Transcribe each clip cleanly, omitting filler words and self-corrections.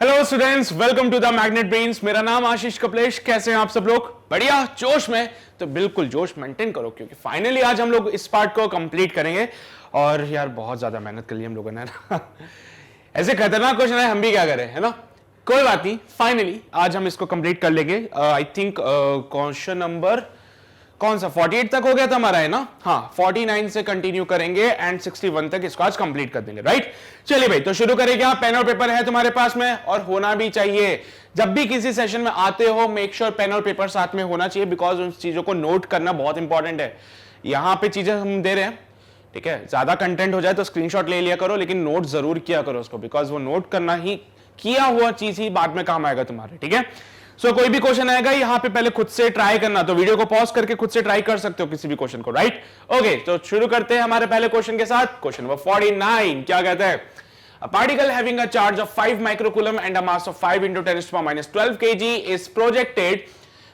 Hello students, welcome to the magnet brains. मेरा नाम आशीष कपलेश। कैसे हैं आप सब लोग? बढ़िया, जोश में? तो बिल्कुल जोश मेंटेन करो, क्योंकि फाइनली आज हम लोग इस पार्ट को कंप्लीट करेंगे। और यार बहुत ज्यादा मेहनत कर ली हम लोगों ने ना ऐसे खतरनाक क्वेश्चन है, हम भी क्या करें, है ना? कोई बात नहीं, फाइनली आज हम इसको कंप्लीट कर लेंगे। आई थिंक क्वेश्चन नंबर कौन सा 48 तक हो गया था हमारा, है ना? हाँ, 49 से कंटिन्यू करेंगे एंड 61 तक इसको आज कंप्लीट कर देंगे, राइट? चलिए भाई, तो शुरू करें क्या? पेन और पेपर है तुम्हारे पास में, और होना भी चाहिए। जब भी किसी सेशन में आते हो, मेक श्योर पेन और पेपर साथ में होना चाहिए, बिकॉज उन चीजों को नोट करना बहुत इंपॉर्टेंट है। यहां पे चीजें हम दे रहे हैं, ठीक है? ज्यादा कंटेंट हो जाए तो स्क्रीनशॉट ले लिया करो, लेकिन नोट जरूर किया करो उसको, बिकॉज वो नोट करना ही, किया हुआ चीज ही बाद में काम आएगा तुम्हारे, ठीक है? सो कोई भी क्वेश्चन आएगा यहां पे पहले खुद से ट्राई करना, तो वीडियो को पॉज करके खुद से ट्राई कर सकते हो किसी भी क्वेश्चन को, राइट? ओके, तो शुरू करते हैं हमारे पहले क्वेश्चन के साथ। क्वेश्चन नंबर 49 क्या कहता है? A particle having a charge of 5 microcoulomb and a mass of 5 into 10 to the minus 12 kg is projected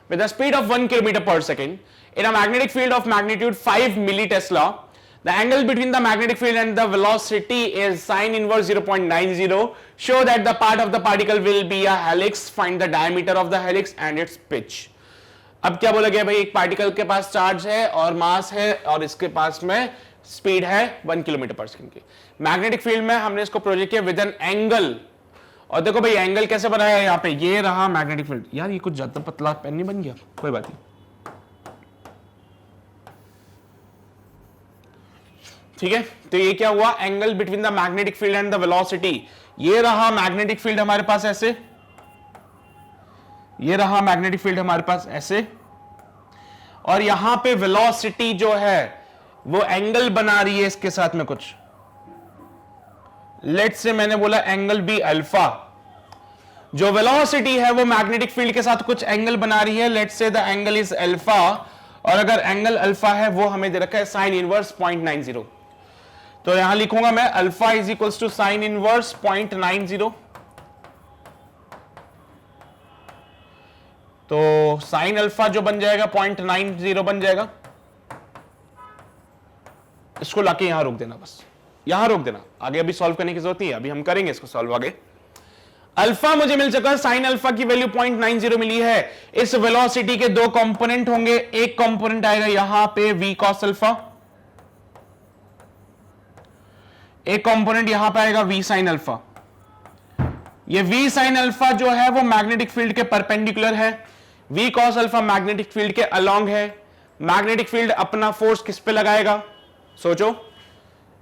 with a speed of 1 kilometer per second in a magnetic field of magnitude 5 millitesla. The angle between the magnetic field and the velocity is sin inverse 0.90. Show that the part of the particle will be a helix. Find the diameter of the helix and its pitch. अब क्या बोला गया भाई? एक particle के पास charge है और मास है, और इसके पास में स्पीड है 1 किलोमीटर पर सेकंड की। मैग्नेटिक फील्ड में हमने इसको प्रोजेक्ट किया विद एन एंगल। और देखो भाई, एंगल कैसे बनाया है? यहाँ पे ये रहा मैग्नेटिक फील्ड। यार ये कुछ ज्यादा पतला पेन नहीं बन गया? कोई बात नहीं, ठीक है? तो ये क्या हुआ? Angle between the magnetic field and the velocity. ये रहा मैग्नेटिक फील्ड हमारे पास ऐसे, ये रहा मैग्नेटिक फील्ड हमारे पास ऐसे, और यहां पे वेलोसिटी जो है वो एंगल बना रही है इसके साथ में कुछ। लेट्स से मैंने बोला एंगल बी अल्फा। जो वेलोसिटी है वो मैग्नेटिक फील्ड के साथ कुछ एंगल बना रही है। Let's say the angle is alpha, और अगर एंगल अल्फा है वो हमें दे रखा है साइन इनवर्स 0.90। तो यहां लिखूंगा मैं alpha is equals to sine inverse 0.90। तो साइन अल्फा जो बन जाएगा 0.90 बन जाएगा। इसको लाके यहां रोक देना, बस यहां रोक देना, आगे अभी सॉल्व करने की जरूरत नहीं है, अभी हम करेंगे इसको सॉल्व आगे। अल्फा मुझे मिल चुका है, साइन अल्फा की वैल्यू 0.90 मिली है। इस वेलोसिटी के दो कंपोनेंट होंगे, एक कंपोनेंट आएगा यहां पे v cos अल्फा, एक कंपोनेंट यहां पे आएगा v sin अल्फा। ये v sin अल्फा जो है वो मैग्नेटिक फील्ड के परपेंडिकुलर है, v cos alpha magnetic field के अलोंग है। मैग्नेटिक फील्ड अपना फोर्स किस पे लगाएगा? सोचो,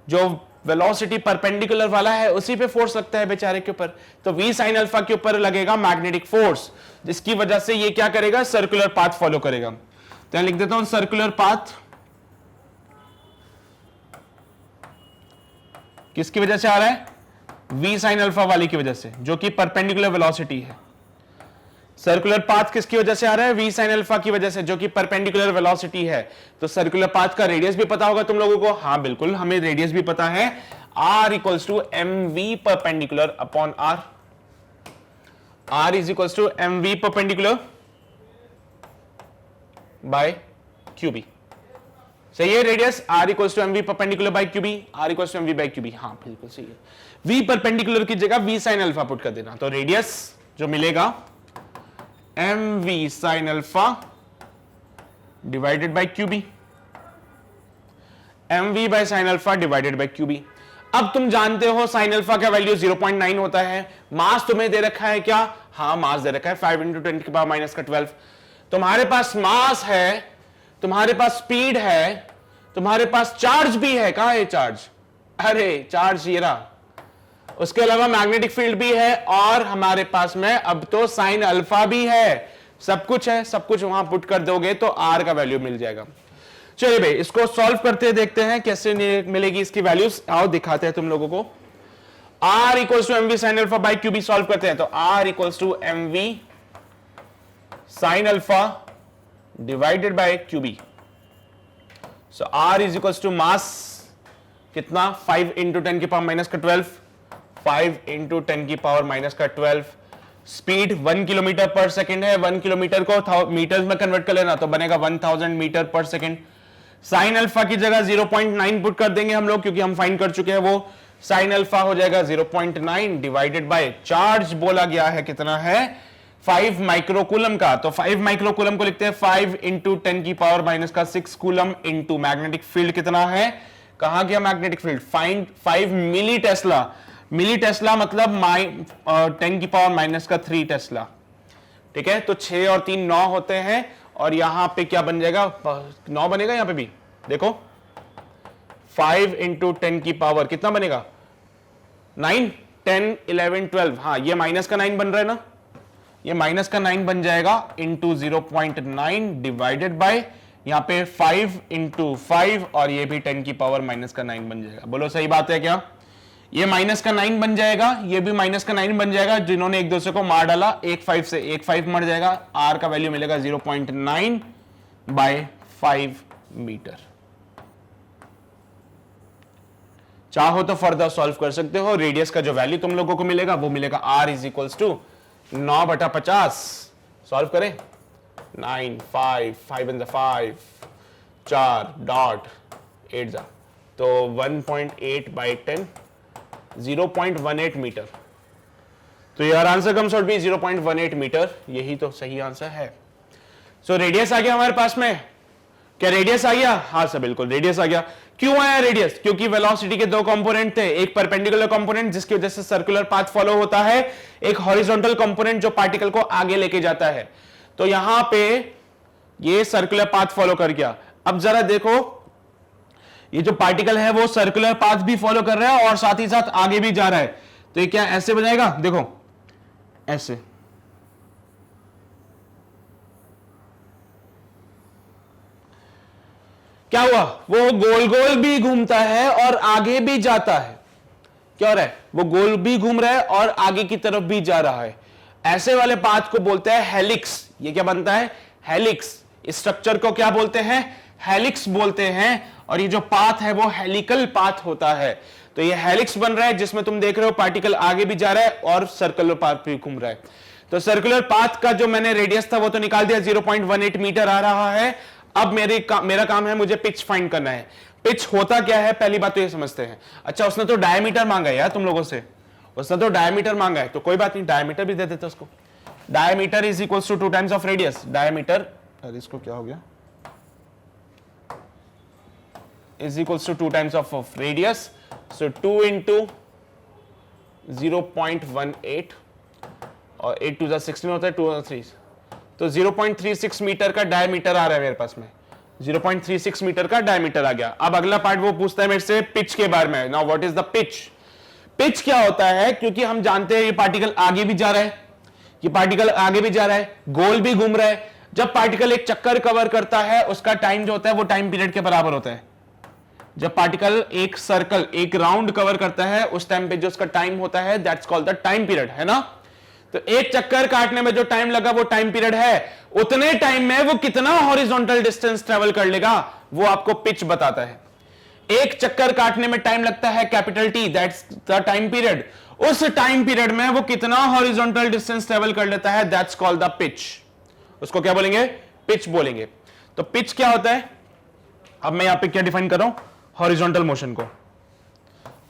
जो वेलोसिटी परपेंडिकुलर वाला है उसी पे फोर्स लगता है बेचारे के ऊपर। तो v sin अल्फा के ऊपर लगेगा मैग्नेटिक फोर्स, जिसकी वजह से ये क्या करेगा? सर्कुलर पाथ फॉलो करेगा। तो यहां लिख देता हूं सर्कुलर पाथ। किसकी वजह से आ रहा है? v sin अल्फा वाली की वजह से, जो कि परपेंडिकुलर वेलोसिटी है। सर्कुलर पाथ किसकी वजह से आ रहा है? v sin अल्फा की वजह से, जो कि परपेंडिकुलर वेलोसिटी है। तो सर्कुलर पाथ का रेडियस भी पता होगा तुम लोगों को? हाँ बिल्कुल, हमें रेडियस भी पता है, r equals to mv perpendicular upon r। r is equals to mv perpendicular by qb। सही है? Radius r equals to mv perpendicular by qb, r equals to mv by qb। हाँ बिल्कुल सही है। v परपेंडिकुलर की जगह v sin alpha put कर देना, तो रेडियस जो मिलेगा mv sin alpha divided by qb, mv बाय sin alpha divided by qb। अब तुम जानते हो sin अल्फा का वैल्यू 0.9 होता है। मास तुम्हें दे रखा है क्या? हाँ, मास दे रखा है 5 into 10 की पावर माइनस का 12। तुम्हारे पास मास है, तुम्हारे पास स्पीड है, तुम्हारे पास चार्ज भी है। कहां है चार्ज? अरे चार्ज ये रहा। उसके अलावा मैग्नेटिक फील्ड भी है, और हमारे पास में अब तो साइन अल्फा भी है। सब कुछ है, सब कुछ वहां पुट कर दोगे तो आर का वैल्यू मिल जाएगा। चलिए भाई, इसको सॉल्व करते देखते हैं कैसे मिलेगी इसकी वैल्यूज। आओ दिखाते हैं तुम लोगों को। r equals to m v sine alpha by q b solve करते हैं। तो r equals to m v sine alpha divided by q b. So r is equals to mass कितना? 5 इंटू 10 की पावर माइनस का 12, 5 इंटू 10 की पावर माइनस का 12। Speed 1 kilometre पर second है, 1 किलोमीटर को मीटर्स में कन्वर्ट कर लेना तो बनेगा 1000 मीटर पर सेकेंड। साइन अल्फा की जगह 0.9 पुट कर देंगे हम लोग, क्योंकि हम फाइंड कर चुके हैं वो। साइन अल्फा हो जाएगा 0.9 डिवाइडेड बाय चार्ज बोला गया है कितना है 5 माइक्रोकूलम का, तो 5 माइक्रोकूलम को लिखते हैं 5 इंटू 10 की पावर माइनस का 6 कूलम इंटू मैग्नेटिक फील्ड कितना है, कहां गया मैग्नेटिक फील्ड, फाइंड 5 मिली टेस्ला, मिली टेस्ला मतलब 10 की पावर माइनस का 3 टेस्ला, ठीक है। तो 6 और 3 9 होते हैं, और यहां पे क्या बन जाएगा 9 बनेगा, यहां पे भी देखो 5 इंटू 10 की पावर कितना बनेगा 9, 10, 11, 12, हाँ ये माइनस का 9 बन रहा है ना, ये माइनस का 9 बन जाएगा इंटू 0.9 डिवाइडेड बाय यहां पे 5 इंटू 5, और ये भी 10 की पावर माइनस का 9 बन जाएगा। बोलो सही बात है क्या, ये माइनस का 9 बन जाएगा, ये भी माइनस का 9 बन जाएगा, जिन्होंने एक दूसरे को मार डाला, एक 5 से एक 5 मर जाएगा, आर का वैल्यू मिलेगा 0.9 बाय 5 मीटर। चाहो तो फर्दर सॉल्व कर सकते हो, रेडियस का जो वैल्यू तुम लोगों को मिलेगा वो मिलेगा r is equals to 9/50। Solve करें 9 5 5 इन द 5 4 डॉट 8 जा, तो 1.8 बाई 10 0.18 मीटर, तो यार answer comes out be 0.18 metre, यही तो सही आंसर है। सो रेडियस आ गया हमारे पास में, क्या रेडियस आ गया, हाँ सर बिल्कुल रेडियस आ गया। क्यों आया रेडियस, क्योंकि वेलोसिटी के दो कंपोनेंट थे, एक परपेंडिकुलर कंपोनेंट जिसकी वजह से सर्कुलर पाथ फॉलो होता है, एक हॉरिजॉन्टल कंपोनेंट जो पार्टिकल को आगे लेके जाता है। तो यहां पे ये सर्कुलर पाथ फॉलो कर गया। अब जरा देखो ये जो पार्टिकल है वो सर्कुलर पाथ भी फॉलो कर रहा है और साथ ही साथ आगे भी जा रहा है, तो ये क्या ऐसे बजाएगा, देखो ऐसे, क्या हुआ, वो गोल गोल भी घूमता है और आगे भी जाता है, क्या हो रहा है, वो गोल भी घूम रहा है और आगे की तरफ भी जा रहा है। ऐसे वाले पाथ को बोलते हैं हेलिक्स। ये क्या बनता है, हेलिक्स। इस स्ट्रक्चर को क्या बोलते हैं, हेलिक्स बोलते हैं, और ये जो पाथ है वो हेलिकल पाथ होता है। तो ये हेलिक्स बन रहा है जिसमें तुम देख रहे हो पार्टिकल आगे भी जा रहा है और सर्कुलर पाथ भी घूम रहा है। तो सर्कुलर पाथ का जो मैंने रेडियस था वो तो निकाल दिया, 0.18 मीटर आ रहा है। अब मेरा काम है, मुझे पिच फाइंड करना है। पिच होता क्या है, पहली बात तो ये समझते हैं। अच्छा उसने तो डायमीटर मांगा है यार तुम लोगों से, उसने तो डायमीटर मांगा है, तो कोई बात नहीं डायमीटर भी दे देते उसको। Diameter is equals to 2 times of radius. Diameter, अरे इसको क्या हो गया, is equals to 2 times of radius, so 2 into 0.18 और 8 2 16 होता है, 2 3, तो 0.36 मीटर का डायमीटर आ रहा है मेरे पास में, 0.36 मीटर का डायमीटर आ गया। अब अगला पार्ट वो पूछता है मेरे से पिच के बारे में। Now what is the pitch. Pitch क्या होता है, क्योंकि हम जानते हैं ये पार्टिकल आगे भी जा रहा है, ये पार्टिकल आगे भी जा रहा है, गोल भी घूम रहा है। जब पार्टिकल एक चक्कर कवर करता है उसका टाइम जो होता है वो टाइम पीरियड के बराबर होता है। जब पार्टिकल एक सर्कल, एक राउंड कवर करता है उस टाइम पे जो उसका टाइम होता है that's called the time period, है ना। तो एक चक्कर काटने में जो टाइम लगा वो टाइम पीरियड है, उतने टाइम में वो कितना हॉरिजॉन्टल डिस्टेंस ट्रेवल कर लेगा वो आपको पिच बताता है। एक चक्कर काटने में टाइम लगता है capital T, that's the time period. उस टाइम पीरियड में वो कितना हॉरिजॉन्टल डिस्टेंस ट्रेवल कर लेता है दैट्स कॉल्ड द पिच। उसको क्या बोलेंगे, पिच बोलेंगे। तो पिच क्या होता है, अब मैं यहां पे क्या डिफाइन कर रहा हूं, हॉरिजॉन्टल मोशन को।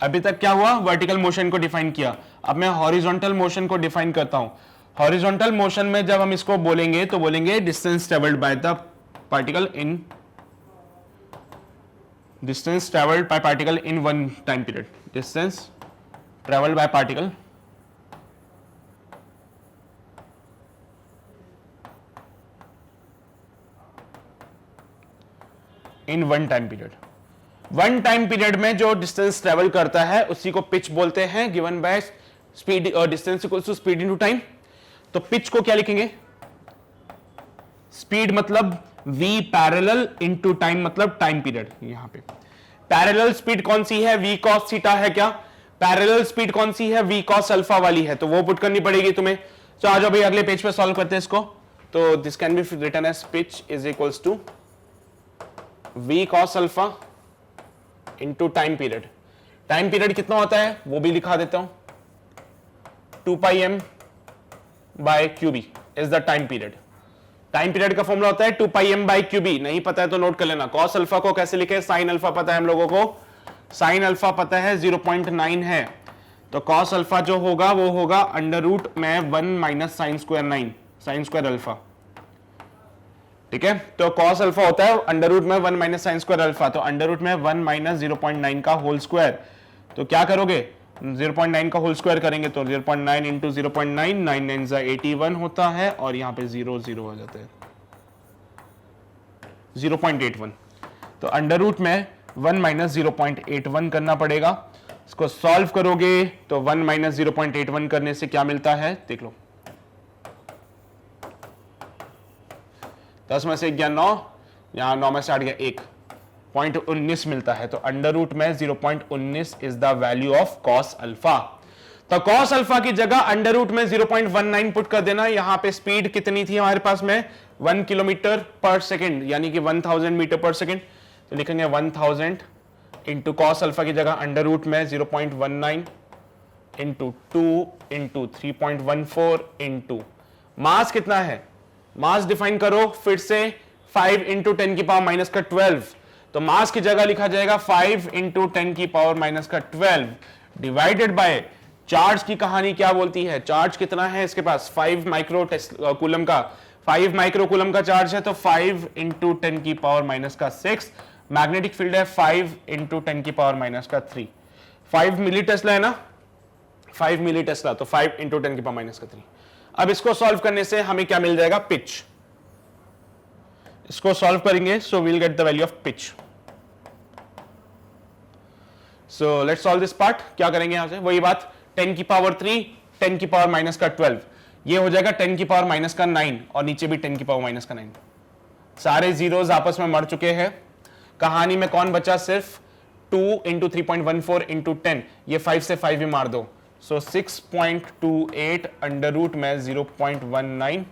अभी तक क्या हुआ, वर्टिकल मोशन को डिफाइन किया, अब मैं हॉरिजॉन्टल मोशन को डिफाइन करता हूं। हॉरिजॉन्टल मोशन में जब हम इसको बोलेंगे तो बोलेंगे distance travelled by the particle in, distance travelled by particle in one time period, distance travelled by particle in one time period. One time period में जो डिस्टेंस ट्रेवल करता है उसी को पिच बोलते हैं, गिवन बाय स्पीड और distance equals to speed into time. तो पिच को क्या लिखेंगे, स्पीड मतलब v पैरेलल इनटू टाइम मतलब टाइम पीरियड। यहां पे पैरेलल स्पीड कौन सी है, v cos थीटा है क्या, पैरेलल स्पीड कौन सी है, v cos अल्फा वाली है, तो वो पुट करनी पड़ेगी तुम्हें। तो आ जाओ भाई अगले पेज पे सॉल्व करते हैं इसको। तो this can be written as pitch is equals to v cos alpha into time period. Time period कितना होता है वो भी लिखा देता हूं, 2 pi m by q b is the time period. Time period का फॉर्मूला होता है 2 पाई m बाय क्यूबी, नहीं पता है तो नोट कर लेना। cos अल्फा को कैसे लिखे, साइन अल्फा पता है हम लोगों को, साइन अल्फा पता है 0.9 है, तो कॉस अल्फा जो होगा वो होगा अंडर रूट में 1 minus sine square 9, sine square alpha. ठीक है, तो कॉस अल्फा होता है अंडर रूट में 1 माइनस साइन स्क्वायर अल्फा, तो अंडर रूट में 1 माइनस 0.9 का होल स्क्वायर। तो क्या करोगे, 0.9 का होल स्क्वायर करेंगे तो 0.9 इंटू 0.9, 9 9 जा 81 होता है, और यहां पे 0 0 हो जाते हैं 0.81। तो अंडर रूट में 1 माइनस 0.81 करना पड़ेगा। इसको सॉल्व करोगे तो 1 माइनस 0.81 करने से क्या मिलता है, देख लो, 10 में से 1 गया 9, यहां 9 में से 8 गया 1, 0.19 मिलता है। तो अंडर रूट में 0.19 is the value of cos alpha. तो कॉस अल्फा की जगह अंडर रूट में 0.19 पुट कर देना। यहां पे स्पीड कितनी थी हमारे पास में, 1 किलोमीटर पर सेकेंड, यानी कि 1000 मीटर पर सेकेंड। तो लिखेंगे 1000 इंटू कॉस अल्फा की जगह अंडर रूट में 0.19 इंटू 2 इंटू 3.14 इंटू मास कितना है, मास डिफाइन करो फिर से, 5 इंटू 10 की पावर माइनस का 12। तो मास की जगह लिखा जाएगा 5 इंटू 10 की पावर माइनस का 12 डिवाइडेड बाय चार्ज की कहानी क्या बोलती है, चार्ज कितना है इसके पास, 5 माइक्रो कूलम का, 5 माइक्रो कूलम का चार्ज है, तो 5 इंटू 10 की पावर माइनस का 6। मैग्नेटिक फील्ड है 5 इंटू 10 की पावर माइनस का 3। 5 मिली टेस्ला है ना, 5 मिली टेस्ला, तो 5 इंटू 10 की पावर माइनस का 3। अब इसको सॉल्व करने से हमें क्या मिल जाएगा, पिच। इसको सॉल्व करेंगे so we'll get the value of pitch. So let's solve this part. क्या करेंगे यहां से, वही बात, 10 की पावर 3, 10 की पावर माइनस का 12, ये हो जाएगा 10 की पावर माइनस का 9, और नीचे भी 10 की पावर माइनस का 9। सारे जीरोस आपस में मर चुके हैं। कहानी में कौन बचा, सिर्फ 2 इंटू 3.14 इंटू 10, ये 5 से 5 भी मार दो, सो 6.28 अंडर रूट में 0.19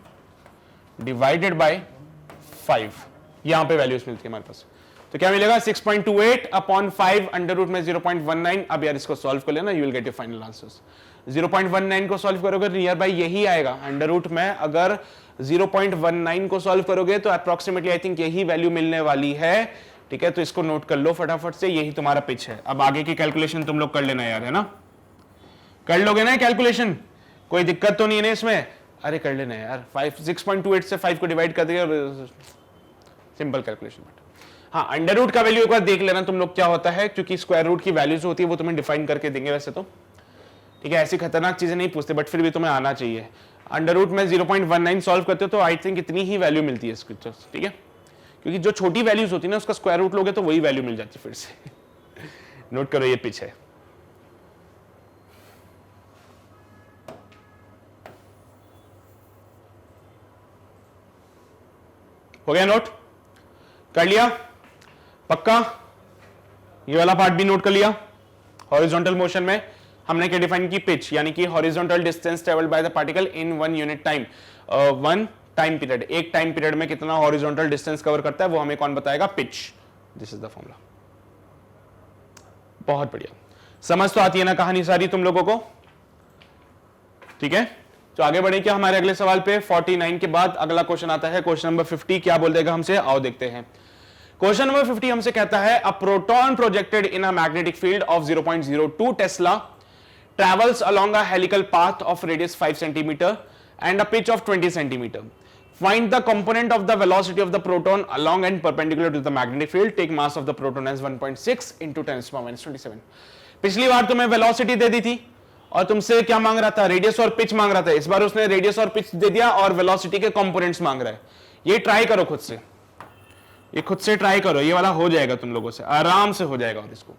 डिवाइडेड बाय 5, यहां पे वैल्यूज मिलती है हमारे पास। तो क्या मिलेगा, 6.28 अपॉन 5 अंडर रूट में 0.19। अब यार इसको सॉल्व कर लेना, you will get your final answers. 0.19 को सॉल्व करोगे नियर बाय यही आएगा अंडर रूट में। अगर 0.19 को सॉल्व करोगे तो अप्रोक्सीमेटली आई थिंक यही वैल्यू मिलने वाली है। ठीक है, तो इसको नोट कर लो फटाफट से, यही तुम्हारा पिच है। अब आगे की कैलकुलेशन तुम लोग कर लेना यार, है ना, कर लोगे ना कैलकुलेशन, कोई दिक्कत तो नहीं है ना इसमें, अरे कर लेना यार। 6.28 से 5 को डिवाइड कर दिया, सिंपल कैलकुलेशन। हाँ, अंडर रूट का वैल्यू एक बार देख लेना तुम लोग क्या होता है, क्योंकि स्क्वायर रूट की वैल्यूज होती है वो तुम्हें डिफाइन करके देंगे वैसे तो। ठीक है, ऐसी खतरनाक चीजें नहीं पूछते, बट फिर भी तुम्हें आना चाहिए। अंडर रूट में 0.19 सॉल्व करते हो तो आई थिंक इतनी ही वैल्यू मिलती है इसकी। ठीक है, क्योंकि जो छोटी वैल्यूज होती है ना उसका स्क्वायर रूट लोगे तो वही वैल्यू मिल जाती है फिर से। नोट करो, ये पिच है। हो गया नोट, कर लिया पक्का, ये वाला पार्ट भी नोट कर लिया। हॉरिजॉन्टल मोशन में हमने क्या डिफाइन की, पिच, यानी कि horizontal distance travelled by the particle in 1 unit time, 1 time period. एक टाइम पीरियड में कितना हॉरिजॉन्टल डिस्टेंस कवर करता है वो हमें कौन बताएगा, pitch. This is the formula. बहुत बढ़िया, समझ तो आती है ना कहानी सारी तुम लोगों को। ठीक है, तो आगे बढ़े क्या हमारे अगले सवाल पे। 49 के बाद अगला क्वेश्चन आता है, क्वेश्चन नंबर 50। क्या बोल देगा हमसे, आओ देखते हैं। क्वेश्चन नंबर 50 हमसे कहता है, a proton projected in a magnetic field of 0.02 Tesla travels along a helical path of radius 5 centimeter and a pitch of 20 centimeter. Find the component of the velocity of the proton along and perpendicular to the magnetic field. Take mass of the proton as 1.6 into 10⁻27. पिछली बार तुम्हें velocity दे दी थी और तुमसे क्या मांग रहा था, radius और पिच मांग रहा था। इस बार उसने रेडियस और पिच दे दिया और वेलोसिटी के कंपोनेंट्स मांग रहा है। ये ट्राई करो खुद से, ये खुद से ट्राई करो, ये वाला हो जाएगा तुम लोगों से, आराम से हो जाएगा। और इसको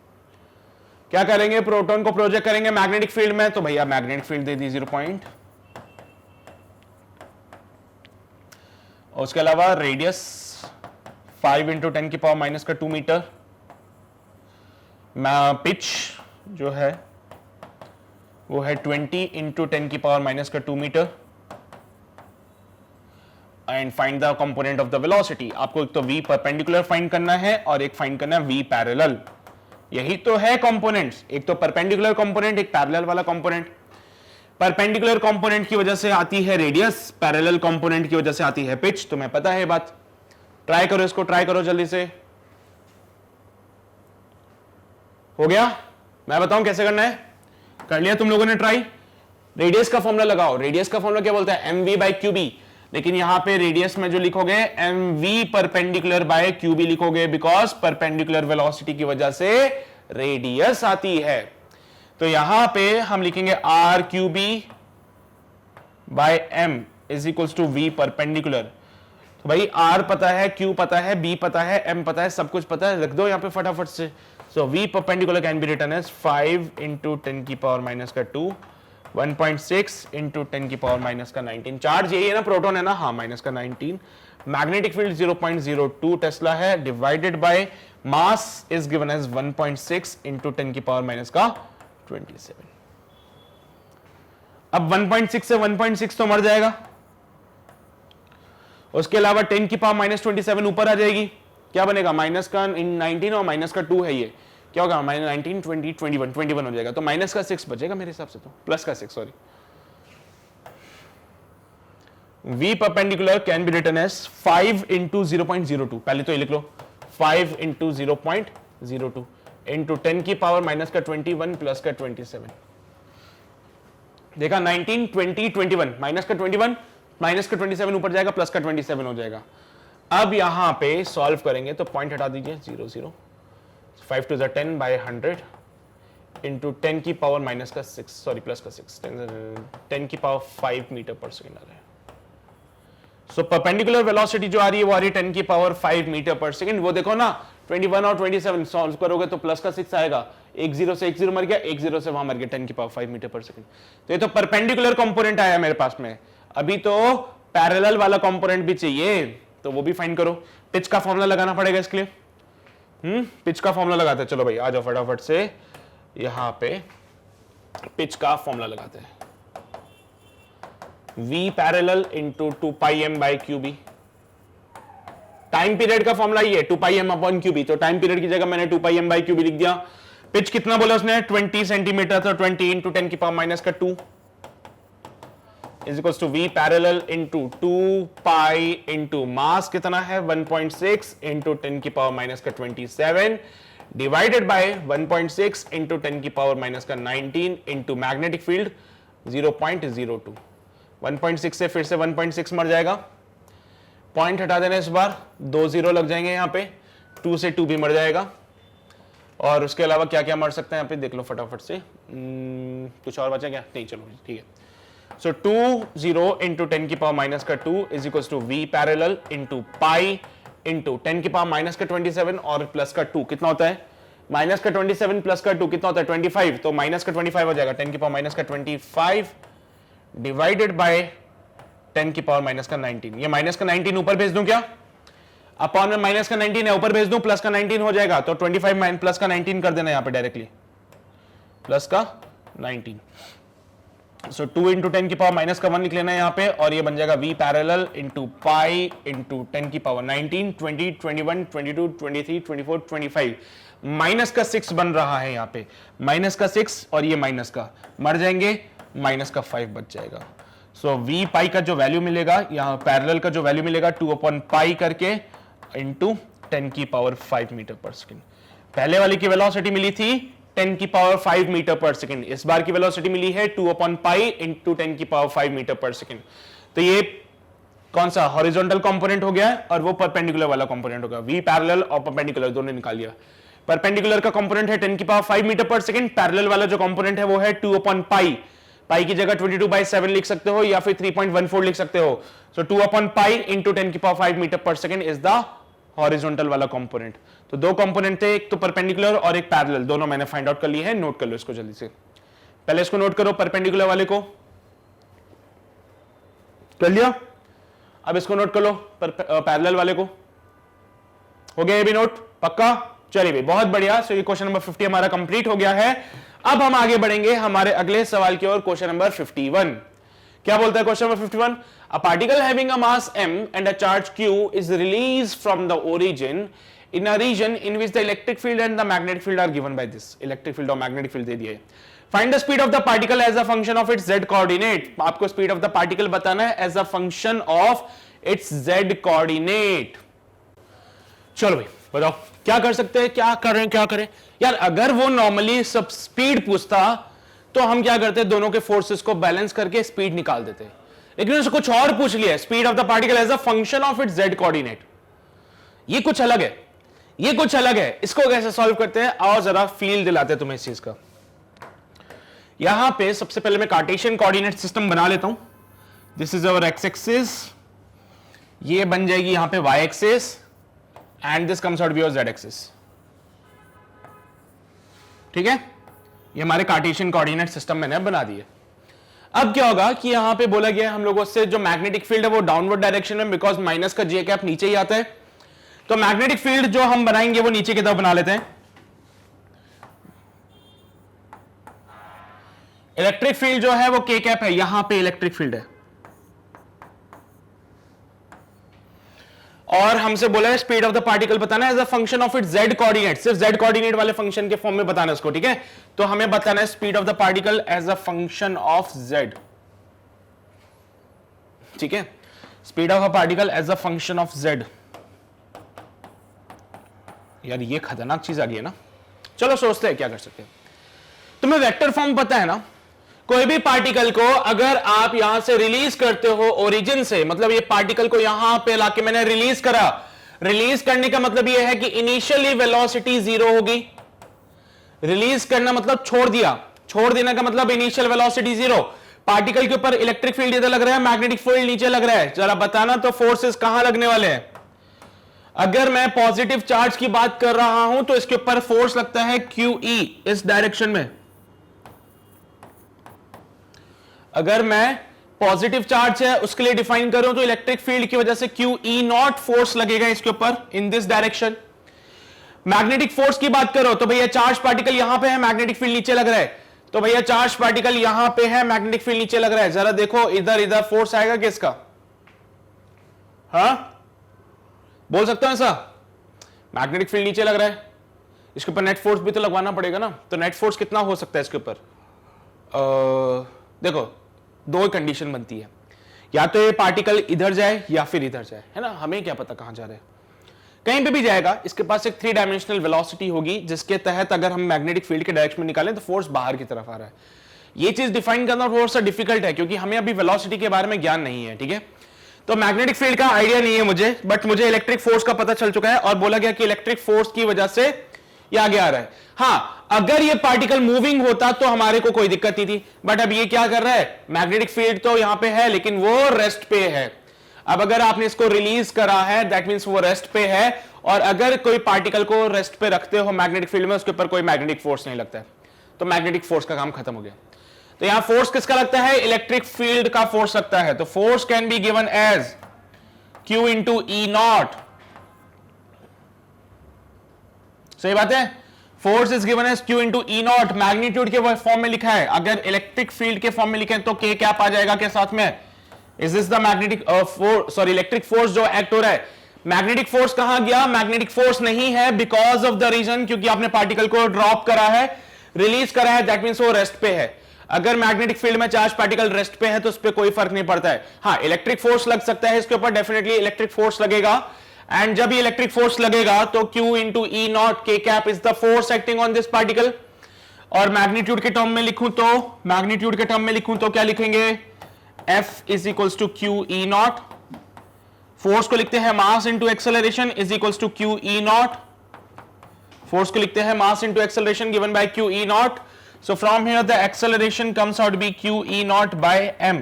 क्या करेंगे, प्रोटॉन को प्रोजेक्ट करेंगे मैग्नेटिक फील्ड में, तो भैया मैग्नेटिक फील्ड दे दी 0 पॉइंट, और उसके अलावा रेडियस 5 इंटू 10 की पावर माइनस का 2 मीटर, पिच जो है वो है 20 इंटू 10 की पावर माइनस का 2 metre, and find the component of the velocity. आपको एक तो v परपेंडिकुलर फाइंड करना है और एक फाइंड करना है v पैरेलल। यही तो है कंपोनेंट्स, एक तो परपेंडिकुलर कंपोनेंट, एक पैरेलल वाला कंपोनेंट। परपेंडिकुलर कंपोनेंट की वजह से आती है रेडियस, पैरेलल कंपोनेंट की वजह से आती है पिच। तुम्हें पता है बात, ट्राई करो इसको, ट्राई करो जल्दी से। हो गया? मैं बताऊं कैसे करना है? कर लिया तुम लोगों ने ट्राई? रेडियस का फॉर्मूला लगाओ। रेडियस का फॉर्मूला क्या बोलता है? mv by QB. लेकिन यहां पे रेडियस में जो लिखोगे mv परपेंडिकुलर बाय क्यूबी लिखोगे, बिकॉज परपेंडिकुलर वेलोसिटी की वजह से रेडियस आती है। तो यहां पे हम लिखेंगे R QB by M is equals to V perpendicular. तो भाई आर पता है, क्यू पता है, बी पता है, एम पता है, सब कुछ पता है, रख दो यहां पे फटाफट से। So V perpendicular can be written as 5 into 10 की पावर माइनस का 2, 1.6 इंटू 10 की पावर माइनस का 19। चार्ज यही है ना, प्रोटॉन है ना, हाँ, माइनस का 19। मैग्नेटिक फील्ड 0.02 टेस्ला है, divided by mass is given as 1.6 into 10 की पावर माइनस का 27। अब 1.6 से 1.6 तो मर जाएगा, उसके अलावा 10 की पावर माइनस 27 ऊपर आ जाएगी। क्या बनेगा? माइनस का 19 और माइनस का 2 है, ये क्या होगा? माइनस 19, 20, 21 हो जाएगा। तो माइनस का 6 बचेगा मेरे हिसाब से, तो प्लस का 6, sorry. V perpendicular can be written as 5 into 0.02। पहले तो ये लिख लो, 5 इंटू 0.02 इंटू 10 की पावर माइनस का 21 प्लस का 27। देखा? 19, 20, 21, माइनस का 21, माइनस का 27 ऊपर जाएगा, प्लस का 27 हो जाएगा। अब यहां पे सॉल्व करेंगे तो पॉइंट हटा दीजिए, 0 0, 5 टू 10 बाय 100 इंटू 10 की पावर माइनस का 6, सॉरी प्लस का 6, 10 की पावर 5 मीटर पर सेकेंड आ रहा है। सो परपेंडिकुलर वेलोसिटी जो आ रही है वो आ रही है 10 की पावर 5 मीटर पर सेकेंड। वो देखो ना, 21 और 27 सॉल्व करोगे तो प्लस का 6 आएगा। एक जीरो से एक जीरो मर गया, एक जीरो से वहां मर गया, 10 की पावर 5 मीटर पर सेकेंड। तो ये तो परपेंडिकुलर कंपोनेंट आया मेरे पास में। अभी तो पैरेलल वाला कंपोनेंट भी चाहिए, तो वो भी फाइंड करो। पिच का फॉर्मूला लगाना पड़ेगा इसके लिए। पिच का फॉर्मूला लगाते हैं। चलो भाई आ जाओ फटाफट से, यहां पे पिच का फॉर्मूला लगाते हैं। V parallel into 2 pi M by QB. Time period का फॉर्मूला ये 2 पाई एम अपॉन क्यूबी, तो टाइम पीरियड की जगह मैंने 2 पाई एम बाई क्यूबी लिख दिया। पिच कितना बोला उसने? 20 सेंटीमीटर, तो 20 इंटू 10 की पावर माइनस का 2 is equals to V parallel into 2 pi into mass कितना है 1.6 इंटू 10 की पावर माइनस का 27 डिवाइडेड बाय 1.6 इंटू 10 की पावर माइनस का 19 इंटू मैग्नेटिक फील्ड 0.02। 1.6 से फिर से 1.6 मर जाएगा, पॉइंट हटा देना इस बार, 2 0 लग जाएंगे यहाँ पे, 2 से 2 भी मर जाएगा। और उसके अलावा क्या क्या मर सकता है यहाँ पे देख लो फटाफट से। कुछ और बचा क्या? नहीं, चलो ठीक है। सो 2 0 इंटू 10 की पावर माइनस का 2 is equal to V parallel into pi into 10 की पावर माइनस का 27 और प्लस का 2 कितना होता है? माइनस का 27 प्लस का 2 कितना होता है? 25। तो माइनस का 25 हो जाएगा, 10 की पावर माइनस का 25 डिवाइडेड बाय 10 की पावर माइनस का 19। ये माइनस का 19 ऊपर भेज दूं क्या? अपॉन में माइनस का 19 है, ऊपर भेज दूं, प्लस का 19 हो जाएगा। तो 25 प्लस का 19 कर देना यहां पे डायरेक्टली, प्लस का 19। सो 2 इंटू 10 की पावर माइनस का 1 लिख लेना है यहां पे, और ये बन जाएगा V parallel into pi into 10 की पावर 19, 20, 21, 22, 23, 24, 25। माइनस का 6 बन रहा है यहाँ पे, माइनस का 6 और ये माइनस का मर जाएंगे, माइनस का 5 बच जाएगा। सो V पाई का जो वैल्यू मिलेगा, यहाँ पैरेलल का जो वैल्यू मिलेगा 2 अपॉन पाई करके इंटू 10 की पावर 5 मीटर पर सेकेंड। पहले वाली की वेलोसिटी मिली थी 10 की पावर 5 मीटर पर सेकेंड, इस बार की वेलोसिटी मिली है 2 अपॉन पाई इंटू 10 की पावर 5 मीटर पर सेकेंड। तो ये कौन सा हॉरिजॉन्टल कंपोनेंट हो गया और वो परपेंडिकुलर वाला कंपोनेंट हो गया। V पैरेलल और परपेंडिकुलर दोनों निकाल लिया। परपेंडिकुलर का कंपोनेंट है 10 की पावर 5 मीटर पर सेकेंड, पैरेलल वाला जो कंपोनेंट है वो है 2 अपॉन पाई। पाई की जगह 22/7 लिख सकते हो या फिर 3.14 लिख सकते हो। सो 2 अपॉन पाई इंटू 10 की पावर 5 मीटर पर सेकेंड इज द हॉरिजॉन्टल वाला कंपोनेंट। तो दो कंपोनेंट थे, एक तो परपेंडिकुलर और एक पैरेलल, दोनों मैंने फाइंड आउट कर लिए हैं। नोट कर लो इसको जल्दी से, पहले इसको नोट करो, परपेंडिकुलर वाले को कर लिया, अब इसको नोट कर लो पैरेलल वाले को। हो गया ये भी नोट? पक्का? चलिए भाई, बहुत बढ़िया। सो ये क्वेश्चन नंबर 50 हमारा कंप्लीट हो गया है। अब हम आगे बढ़ेंगे हमारे अगले सवाल की ओर, क्वेश्चन नंबर 51। क्या बोलता है question number 51? A particle having a mass m and a charge q is release from the origin in a region in which the electric field and the magnetic field are given by this. Electric field और magnetic field दे दिए। Find the speed of the particle as a function of its z coordinate. आपको speed of the particle बताना है as a function of its z coordinate. चलो भाई बताओ क्या कर सकते हैं, क्या करें यार। अगर वो नॉर्मली सब स्पीड पूछता तो हम क्या करते, दोनों के फोर्सेस को बैलेंस करके स्पीड निकाल देते, लेकिन उसने कुछ और पूछ लिया, speed of the particle as a function of its Z coordinate. ये कुछ अलग है, ये कुछ अलग है। इसको कैसे सॉल्व करते हैं, आओ जरा फील दिलाते हैं तुम्हें इस चीज का। यहां पे सबसे पहले मैं कार्टेशियन कोऑर्डिनेट सिस्टम बना लेता हूं। This is our X axis, ये बन जाएगी यहां पे Y axis, and this comes out be your Z axis. ठीक है, ये हमारे कार्टेशियन कोऑर्डिनेट सिस्टम मैंने बना दिए। अब क्या होगा कि यहां पे बोला गया हम लोगों से जो मैग्नेटिक फील्ड है वो डाउनवर्ड डायरेक्शन में, बिकॉज माइनस का जे कैप नीचे ही आता है, तो मैग्नेटिक फील्ड जो हम बनाएंगे वो नीचे की तरफ बना लेते हैं। इलेक्ट्रिक फील्ड जो है वो के कैप है, यहां पे इलेक्ट्रिक फील्ड है, और हमसे बोला है स्पीड ऑफ द पार्टिकल बताना है as a function of its Z coordinate, सिर्फ जेड कोऑर्डिनेट वाले फंक्शन के फॉर्म में बताना है उसको। ठीक है, तो हमें बताना है speed of the particle as a function of Z. ठीक है, speed of a particle as a function of Z. यार ये खतरनाक चीज आ गई है ना। चलो सोचते हैं क्या कर सकते हैं। तुम्हें वेक्टर फॉर्म पता है ना, कोई भी पार्टिकल को अगर आप यहां से रिलीज करते हो ओरिजिन से, मतलब ये पार्टिकल को यहां पे लाके मैंने रिलीज करा, रिलीज करने का मतलब ये है कि इनिशियली वेलोसिटी 0 होगी। रिलीज करना मतलब छोड़ दिया, छोड़ देने का मतलब इनिशियल वेलोसिटी 0। पार्टिकल के ऊपर इलेक्ट्रिक फील्ड इधर लग रहा है, मैग्नेटिक फील्ड नीचे लग रहा है, जरा बताना तो फोर्सेस कहां लगने वाले हैं। अगर मैं पॉजिटिव चार्ज की बात कर रहा हूं तो इसके ऊपर फोर्स लगता है QE इस डायरेक्शन में। अगर मैं पॉजिटिव चार्ज है उसके लिए डिफाइन कर रहा हूं तो इलेक्ट्रिक फील्ड की वजह से QE0 फोर्स लगेगा इसके ऊपर in this direction. Magnetic force की बात करो तो भैया चार्ज पार्टिकल यहां पे है, मैग्नेटिक फील्ड नीचे लग रहा है, तो भैया चार्ज पार्टिकल यहां पे है, मैग्नेटिक फील्ड नीचे लग रहा है। जरा देखो इधर इधर फोर्स आएगा किसका, हाँ बोल सकते हो ऐसा? मैग्नेटिक फील्ड नीचे लग रहा है, इसके ऊपर नेट फोर्स भी तो लगवाना पड़ेगा ना। तो नेट फोर्स कितना हो सकता है इसके ऊपर? देखो दो कंडीशन बनती है, या तो ये पार्टिकल इधर जाए या फिर इधर जाए, है ना, हमें क्या पता कहां जा रहा है, कहीं पे भी जाएगा। इसके पास एक 3 डायमेंशनल वेलोसिटी होगी जिसके तहत अगर हम मैग्नेटिक फील्ड के डायरेक्शन में निकालें तो फोर्स बाहर की तरफ आ रहा है। ये चीज डिफाइन करना थोड़ा सा डिफिकल्ट है क्योंकि हमें अभी वेलोसिटी के बारे में ज्ञान नहीं है। ठीक है, तो मैग्नेटिक फील्ड का आइडिया नहीं है मुझे, बट मुझे इलेक्ट्रिक फोर्स का पता चल चुका है और बोला गया कि इलेक्ट्रिक फोर्स की वजह से ये आगे आ रहा है। हाँ, अगर ये पार्टिकल मूविंग होता तो हमारे को कोई दिक्कत नहीं थी, बट अब ये क्या कर रहा है, मैग्नेटिक फील्ड तो यहां पे है लेकिन वो रेस्ट पे है। अब अगर आपने इसको रिलीज करा है दैट मींस वो रेस्ट पे है, और अगर कोई पार्टिकल को रेस्ट पे रखते हो मैग्नेटिक फील्ड में उसके ऊपर कोई मैग्नेटिक फोर्स नहीं लगता है, तो मैग्नेटिक फोर्स का काम खत्म हो गया। तो यहां फोर्स किसका लगता है, इलेक्ट्रिक फील्ड का फोर्स लगता है। तो force can be given as Q into E0। सही बात है, force is given as Q into E0। Magnitude के फॉर्म में लिखा है, अगर इलेक्ट्रिक फील्ड के फॉर्म में लिखे तो K कैप आ जाएगा के साथ में। Is this the magnetic sorry electric force जो एक्ट हो रहा है। मैग्नेटिक फोर्स कहां गया, मैग्नेटिक फोर्स नहीं है बिकॉज ऑफ द रीजन क्योंकि आपने पार्टिकल को ड्रॉप करा है, रिलीज करा है, दैट मींस वो रेस्ट पे है। अगर मैग्नेटिक फील्ड में चार्ज पार्टिकल रेस्ट पे है तो उस पर कोई फर्क नहीं पड़ता है। हाँ, इलेक्ट्रिक फोर्स लग सकता है इसके ऊपर, डेफिनेटली इलेक्ट्रिक फोर्स लगेगा, एंड जब ये इलेक्ट्रिक फोर्स लगेगा तो Q into E0 K cap is the force acting on this particle. और मैग्नीट्यूड के टर्म में लिखूं तो, मैग्नीट्यूड के टर्म में लिखूं तो क्या लिखेंगे, F is equals to Q E0। Force को लिखते हैं mass into acceleration is equals to Q E0। Force को लिखते हैं mass into acceleration given by Q E0। So from here the acceleration comes out to be Q E0 by M।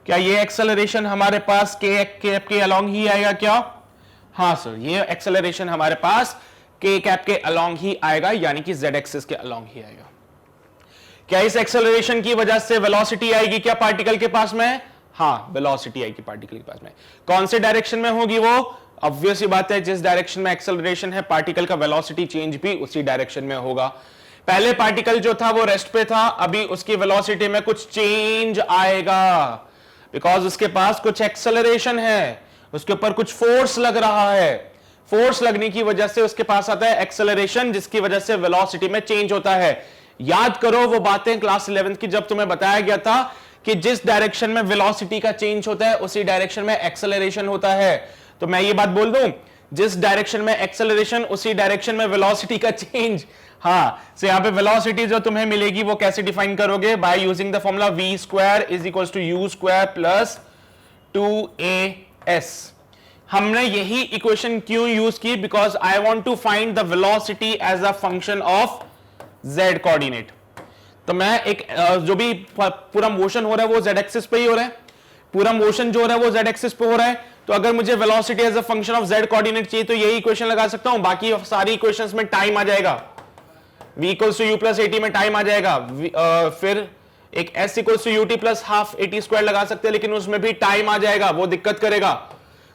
क्या ये acceleration हमारे पास K cap के along ही आएगा क्या? हाँ सर, ये acceleration हमारे पास K कैप के along ही आएगा, यानी कि Z एक्सिस के along ही आएगा। क्या इस acceleration की वजह से velocity आएगी क्या पार्टिकल के पास में? हाँ, velocity आएगी पार्टिकल के पास में। कौन से डायरेक्शन में होगी वो? ऑब्वियस ही बात है, जिस डायरेक्शन में acceleration है पार्टिकल का velocity चेंज भी उसी डायरेक्शन में होगा। पहले पार्टिकल जो था वो रेस्ट पे था, अभी उसकी वेलोसिटी में कुछ चेंज आएगा बिकॉज उसके पास कुछ एक्सेलरेशन है, उसके ऊपर कुछ फोर्स लग रहा है। फोर्स लगने की वजह से उसके पास आता है एक्सेलरेशन, जिसकी वजह से वेलोसिटी में चेंज होता है। याद करो वो बातें क्लास 11th की जब तुम्हें बताया गया था कि जिस डायरेक्शन में वेलोसिटी का चेंज होता है उसी डायरेक्शन में एक्सेलरेशन होता है। तो मैं ये बात बोल दूं जिस डायरेक्शन में एक्सेलरेशन उसी डायरेक्शन में वेलोसिटी का चेंज। हाँ, so यहाँ पे वेलोसिटी जो तुम्हें मिलेगी वो कैसे डिफाइन करोगे? By using the formula v square is equals to u square plus 2as। हमने यही इक्वेशन क्यों यूज की? Because I want to find the velocity as a function of z coordinate. तो मैं एक जो भी पूरा मोशन हो रहा है वो z एक्सिस पे ही हो रहा है, पूरा मोशन जो हो रहा है वो z एक्सिस पे हो रहा है। तो अगर मुझे velocity as a function of z coordinate चाहिए तो यही इक्वेशन लगा सकता हूं। बाकी सारी इक्वेशंस में टाइम आ जाएगा, v equals to u plus at में टाइम आ जाएगा। फिर एक s equals to ut plus half at square लगा सकते हैं, लेकिन उसमें भी टाइम आ जाएगा, वो दिक्कत करेगा।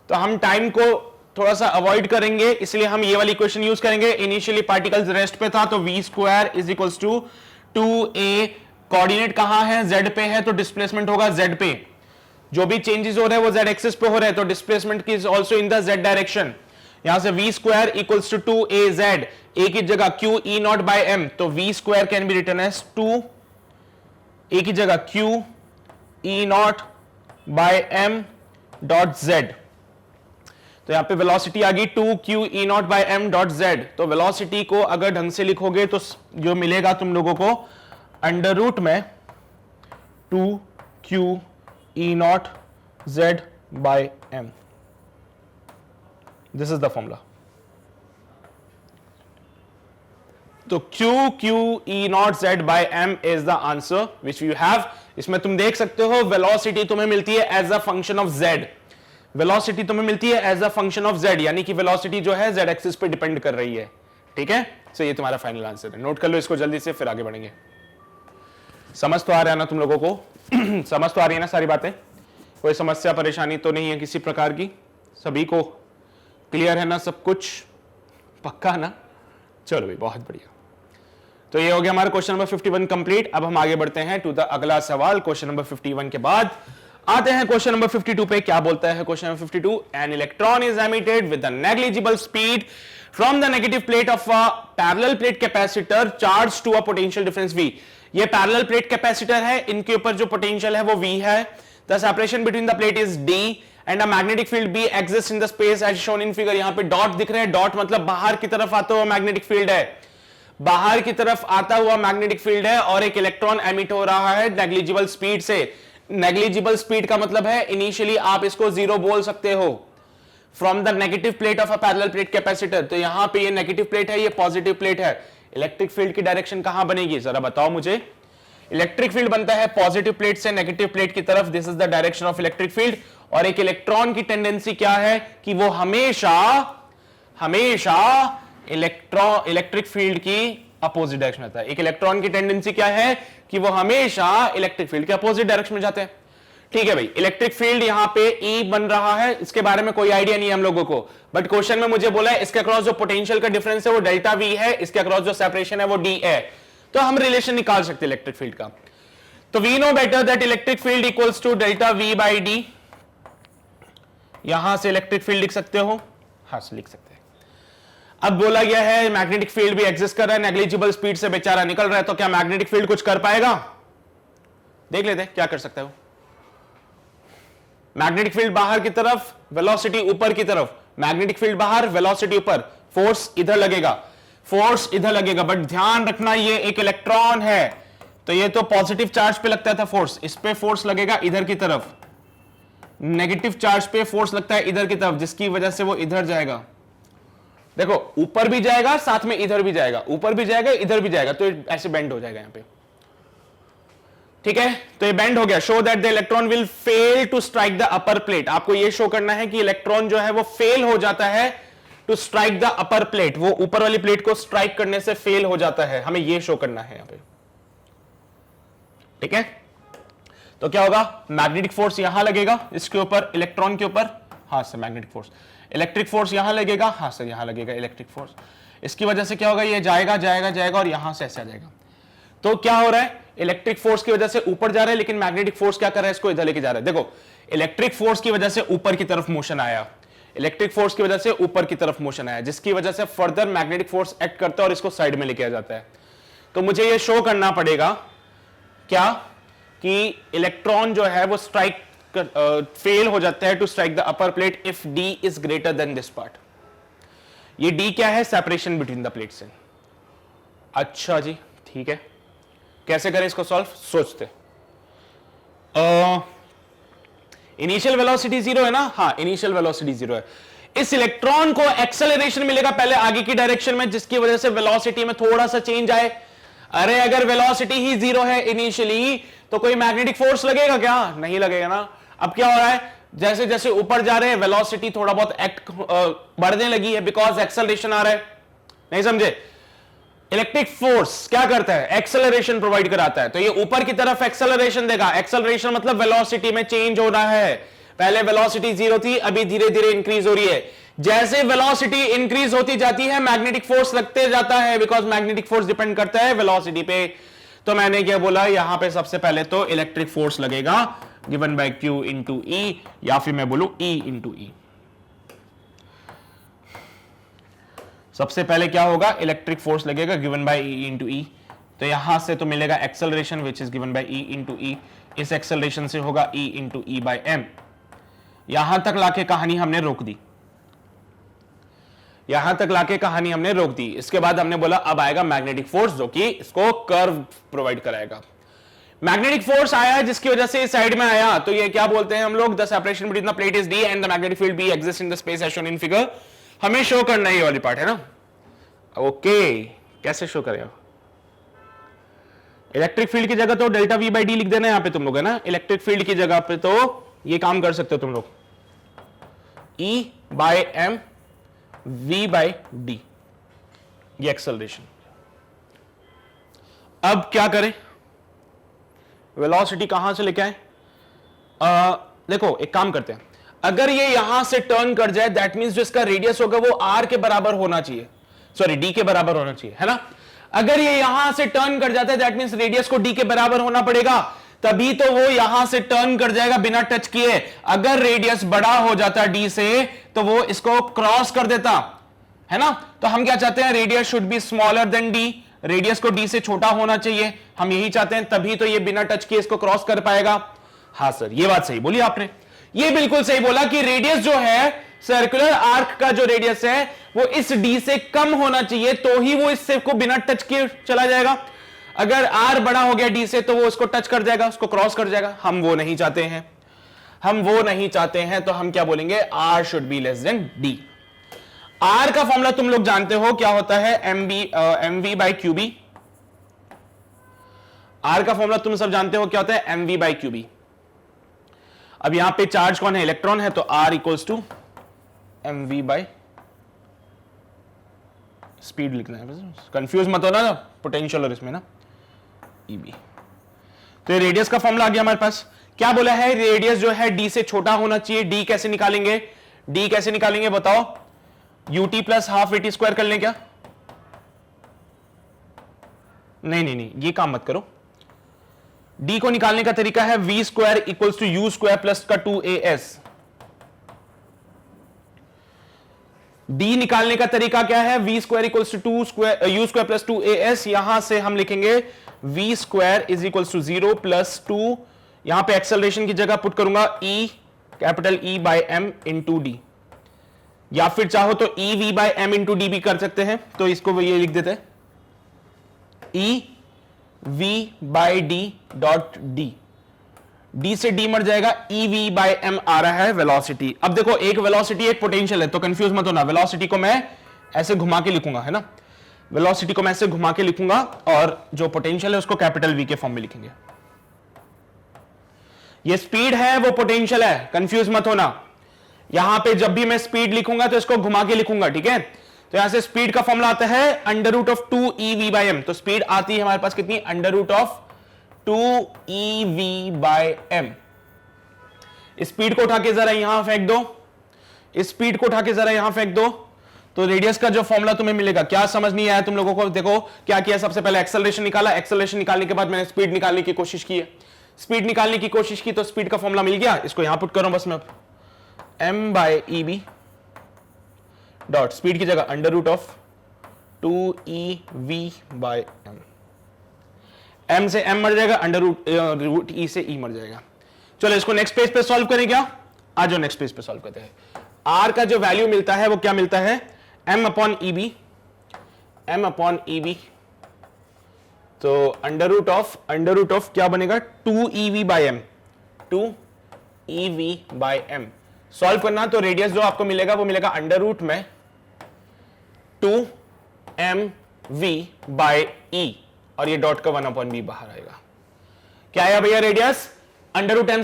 तो हम टाइम को थोड़ा सा अवॉइड करेंगे, इसलिए हम ये वाली इक्वेशन यूज करेंगे। इनिशियली पार्टिकल्स रेस्ट पे था, तो v square is equals to 2a। Coordinate कहां है? z पे है, तो डिस्प्लेसमेंट होगा z पे। जो भी चेंजेस हो रहे हैं वो z एक्सिस पे हो रहे हैं, तो डिस्प्लेसमेंट की is also in the z direction. यहां से v square equals to 2az, a की जगह q e naught by m, तो v square can be written as 2 a की जगह q e naught by m dot z। तो यहां पे वेलोसिटी आ गई 2q e naught by m dot z। तो वेलोसिटी को अगर ढंग से लिखोगे तो जो मिलेगा तुम लोगों को अंडर रूट में 2q e naught z by m। This is the formula. तो q e naught z by m is the answer which you have. इसमें तुम देख सकते हो वेलोसिटी तुम्हें मिलती है as a function of z। Velocity तुम्हें मिलती है as a function of z, यानी कि वेलोसिटी जो है z एक्सिस पे डिपेंड कर रही है। ठीक है, सो ये तुम्हारा फाइनल आंसर है। नोट कर लो इसको जल्दी से, फिर आगे बढ़ेंगे। समझ तो आ रहा है ना तुम लोगों को? समझ तो आ रही है ना सारी बातें? कोई समस्या परेशानी तो नहीं है किसी प्रकार की? सभी को क्लियर है ना सब कुछ? पक्का ना? चलो भाई, बहुत बढ़िया। तो ये हो गया हमारा क्वेश्चन नंबर 51 कंप्लीट। अब हम आगे बढ़ते हैं टू द अगला सवाल। क्वेश्चन नंबर 51 के बाद आते हैं क्वेश्चन नंबर 52 पे। क्या बोलता है question number 52? An electron is emitted with a negligible speed from the negative plate of a parallel plate capacitor charge to a potential difference v। ये पैरेलल प्लेट कैपेसिटर है, इनके ऊपर जो पोटेंशियल है वो v है। The separation between the plate is d and a magnetic field b exist in the space as shown in figure. यहां पे डॉट दिख रहे हैं, डॉट मतलब बाहर की तरफ आता हुआ मैग्नेटिक फील्ड है, बाहर की तरफ आता हुआ मैग्नेटिक फील्ड है, और एक इलेक्ट्रॉन एमिट हो रहा है नेग्लिजिबल स्पीड से। नेग्लिजिबल स्पीड का मतलब है इनिशियली आप इसको जीरो बोल सकते हो from the negative plate of a parallel plate capacitor. तो यहां पे ये नेगेटिव प्लेट है, ये पॉजिटिव प्लेट है। इलेक्ट्रिक फील्ड की डायरेक्शन कहां बनेगी जरा बताओ मुझे? इलेक्ट्रिक फील्ड बनता है पॉजिटिव प्लेट से नेगेटिव प्लेट की तरफ, this is the direction of electric field. और एक इलेक्ट्रॉन की टेंडेंसी क्या है कि वो हमेशा इलेक्ट्रिक फील्ड की अपोजिट डायरेक्शन आता है। एक इलेक्ट्रॉन की टेंडेंसी क्या है कि वो हमेशा इलेक्ट्रिक फील्ड के अपोजिट डायरेक्शन में जाते हैं। ठीक है भाई, इलेक्ट्रिक फील्ड यहां पे E बन रहा है, इसके बारे में कोई आइडिया नहीं है हम लोगों को, बट क्वेश्चन में मुझे बोला है इसके अक्रॉस जो पोटेंशियल का डिफरेंस है वो डेल्टा V है, इसके अक्रॉस जो सेपरेशन है वो D है। तो हम रिलेशन निकाल सकते हैं इलेक्ट्रिक फील्ड का। तो we know better that electric field equals to delta V by D। यहां से इलेक्ट्रिक फील्ड लिख सकते हो? हाँ से लिख सकते हैं। अब बोला गया है मैग्नेटिक फील्ड भी एग्जिस्ट कर रहा है, नेग्लिजिबल स्पीड से बेचारा निकल रहा है, तो क्या मैग्नेटिक फील्ड कुछ कर पाएगा? देख लेते हैं क्या कर सकता है वो। मैग्नेटिक फील्ड बाहर की तरफ, वेलोसिटी ऊपर की तरफ। मैग्नेटिक फील्ड बाहर, वेलोसिटी ऊपर, फोर्स इधर लगेगा, फोर्स इधर लगेगा। बट ध्यान रखना ये एक इलेक्ट्रॉन है, तो ये तो पॉजिटिव चार्ज पे लगता था फोर्स, इस पे फोर्स लगेगा इधर की तरफ। नेगेटिव चार्ज पे फोर्स लगता है इधर की तरफ, जिसकी वजह से वो इधर जाएगा। देखो ऊपर भी जाएगा साथ में इधर भी जाएगा, ऊपर भी जाएगा इधर भी जाएगा, तो ऐसे बेंड हो जाएगा यहां पे। ठीक है, तो ये बेंड हो गया। Show that the electron will fail to strike the upper plate. आपको ये शो करना है कि इलेक्ट्रॉन जो है वो फेल हो जाता है to strike the upper plate, वो ऊपर वाली प्लेट को स्ट्राइक करने से फेल हो जाता है, हमें ये शो करना है यहां पे। ठीक है, तो क्या होगा? मैग्नेटिक फोर्स यहां लगेगा इसके ऊपर, इलेक्ट्रॉन के ऊपर, हां से मैग्नेटिक फोर्स। इलेक्ट्रिक फोर्स यहां लगेगा, हां से यहां लगेगा इलेक्ट्रिक फोर्स। इसकी वजह से क्या होगा? ये जाएगा जाएगा जाएगा और यहां से ऐसे आ जाएगा। तो क्या हो रहा है? इलेक्ट्रिक फोर्स की वजह से ऊपर जा रहा है, लेकिन मैग्नेटिक फोर्स क्या कर रहा है? इसको इधर लेके जा रहा है। देखो इलेक्ट्रिक फोर्स की वजह से ऊपर की तरफ मोशन आया, इलेक्ट्रिक फोर्स की वजह से ऊपर की तरफ मोशन आया, जिसकी वजह से फर्दर मैग्नेटिक फोर्स एक्ट करता है और इसको साइड में लेके आ जाता है। तो मुझे ये शो करना पड़ेगा क्या कि इलेक्ट्रॉन जो है वो स्ट्राइक फेल हो जाता है to strike the upper plate if D is greater than this part. ये डी क्या है? सेपरेशन बिटवीन द प्लेट्स है। अच्छा जी, ठीक है, कैसे करें इसको सॉल्व? सोचते। इनिशियल वेलोसिटी 0 है ना? हाँ, इनिशियल वेलोसिटी 0 है। इस इलेक्ट्रॉन को एक्सेलरेशन मिलेगा पहले आगे की डायरेक्शन में, जिसकी वजह से वेलोसिटी में थोड़ा सा चेंज आए। अरे अगर वेलोसिटी ही 0 है इनिशियली, तो कोई मैग्नेटिक फोर्स लगेगा क्या? नहीं लगेगा ना। अब क्या हो रहा है, जैसे जैसे ऊपर जा रहे हैं वेलोसिटी थोड़ा बहुत बढ़ने लगी है, बिकॉज एक्सेलरेशन आ रहा है। नहीं समझे? इलेक्ट्रिक फोर्स क्या करता है? एक्सेलरेशन प्रोवाइड कराता है। तो ये ऊपर की तरफ एक्सेलरेशन देगा। एक्सेलरेशन मतलब वेलोसिटी में चेंज हो रहा है। पहले वेलोसिटी 0 थी, अभी धीरे धीरे इंक्रीज हो रही है। जैसे वेलोसिटी इंक्रीज होती जाती है, मैग्नेटिक फोर्स लगते जाता है, बिकॉज मैग्नेटिक फोर्स डिपेंड करता है वेलोसिटी पे। तो मैंने क्या बोला, यहां पे सबसे पहले तो इलेक्ट्रिक फोर्स लगेगा गिवन बाय Q इंटू ई, या फिर मैं बोलूं E इंटू ई। सबसे पहले क्या होगा? इलेक्ट्रिक फोर्स लगेगा given by E into e. तो यहां से तो मिलेगा acceleration which is given by E into e. इस एक्सेलरेशन से होगा E into e by m. यहां तक लाके कहानी हमने रोक दी। यहां तक लाके कहानी हमने रोक दी। इसके बाद हमने बोला अब आएगा मैग्नेटिक फोर्स, जो कि इसको कर्व प्रोवाइड कराएगा। मैग्नेटिक फोर्स आया जिसकी वजह से इस साइड में आया, तो ये क्या बोलते हैं हम लोग? The separation between the plate is D and the magnetic field B exist in the space as shown in figure. हमें शो करना है ये वाली पार्ट, है ना? ओके, कैसे शो करें? इलेक्ट्रिक फील्ड की जगह तो डेल्टा वी बाई डी लिख देना यहां पे तुम लोग, है ना? इलेक्ट्रिक फील्ड की जगह पे तो ये काम कर सकते हो तुम लोग, E by M V by D, ये एक्सेलरेशन। अब क्या करें? वेलोसिटी कहां से लेके आए? देखो एक काम करते हैं, अगर ये यहां से टर्न कर जाए, दैट मींस जो इसका रेडियस होगा वो r के बराबर होना चाहिए, सॉरी d के बराबर होना चाहिए, है ना? अगर ये यहां से टर्न कर जाता है, दैट मींस रेडियस को d के बराबर होना पड़ेगा, तभी तो वो यहां से टर्न कर जाएगा बिना टच किए। अगर रेडियस बड़ा हो जाता d से, तो वो इसको क्रॉस कर देता, है ना? तो हम क्या चाहते हैं? Radius should be smaller than d, radius को d से छोटा होना चाहिए, हम यही चाहते हैं, तभी तो ये बिना टच किए इसको क्रॉस कर पाएगा। हाँ सर, ये बात सही बोली आपने, ये बिल्कुल सही बोला कि रेडियस जो है सर्कुलर आर्क का जो रेडियस है वो इस d से कम होना चाहिए, तो ही वो इससे को बिना टच किए चला जाएगा। अगर r बड़ा हो गया d से, तो वो उसको टच कर जाएगा, उसको क्रॉस कर जाएगा। हम वो नहीं चाहते हैं, हम वो नहीं चाहते हैं। तो हम क्या बोलेंगे? r should be less than d। r का फॉर्मूला तुम लोग जानते हो क्या होता है? mv by QB. r का फॉर्मूला तुम सब जानते हो क्या होता है? mv by QB. अब यहां पे चार्ज कौन है? इलेक्ट्रॉन है, तो r equals to mv by speed लिखना है, कंफ्यूज मत होना ना पोटेंशियल और इसमें ना Eb। तो ये रेडियस का फॉर्मूला आ गया हमारे पास। क्या बोला है? रेडियस जो है d से छोटा होना चाहिए। d कैसे निकालेंगे? d कैसे निकालेंगे बताओ? ut plus half at square कर लें क्या? नहीं नहीं नहीं, ये काम मत करो। d को निकालने का तरीका है v square equals to u square plus का 2as। d निकालने का तरीका क्या है? v square equals to u square plus 2as। यहां से हम लिखेंगे v square is equals to 0 plus 2, यहां पे एक्सेलरेशन की जगह पुट करूंगा e, capital E by m into D, या फिर चाहो तो E V by M into D भी कर सकते हैं। तो इसको ये लिख देते हैं E V by D dot D, D से डी मर जाएगा, ई वी बाय एम आ रहा है वेलोसिटी। अब देखो एक वेलोसिटी एक पोटेंशियल है, तो कंफ्यूज मत होना। वेलोसिटी को मैं ऐसे घुमा के लिखूंगा, है ना? वेलोसिटी को मैं ऐसे घुमा के लिखूंगा, और जो पोटेंशियल है उसको कैपिटल वी के फॉर्म में लिखेंगे। ये स्पीड है, वो पोटेंशियल है, कंफ्यूज मत होना। यहां पे जब भी मैं स्पीड लिखूंगा तो इसको घुमा के लिखूंगा, ठीक है? तो यहां से स्पीड का फॉर्मूला आता है under root of 2ev by m। तो स्पीड आती है हमारे पास कितनी? Under root of 2ev by m। Speed को उठा के जरा यहां फेंक दो, स्पीड को उठा के जरा यहां फेंक दो, तो रेडियस का जो फॉर्मूला तुम्हें मिलेगा। क्या समझ नहीं आया तुम लोगों को? देखो क्या किया, सबसे पहले एक्सेलरेशन निकाला, एक्सेलरेशन निकालने के बाद मैंने स्पीड निकालने की कोशिश की है, स्पीड निकालने की कोशिश की, तो स्पीड का फॉर्मूला मिल गया। इसको यहां पुट करो बस मैं, m by E B dot speed की जगह under root of 2ev by m। m से m मर जाएगा, अंडर रूट e से e मर जाएगा। चलो इसको नेक्स्ट पेज पे सॉल्व करें क्या? आ जाओ नेक्स्ट पेज पे सॉल्व करते हैं। r का जो वैल्यू मिलता है वो क्या मिलता है? m अपॉन ई बी, तो अंडर रूट ऑफ क्या बनेगा 2ev by M, 2ev by M. Solve करना तो रेडियस जो आपको मिलेगा वो मिलेगा अंडर रूट में 2mv बाई e, और ये डॉट का 1/b बाहर आएगा। क्या आया भैया रेडियस? अंडर रूट एम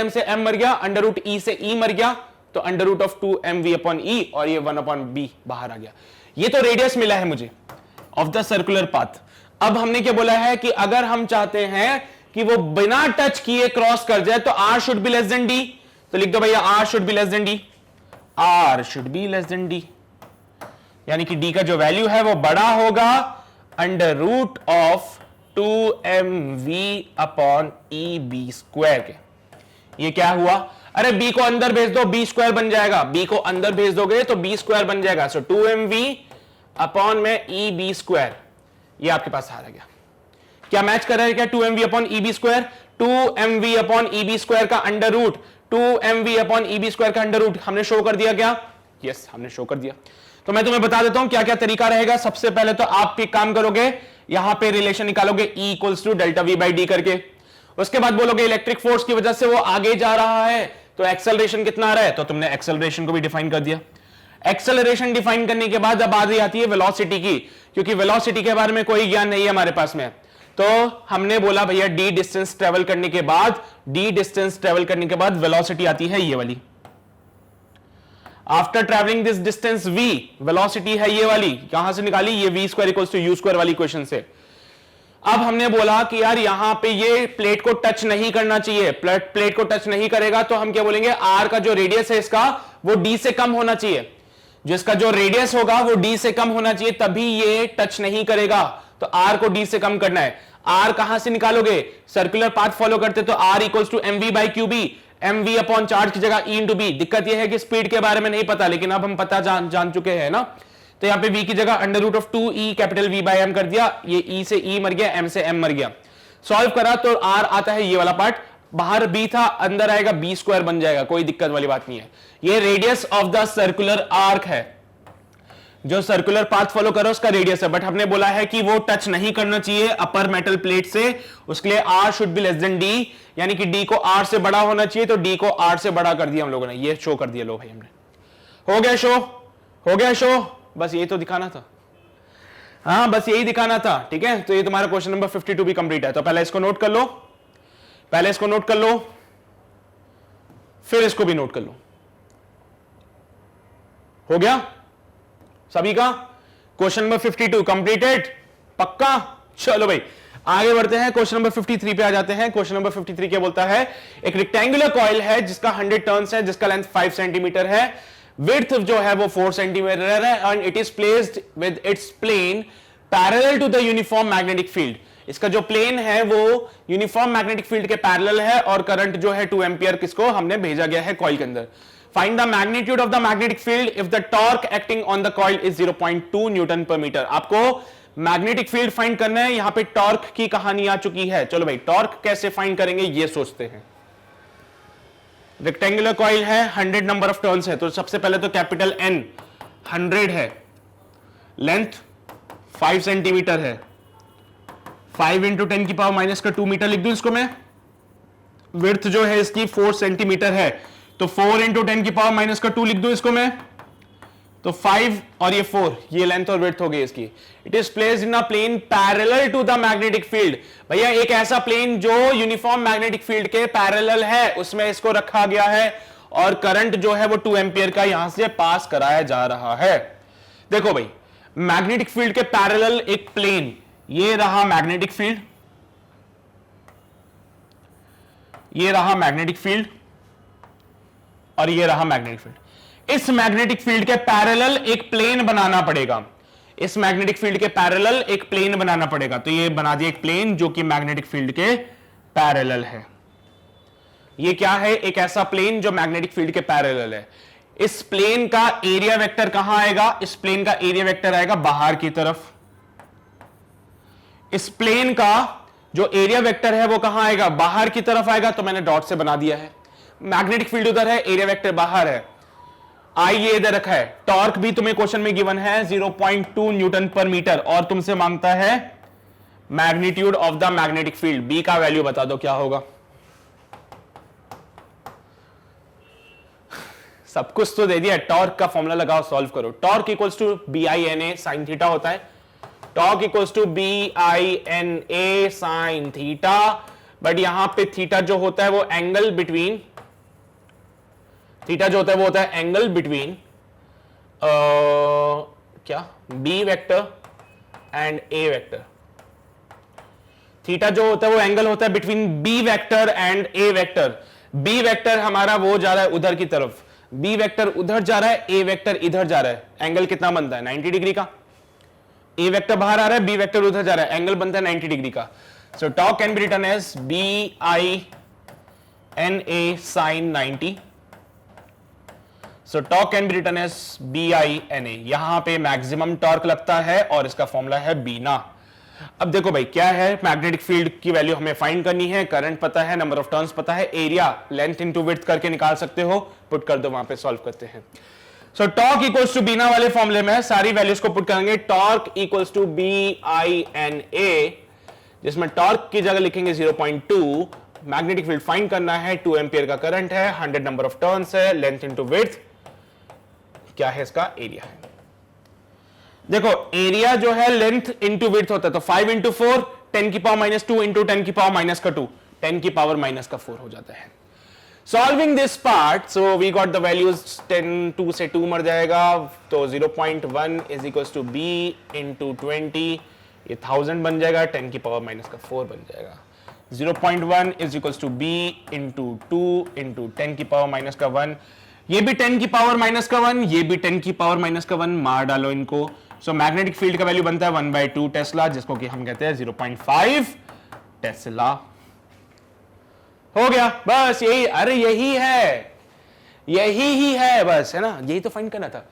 से m मर गया, अंडर रूट e से e मर गया, तो under root of 2mv upon e, और ये 1/b बाहर आ गया। ये तो रेडियस मिला है मुझे ऑफ द सर्कुलर पाथ। अब हमने क्या बोला है कि अगर हम चाहते हैं कि वो बिना टच किए क्रॉस कर जाए तो r should be less than d, तो लिख दो भैया r should be less than d, r should be less than d, यानी कि d का जो वैल्यू है वो बड़ा होगा under root of 2mv upon E B square के। ये क्या हुआ? अरे b को अंदर भेज दो, b स्क्वायर बन जाएगा, b को अंदर भेज दोगे तो b स्क्वायर बन जाएगा। सो 2mv अपॉन में ई बी स्क्वायर, ये आपके पास आ गया। क्या मैच कर रहा है क्या? 2mv अपॉन ई बी स्क्वायर, 2mv अपॉन ई बी स्क्वायर का अंडर रूट, 2mv अपॉन ई बी स्क्वायर का अंडर रूट हमने शो कर दिया क्या? यस, हमने शो कर दिया। तो मैं तुम्हें बता देता हूं क्या क्या तरीका रहेगा। सबसे पहले तो आप एक काम करोगे, यहां पे रिलेशन निकालोगे E equals to delta V by D करके, उसके बाद बोलोगे इलेक्ट्रिक फोर्स की वजह से वो आगे जा रहा है तो एक्सेलरेशन कितना आ रहा है, तो तुमने एक्सेलरेशन को भी डिफाइन कर दिया। एक्सेलरेशन डिफाइन करने के बाद अब बात आती है वेलोसिटी की, क्योंकि वेलोसिटी के बारे में कोई ज्ञान नहीं है हमारे पास में। तो हमने बोला भैया d डिस्टेंस ट्रेवल करने के बाद वेलोसिटी आती है ये वाली। After travelling this distance v, velocity है ये वाली, कहां से निकाली? ये v square equals to u square वाली इक्वेशन से। अब हमने बोला कि यार यहां पे ये प्लेट को टच नहीं करना चाहिए, प्लेट को टच नहीं करेगा तो हम क्या बोलेंगे? r का जो रेडियस है इसका वो d से कम होना चाहिए, जिसका जो रेडियस होगा वो d से कम होना चाहिए, तभी ये टच नहीं करेगा। तो r को d से कम करना है। r कहां से निकालोगे? सर्कुलर पाथ फॉलो करते तो r equals to mv by Q B, mv upon charge की जगह e इंटू बी। दिक्कत यह है कि स्पीड के बारे में नहीं पता, लेकिन अब हम पता जान चुके हैं ना। तो यहां पे v की जगह under root of 2e capital v by m कर दिया, ये e से e मर गया, m से m मर गया। सॉल्व करा तो r आता है ये वाला पार्ट, बाहर b था अंदर आएगा b स्क्वायर बन जाएगा, कोई दिक्कत वाली बात नहीं है। ये radius of the circular arc है, जो सर्कुलर पाथ फॉलो करो उसका रेडियस है। बट हमने बोला है कि वो टच नहीं करना चाहिए अपर मेटल प्लेट से, उसके लिए r should be less than d, यानी कि d को r से बड़ा होना चाहिए, तो d को r से बड़ा कर दिया हम लोगों ने, ये शो कर दिया। लो भाई हमने हो गया शो, बस यही तो दिखाना था। हाँ बस यही दिखाना था, ठीक है। तो ये तुम्हारा क्वेश्चन नंबर 52 भी कंप्लीट है। तो पहले इसको नोट कर लो, फिर इसको भी नोट कर लो। हो गया सभी का? क्वेश्चन नंबर 52 कंप्लीटेड, पक्का? चलो भाई आगे बढ़ते हैं, क्वेश्चन नंबर 53 पे आ जाते हैं। क्वेश्चन नंबर 53 क्या बोलता है? एक रेक्टेंगुलर कॉइल है जिसका 100 टर्न्स है, जिसका लेंथ 5 सेंटीमीटर है, विड्थ जो है वो 4 सेंटीमीटर है, and it is placed with its plane parallel to the uniform magnetic field. इसका जो प्लेन है वो यूनिफॉर्म मैग्नेटिक फील्ड के पैरेलल है, और करंट जो है 2 एम्पियर किसको हमने भेजा गया है कॉइल के अंदर। Find the magnitude of the magnetic field if the torque acting on the coil is 0.2 Newton पर मीटर। आपको मैग्नेटिक फील्ड फाइंड करना है, यहां पे टॉर्क की कहानी आ चुकी है। चलो भाई टॉर्क कैसे फाइंड करेंगे ये सोचते हैं। रेक्टेंगुलर कॉइल है, 100 नंबर ऑफ टर्न्स है, तो सबसे पहले तो कैपिटल N 100 है, लेंथ 5 सेंटीमीटर है, 5 इंटू 10 की पावर माइनस का 2 मीटर लिख दूं इसको मैं। विड्थ जो है इसकी 4 सेंटीमीटर है, तो 4 इंटू 10 की पावर माइनस का 2 लिख दूं इसको मैं, तो 5 और ये 4, ये लेंथ और विड्थ हो गई इसकी। It is placed in a plane parallel to the magnetic field. भैया एक ऐसा प्लेन जो यूनिफॉर्म मैग्नेटिक फील्ड के पैरेलल है, उसमें इसको रखा गया है, और करंट जो है वो 2 एम्पियर का यहां से पास कराया जा रहा है। देखो भाई मैग्नेटिक फील्ड के पैरेलल एक प्लेन, ये रहा मैग्नेटिक फील्ड, ये रहा मैग्नेटिक फील्ड, और ये रहा मैग्नेटिक फील्ड। इस मैग्नेटिक फील्ड के पैरेलल एक प्लेन बनाना पड़ेगा, इस मैग्नेटिक फील्ड के पैरेलल एक प्लेन बनाना पड़ेगा। तो ये बना दिया एक प्लेन जो कि मैग्नेटिक फील्ड के पैरेलल है। ये क्या है? एक ऐसा प्लेन जो मैग्नेटिक फील्ड के पैरेलल है। इस प्लेन का एरिया वेक्टर कहां आएगा? इस प्लेन का एरिया वेक्टर आएगा बाहर की तरफ। इस प्लेन का जो एरिया वेक्टर है वो कहां आएगा? बाहर की तरफ आएगा, तो मैंने डॉट से बना दिया है। मैग्नेटिक फील्ड उधर है, एरिया वेक्टर बाहर है। आई ये इधर रखा है, टॉर्क भी तुम्हें क्वेश्चन में गिवन है 0.2 न्यूटन पर मीटर, और तुमसे मांगता है magnitude of the magnetic field. B का वैल्यू बता दो क्या होगा। सब कुछ तो दे दिया, टॉर्क का फॉर्मूला लगाओ, सॉल्व करो। Torque equals to B I N A sine theta होता है, torque equals to B I N A sine theta, but यहां पे थीटा जो होता है वो एंगल बिटवीन, थीटा जो होता है वो होता है एंगल बिटवीन क्या B vector and A vector. Theta जो होता है वो एंगल होता है between B vector and A vector. B vector हमारा वो जा रहा है उधर की तरफ, बी वेक्टर उधर जा रहा है, ए वेक्टर इधर जा रहा है, एंगल कितना बनता है 90 डिग्री का। ए वेक्टर बाहर आ रहा है, बी वेक्टर उधर जा रहा है, एंगल बनता है 90 डिग्री का। So torque can be written as B I N A sine 90। So torque can be written as B I N A. यहां पे मैक्सिमम टॉर्क लगता है और इसका फॉर्मूला है बी ना। अब देखो भाई क्या है, मैग्नेटिक फील्ड की वैल्यू हमें फाइंड करनी है, करंट पता है, नंबर ऑफ टर्न्स पता है, एरिया लेंथ इनटू विड्थ करके निकाल सकते हो, पुट कर दो वहां पे, सॉल्व करते हैं। So torque equals to B I N A वाले फॉर्मूले में सारी वैल्यूज को पुट करेंगे। Torque equals to B I N A, जिसमें टॉर्क की जगह लिखेंगे 0.2, मैग्नेटिक फील्ड फाइंड करना है, 2 एम्पियर का करंट है, 100 नंबर ऑफ टर्न्स है, लेंथ इनटू विड्थ क्या है, इसका एरिया है। देखो एरिया जो है लेंथ इंटू विड्थ होता है, तो 5 इंटू 4 10 की पावर -2 इंटू 10 की पावर -2 10 की पावर -4 हो जाता है। Solving this part, so we got the values 10 2 से 2 मर जाएगा, तो 0.1 is equals to B into 20, ये 1000 बन जाएगा, 10 की पावर -4 बन जाएगा। 0.1 is equals to B into 2 into 10 की पावर -1, ये भी 10 की पावर -1, ये भी 10 की पावर -1, मार डालो इनको। सो मैग्नेटिक फील्ड का वैल्यू बनता है 1/2 टेस्ला, जिसको कि हम कहते हैं 0.5 टेस्ला। हो गया, बस यही, अरे यही है, यही ही है बस, है ना, यही तो फाइंड करना था।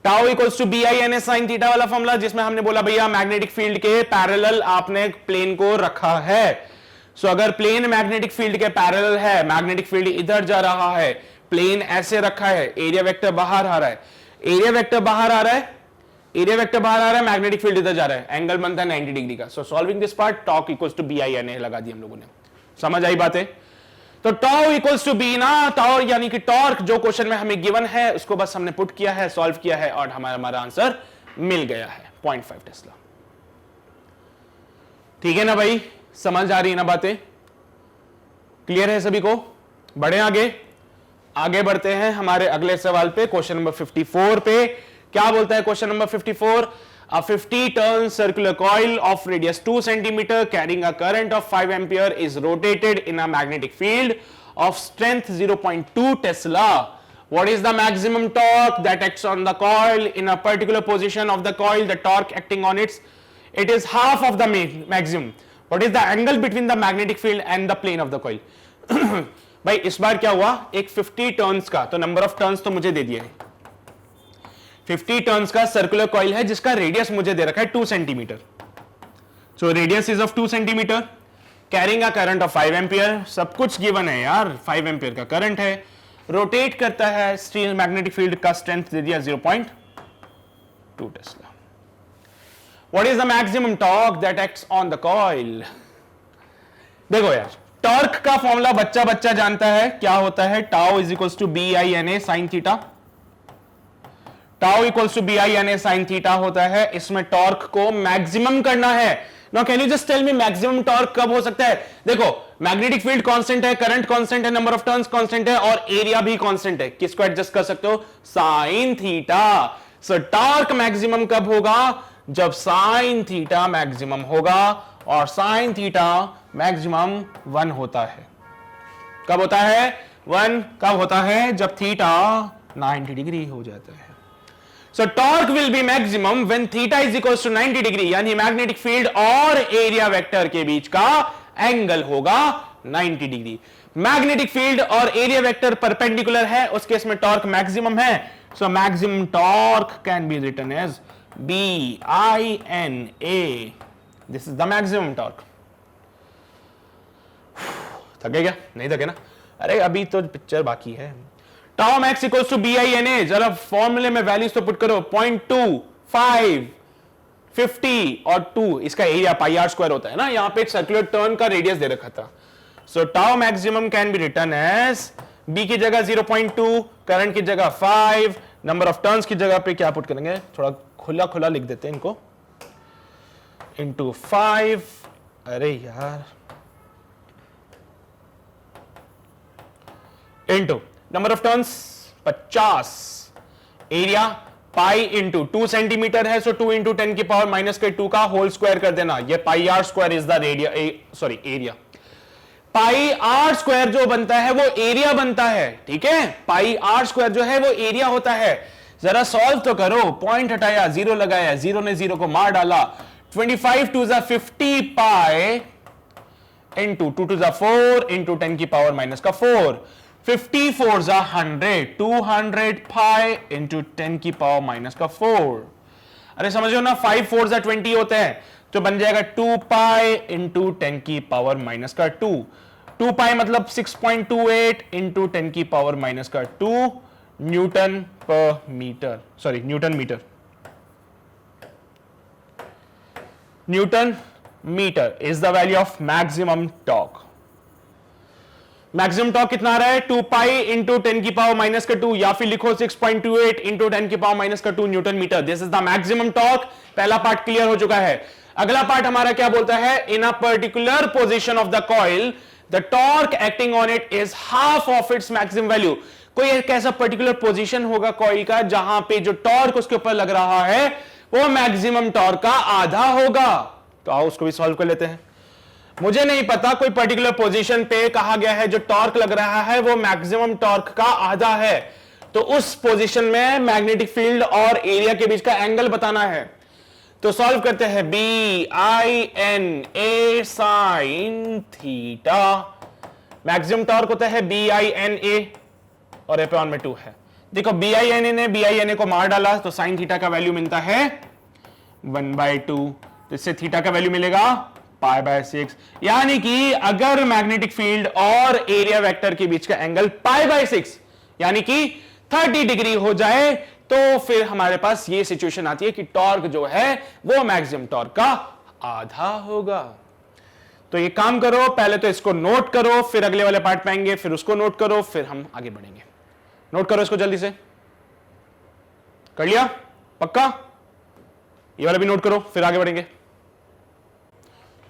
Tau equals to B I N S sine theta वाला फॉर्मूला, जिसमें हमने बोला भैया मैग्नेटिक फील्ड के पैरेलल आपने प्लेन को रखा है। सो अगर प्लेन मैग्नेटिक फील्ड के पैरेलल है, मैग्नेटिक फील्ड इधर जा रहा है, प्लेन ऐसे रखा है, एरिया वेक्टर बाहर आ रहा है, एरिया वेक्टर बाहर आ रहा है, एरिया वेक्टर बाहर आ रहा है, मैग्नेटिक फील्ड इधर जा रहा है, एंगल बनता है 90 डिग्री का। So solving this part, torque equals to B I N A लगा दी हम लोगों ने। समझ आई बातें? तो टाउ इक्वल्स टू बी ना, टाउ यानी कि टॉर्क जो क्वेश्चन में हमें गिवन है उसको बस हमने पुट किया है, सॉल्व किया है, और हमारा आंसर मिल गया है 0.5 टेस्ला। ठीक है ना भाई, समझ आ रही है ना बातें? क्लियर है सभी को? बढ़े आगे बढ़ते हैं हमारे अगले सवाल पे, क्वेश्चन नंबर 54 पे। क्या बोलता है question number 54? A 50 turn circular coil of radius 2 centimeter carrying a current of 5 ampere is rotated in a magnetic field of strength 0.2 Tesla. What is the maximum torque that acts on the coil in a particular position of the coil? The torque acting on it is half of the maximum. What is the angle between the magnetic field and the plane of the coil? भाई इस बार क्या हुआ, एक 50 turns का, तो number of turns तो मुझे दे दिए, 50 टर्न्स का सर्कुलर कॉइल है जिसका रेडियस मुझे दे रखा है 2 centimetre. So radius is of 2 centimetre, carrying a current of 5 ampere, सब कुछ गिवन है यार, 5 एम्पियर का करंट है, रोटेट करता है, स्टील मैग्नेटिक फील्ड का स्ट्रेंथ दे दिया 0.2 Tesla. What is the maximum torque that acts on the coil? देखो यार, टॉर्क का फॉर्मूला बच्चा जानता है, क्या होता है, tau is equals to B I N A sine theta. Tau equals to B I N A sine theta होता है, इसमें टॉर्क को मैक्सिमम करना है। Now can you just tell me maximum torque कब हो सकता है? देखो मैग्नेटिक फील्ड कांस्टेंट है, करंट कांस्टेंट है, नंबर ऑफ टर्न्स कांस्टेंट है, और एरिया भी कांस्टेंट है। किसको एडजस्ट कर सकते हो? Sine theta. सो टॉर्क मैक्सिमम कब होगा? जब साइन थीटा मैक्सिमम होगा, और साइन थीटा मैक्सिमम 1 होता है। कब होता है? 1 कब होता है? जब थीटा 90 डिग्री हो जाता है। So torque will be maximum when theta is equals to 90 degree, यानी मैग्नेटिक फील्ड और एरिया वेक्टर के बीच का एंगल होगा 90 डिग्री। मैग्नेटिक फील्ड और एरिया वेक्टर परपेंडिकुलर है, उस केस में टॉर्क मैक्सिमम है। So maximum torque can be written as B I N A, this is the maximum torque. थके क्या? नहीं थके ना? अरे अभी तो पिक्चर बाकी है। Tau max equals to BINA, जरा फॉर्मूले में वैल्यूज तो पुट करो, 0.2, 5, 50 और 2, इसका एरिया पाई आर स्क्वायर होता है ना, यहां पे एक सर्कुलर टर्न का रेडियस दे रखा था। So tau maximum can be written as B की जगह 0.2, करंट की जगह 5, नंबर ऑफ टर्न्स की जगह पे क्या पुट करेंगे, थोड़ा खुला खुला लिख देते हैं इनको, इंटू 5, अरे यार, into number of turns 50, area pi into 2 centimetre है, सो 2 इंटू 10 की पावर माइनस के 2 का होल स्क्वायर कर देना, ये pi are square is the radius, sorry area. Pi are square जो बनता है वो एरिया बनता है, ठीक है, पाई आर स्क्वायर जो है वो एरिया होता है। जरा सॉल्व तो करो, पॉइंट हटाया, जीरो लगाया, जीरो ने जीरो को मार डाला, 25 to 50 pi into 2 to 4 into 10 की पावर माइनस का 4, 54 100, 200 पाई इंटू 10 की पावर माइनस का 4। अरे समझो ना, 5 4 20 होते हैं, तो बन जाएगा 2 पाई इंटू 10 की पावर माइनस का 2 पाई मतलब 6.28 इंटू 10 की पावर माइनस का 2 न्यूटन पर metre, sorry newton metre, newton metre is the value of maximum torque. Maximum torque कितना आ रहा है, 2 पाई इंटू 10 की पावर माइनस का 2, या फिर लिखो 6.28 इंटू 10 की पावर माइनस का 2 newton metre. This is the maximum torque. पहला पार्ट क्लियर हो चुका है। अगला पार्ट हमारा क्या बोलता है, in a particular position of the coil the torque acting on it is half of its maximum value. कोई एक ऐसा पर्टिकुलर पोजीशन होगा कॉइल का जहां पे जो टॉर्क उसके ऊपर लग रहा है वो मैक्सिमम टॉर्क का आधा होगा। तो आओ उसको भी सॉल्व कर लेते हैं। मुझे नहीं पता, कोई पर्टिकुलर पोजीशन पे कहा गया है जो टॉर्क लग रहा है वो मैक्सिमम टॉर्क का आधा है, तो उस पोजीशन में मैग्नेटिक फील्ड और एरिया के बीच का एंगल बताना है। तो सॉल्व करते हैं, BINA sine theta, maximum torque होता है BINA और एपॉन में 2 है। देखो BINA ने BINA को मार डाला तो साइन थीटा का वैल्यू मिलता है 1/2, तो इससे थीटा का वैल्यू मिलेगा π/6, यानी कि अगर मैग्नेटिक फील्ड और एरिया वेक्टर के बीच का एंगल π/6 यानी कि 30 डिग्री हो जाए तो फिर हमारे पास ये सिचुएशन आती है कि टॉर्क जो है वो मैक्सिमम टॉर्क का आधा होगा। तो ये काम करो, पहले तो इसको नोट करो, फिर अगले वाले पार्ट में आएंगे, फिर उसको नोट करो, फिर हम आगे बढ़ेंगे। नोट करो इसको जल्दी से, कर लिया पक्का? ये वाला भी नोट करो, फिर आगे बढ़ेंगे।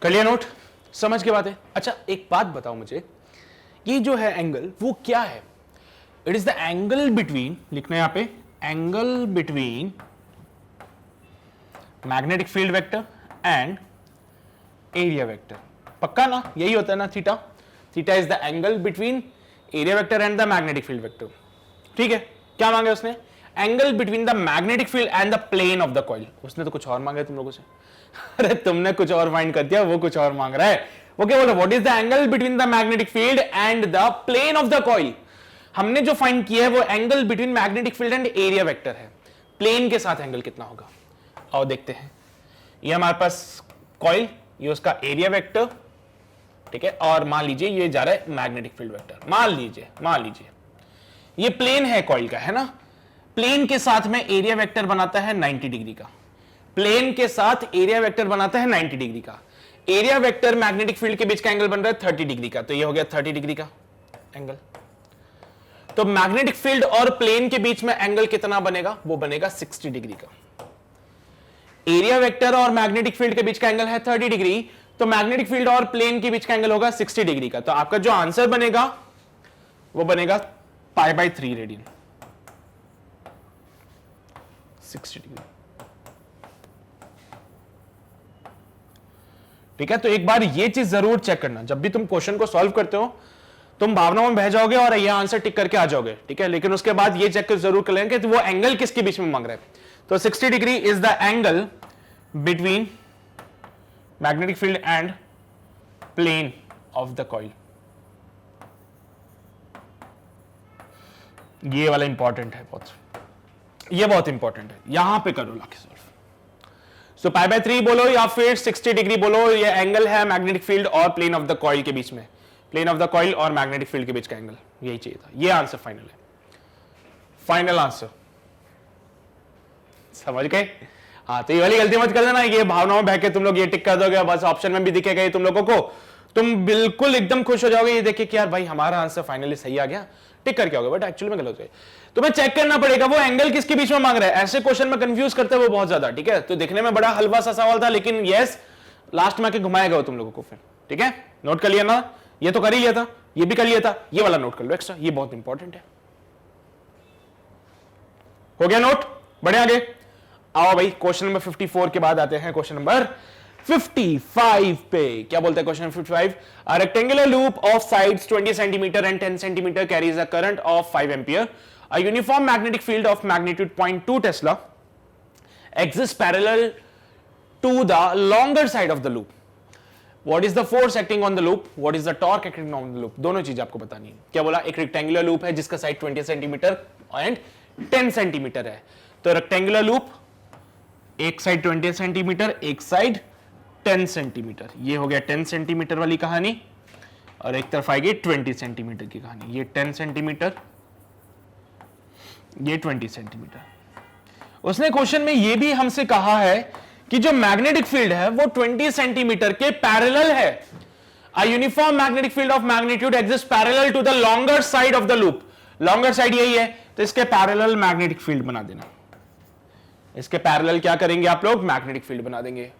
कर लिया नोट? समझ के बात है। अच्छा एक बात बताओ मुझे, ये जो है एंगल वो क्या है? It is the angle between, लिखना है यहां पे, angle between magnetic field vector and area vector. पक्का ना? यही होता है ना theta? Theta is the angle between area vector and the magnetic field vector. ठीक है, क्या मांगा उसने? Angle between the magnetic field and the plane of the coil. उसने तो कुछ और मांगा तुम लोगों से। अरे तुमने कुछ और फाइंड कर दिया, वो कुछ और मांग रहा है। वो क्या बोला, what is the angle between the magnetic field and the plane of the coil. हमने जो फाइंड किया है वो angle between magnetic field and area vector है। प्लेन के साथ एंगल कितना होगा, आओ देखते हैं। ये हमारे पास कॉइल, ये उसका एरिया वेक्टर, ठीक है, और मान लीजिए ये जा रहा है मैग्नेटिक फील्ड वेक्टर। मान लीजिए ये प्लेन है कॉइल का, है ना? प्लेन के साथ में एरिया वेक्टर बनाता है 90 डिग्री का। प्लेन के साथ एरिया वेक्टर बनाता है 90 डिग्री का। एरिया वेक्टर मैग्नेटिक फील्ड के बीच का एंगल बन रहा है 30 डिग्री का, तो ये हो गया 30 डिग्री का एंगल। तो मैग्नेटिक फील्ड और प्लेन के बीच में एंगल कितना बनेगा? वो बनेगा 60 डिग्री का। एरिया वेक्टर और मैग्नेटिक फील्ड के बीच का एंगल है 30 डिग्री, तो मैग्नेटिक फील्ड और प्लेन के बीच का एंगल होगा 60 डिग्री का। तो आपका जो आंसर बनेगा वो बनेगा π/3 रेडियन, 60 डिग्री। ठीक है, तो एक बार ये चीज जरूर चेक करना, जब भी तुम क्वेश्चन को सॉल्व करते हो तुम भावनाओं में बह जाओगे और ये आंसर टिक करके आ जाओगे, ठीक है, लेकिन उसके बाद ये चेक जरूर कर लेंगे कि वो एंगल किसके बीच में मांग रहा है। तो 60 degree is the angle between magnetic field and plane of the coil. ये वाला इंपॉर्टेंट है बहुत, ये बहुत इंपॉर्टेंट है, यहां पे करो लाके सॉल्व। सो π/3 बोलो या फिर 60 डिग्री बोलो, ये एंगल है मैग्नेटिक फील्ड और प्लेन ऑफ द कॉइल के बीच में, प्लेन ऑफ द कॉइल और मैग्नेटिक फील्ड के बीच का एंगल, यही चाहिए था। ये आंसर फाइनल है। Final answer. समझ गए? हाँ, तो ये वाली गलती मत कर देना, ये भावनाओं में बह के तुम लोग ये टिक कर दोगे, बस ऑप्शन में भी दिखेगा ये तुम लोगों को, तुम बिल्कुल एकदम खुश हो जाओगे ये देखिए कि यार भाई हमारा आंसर फाइनली सही आ गया, टिक करके आओगे, बट एक्चुअली में गलत है। तुम्हें चेक करना पड़ेगा वो एंगल किसके बीच में मांग रहा है। ऐसे क्वेश्चन में कंफ्यूज करते हैं वो बहुत ज्यादा, ठीक है। तो देखने में बड़ा हलवा सा सवाल था, लेकिन यस लास्ट में आके घुमाएगा वो तुम लोगों को फिर, ठीक है। नोट कर लिया ना, ये तो कर ही लिया था, ये भी कर लिया था, ये वाला नोट कर लो एक्स्ट्रा, ये बहुत इंपॉर्टेंट है। हो गया नोट, बढ़े आगे। आओ भाई क्वेश्चन नंबर 54 के बाद आते हैं क्वेश्चन नंबर 55 पे। क्या बोलते हैं question 55? A rectangular loop of sides 20 cm and 10 cm carries a current of 5 ampere. A uniform magnetic field of magnitude 0.2 Tesla exists parallel to the longer side of the loop. What is the force acting on the loop? What is the torque acting on the loop? दोनों चीज आपको बतानी है। क्या बोला? एक rectangular loop है जिसका साइड 20 सेंटीमीटर एंड 10 सेंटीमीटर है। तो रेक्टेंगुलर लूप, एक साइड 20 सेंटीमीटर, एक साइड 10 सेंटीमीटर, ये हो गया 10 सेंटीमीटर वाली कहानी, और एक तरफ आएगी 20 सेंटीमीटर की कहानी। ये 10 सेंटीमीटर, ये 20 सेंटीमीटर। उसने क्वेश्चन में ये भी हमसे कहा है कि जो मैग्नेटिक फील्ड है वो 20 सेंटीमीटर के पैरेलल है। A uniform magnetic field of magnitude exist parallel to the longer side of the loop. Longer side यही है, तो इसके पैरेलल मैग्नेटिक फील्ड बना देना। इसके पैरेलल क्या करेंगे आप लोग? मैग्नेटिक फील्ड बना देंगे।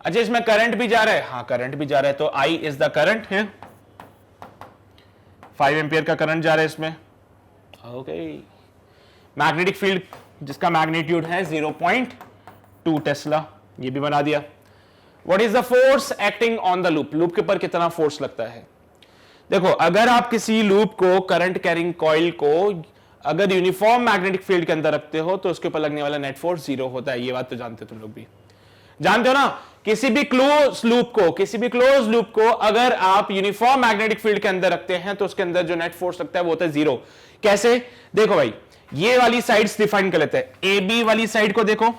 अच्छा, इसमें करंट भी जा रहा है? हाँ, करंट भी जा रहा है, तो I इज द करंट है, 5 एम्पियर का करंट जा रहा है इसमें। ओके, मैग्नेटिक फील्ड जिसका मैग्नीट्यूड है 0.2 टेस्ला, ये भी बना दिया। What is the force acting on the loop? Loop के ऊपर कितना फोर्स लगता है? देखो, अगर आप किसी लूप को, करंट कैरिंग कॉइल को अगर यूनिफॉर्म मैग्नेटिक फील्ड के अंदर रखते हो तो उसके ऊपर लगने वाला नेट फोर्स 0 होता है। ये बात तो जानते हो तुम लोग भी, जानते हो ना। किसी भी क्लोज लूप को अगर आप यूनिफॉर्म मैग्नेटिक फील्ड के अंदर रखते हैं तो उसके अंदर जो नेट फोर्स लगता है वो होता है 0। कैसे? देखो भाई, ये वाली साइड्स डिफाइन कर लेते हैं। ए बी वाली साइड को देखो,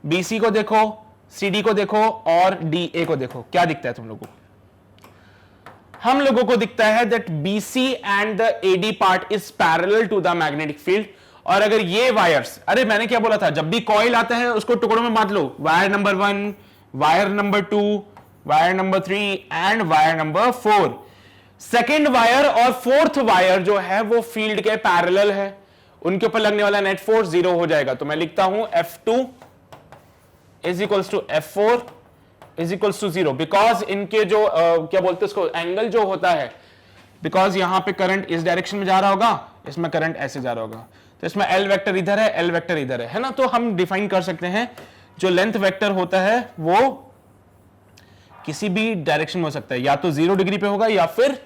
बी सी को देखो, सी डी को देखो और डी ए को देखो। क्या दिखता है तुम लोगों को? हम लोगों को दिखता है that BC and the AD part is parallel to the magnetic field. और अगर ये वायर्स, अरे मैंने क्या बोला था, जब भी कॉइल आता है उसको टुकड़ों में बांट लो। Wire number 1, wire number 2, wire number 3 and wire number 4। Second wire और फोर्थ वायर जो है वो फील्ड के पैरेलल है, उनके ऊपर लगने वाला नेट फोर्स 0 हो जाएगा। तो मैं लिखता हूं F2 is equals to F4 is equals to 0, because इनके जो क्या बोलते हैं उसको, एंगल जो होता है, बिकॉज यहां पे करंट इस डायरेक्शन में जा रहा होगा, इसमें करंट ऐसे जा रहा होगा, तो इसमें L वेक्टर इधर है, L वेक्टर इधर है ना। तो हम डिफाइन कर सकते हैं जो लेंथ वेक्टर होता है वो किसी भी डायरेक्शन में हो सकता है, या तो 0 डिग्री पे होगा या फिर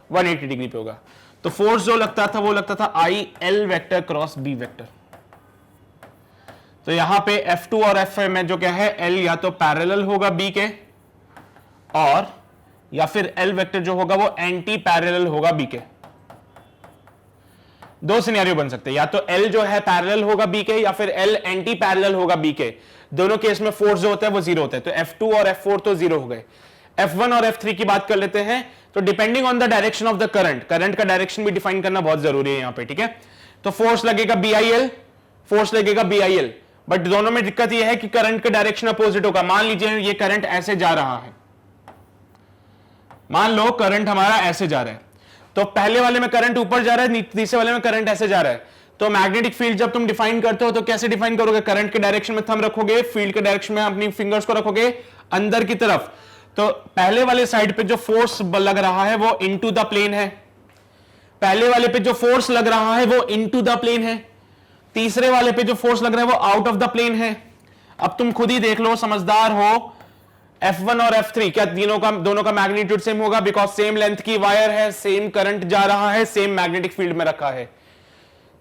180 डिग्री पे होगा। तो फोर्स जो लगता था वो लगता था I L vector cross B vector. तो यहां पे F2 और F5 में जो क्या है, L या तो पैरेलल होगा B के, और या फिर L वेक्टर जो होगा वो एंटी पैरेलल होगा B के। दो सिनेरियो बन सकते हैं, या तो L जो है पैरेलल होगा B के, या फिर L एंटी पैरेलल होगा B के। दोनों केस में फोर्स जो होता है वो 0 होता है। तो F2 और F4 तो 0 हो गए। F1 और F3 की बात कर लेते हैं। तो depending on the direction of the current, current का डायरेक्शन भी डिफाइन करना बहुत जरूरी है यहां पे, ठीक है। तो फोर्स लगेगा BIL, फोर्स लगेगा BIL, बट दोनों में दिक्कत यह है कि करंट का डायरेक्शन अपोजिट होगा। मान लीजिए ये करंट ऐसे जा रहा है, मान लो करंट हमारा ऐसे जा रहा है, तो पहले वाले में करंट ऊपर जा रहा है, तीसरे वाले में करंट ऐसे जा रहा है। तो मैग्नेटिक फील्ड जब तुम डिफाइन करते हो तो कैसे डिफाइन करोगे? करंट के डायरेक्शन में थंब रखोगे, फील्ड के डायरेक्शन में अपनी फिंगर्स को रखोगे अंदर की तरफ। तो पहले वाले साइड पे जो फोर्स लग रहा है वो इनटू द प्लेन है, पहले वाले पे जो फोर्स लग रहा है वो इनटू द प्लेन है, तीसरे वाले पे जो फोर्स लग रहा है वो आउट ऑफ द प्लेन है। अब तुम खुद ही देख लो, समझदार हो, F1 और F3 क्या दोनों का मैग्नीट्यूड सेम होगा? बिकॉज सेम लेंथ की वायर है, सेम करंट जा रहा है, सेम मैग्नेटिक फील्ड में रखा है।